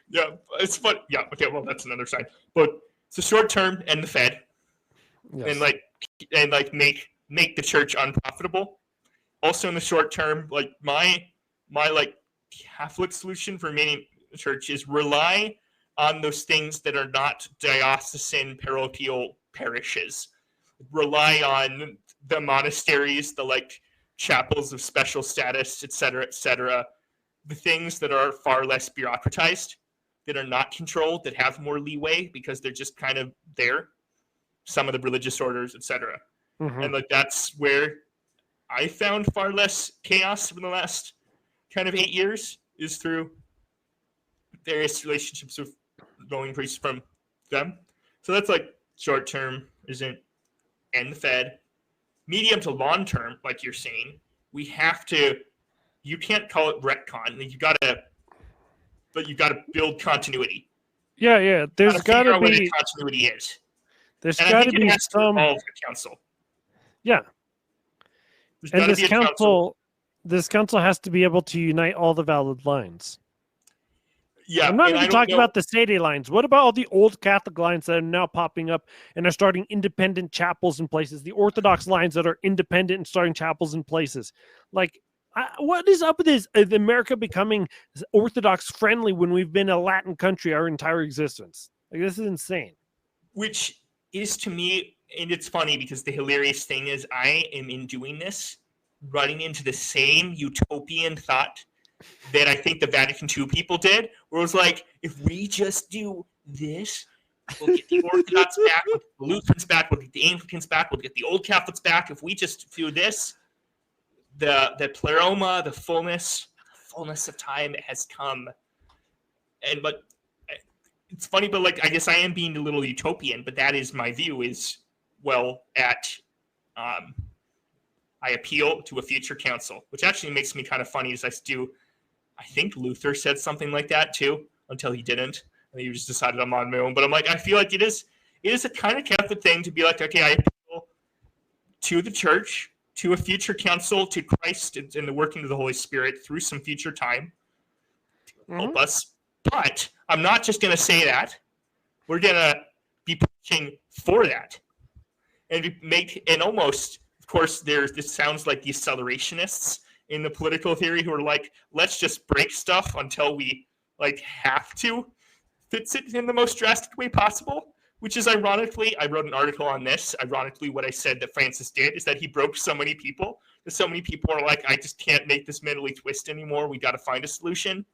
Yeah, it's fun. Yeah, okay, well, that's another side. But it's a short term and the Fed. Yes. And make the church unprofitable. Also in the short term, like my like Catholic solution for remaining the church is rely on those things that are not diocesan parochial parishes. Rely on the monasteries, the like chapels of special status, et cetera, the things that are far less bureaucratized, that are not controlled, that have more leeway because they're just kind of there. Some of the religious orders, et cetera. Mm-hmm. And like that's where I found far less chaos in the last kind of 8 years is through various relationships with going priests from them. So that's like short term isn't and the Fed. Medium to long term, like you're saying, you can't call it retcon. Like you gotta build continuity. Yeah. There's gotta be what the continuity is. There's got to be some of the council. Yeah. There's And got to be a council. this council has to be able to unite all the valid lines. Yeah, I'm not and I even don't talking know. about the Sadie lines. What about all the old Catholic lines that are now popping up and are starting independent chapels in places? The Orthodox lines that are independent and starting chapels in places. Like, what is up with this? Is America becoming Orthodox friendly when we've been a Latin country our entire existence? Like, this is insane. Which is to me, and it's funny because the hilarious thing is I am in doing this running into the same utopian thought that I think the Vatican II people did, where it was like, if we just do this, we'll get the Orthodox back, we'll get the Lutherans back, we'll get the Anglicans back, we'll get the Old Catholics back. If we just do this, the pleroma, the fullness of time has come. And but it's funny, but like I guess I am being a little utopian, but that is my view. Is well at I appeal to a future council, which actually makes me kind of funny. As I think Luther said something like that too, until he didn't. And he just decided I'm on my own. But I'm like, I feel like it is a kind of Catholic thing to be like, okay, I appeal to the church, to a future council, to Christ and the working of the Holy Spirit through some future time to help us. But I'm not just going to say that. We're going to be pushing for that. And almost, of course, this sounds like the accelerationists in the political theory who are like, let's just break stuff until we like have to fix it in the most drastic way possible. Which is ironically, I wrote an article on this. Ironically, what I said that Francis did is that he broke so many people. That so many people are like, I just can't make this mentally twist anymore. We got to find a solution.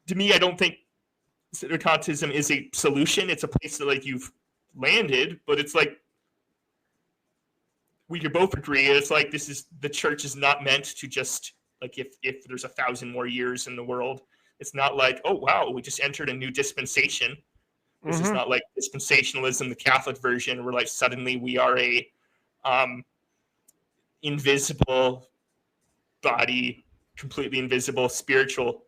To me, I don't think syncretism is a solution. It's a place that like you've landed, but it's like we could both agree. It's like the church is not meant to just like if there's 1,000 more years in the world, it's not like, oh wow, we just entered a new dispensation. This is not like dispensationalism, the Catholic version, where like suddenly we are a invisible body, completely invisible spiritual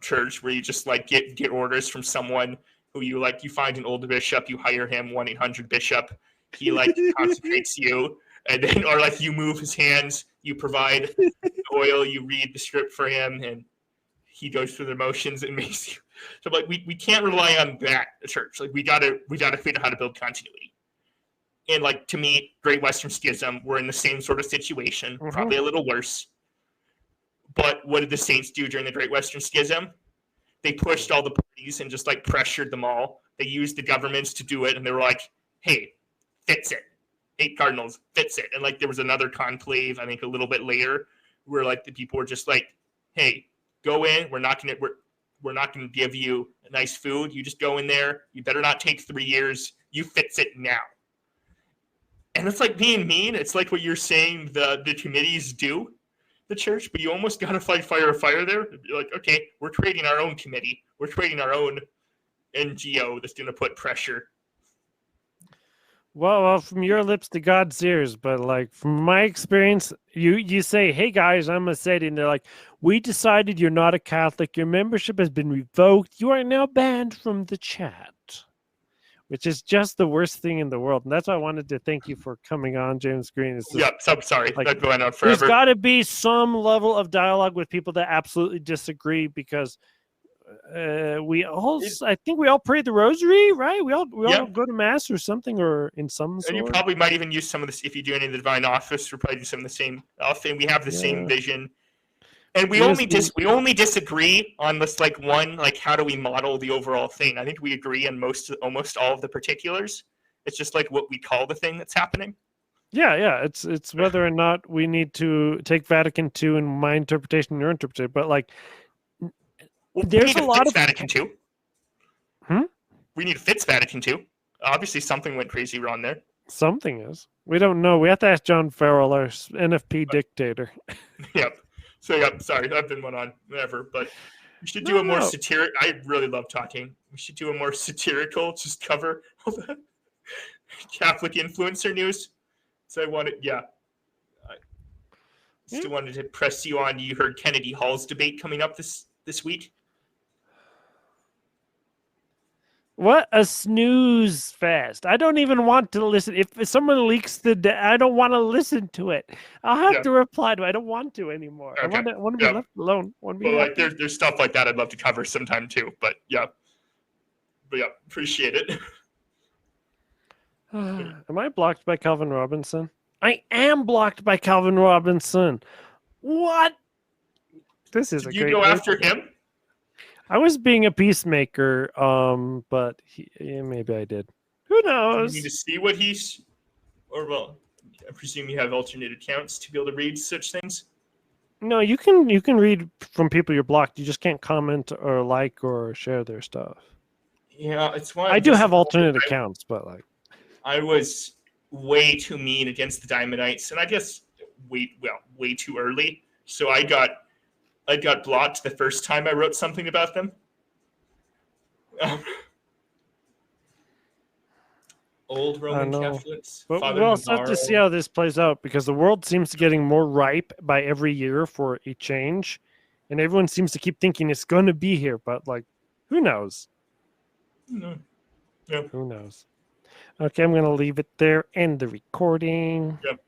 church where you just like get orders from someone who you like. You find an older bishop, you hire him, 1-800-bishop. He like consecrates you, and then or like you move his hands, you provide oil, you read the script for him, and he goes through the motions and makes you. So like we can't rely on that church. Like we gotta figure out how to build continuity. And like to me, Great Western Schism, we're in the same sort of situation, probably a little worse. But what did the saints do during the Great Western Schism? They pushed all the parties and just like pressured them all. They used the governments to do it, and they were like, "Hey, fix it." 8 cardinals, fix it. And like there was another conclave, I think a little bit later, where like the people were just like, "Hey, go in. We're not gonna give you nice food. You just go in there. You better not take 3 years. You fix it now." And it's like being mean. It's like what you're saying the committees do, the church, but you almost got to fight fire there. You're like, okay, we're creating our own committee. We're creating our own NGO that's going to put pressure. Well, from your lips to God's ears, but like from my experience, you say, "Hey guys, I'm a Sadie," and they're like, "We decided you're not a Catholic. Your membership has been revoked. You are now banned from the chat," which is just the worst thing in the world. And that's why I wanted to thank you for coming on, James Green. It's just, yeah, so sorry, like, that going on forever. There's got to be some level of dialogue with people that absolutely disagree, because I think we all pray the rosary, right? We all go to mass or something, or in some sort. And you probably might even use some of this if you do any of the divine office. We're probably do some of the same. Often we have the same vision, and we only disagree on this like one, like how do we model the overall thing. I think we agree on almost all of the particulars. It's just like what we call the thing that's happening. Yeah. It's whether or not we need to take Vatican II and my interpretation and your interpretation, but like. There's a lot of Vatican II. We need to fix Vatican II. Obviously, something went crazy wrong there. Something is. We don't know. We have to ask John Farrell, our NFP dictator. Yep. So, yep. Sorry, I've been one on whatever, but we should do a more satiric. I really love talking. We should do a more satirical, just cover all the Catholic influencer news. So I wanted, I still wanted to press you on. You heard Kennedy Hall's debate coming up this week. What a snooze fest. I don't even want to listen. If someone leaks I don't want to listen to it. I'll have Yeah. to reply to it. I don't want to anymore. Okay. I want to be Yeah. left alone. I want to be Well, like happy. there's stuff like that I'd love to cover sometime too. But yeah, appreciate it. Am I blocked by Calvin Robinson? I am blocked by Calvin Robinson. What? This is Did a you great go way after to- him? I was being a peacemaker, but maybe I did. Who Do you need to knows? see what he's, or well, I presume you have alternate accounts to be able to read such things. No, you can read from people you're blocked. You just can't comment or like or share their stuff. Yeah, it's why I do have alternate accounts, but like I was way too mean against the Diamondites, and I guess way too early. So I got blocked the first time I wrote something about them. Old Roman Catholics. But Father we'll also have Navarro. to see how this plays out because the world seems to getting more ripe by every year for a change, and everyone seems to keep thinking it's going to be here. But like, who knows? No. Yeah. Who knows? Okay, I'm going to leave it there. End the recording. Yep.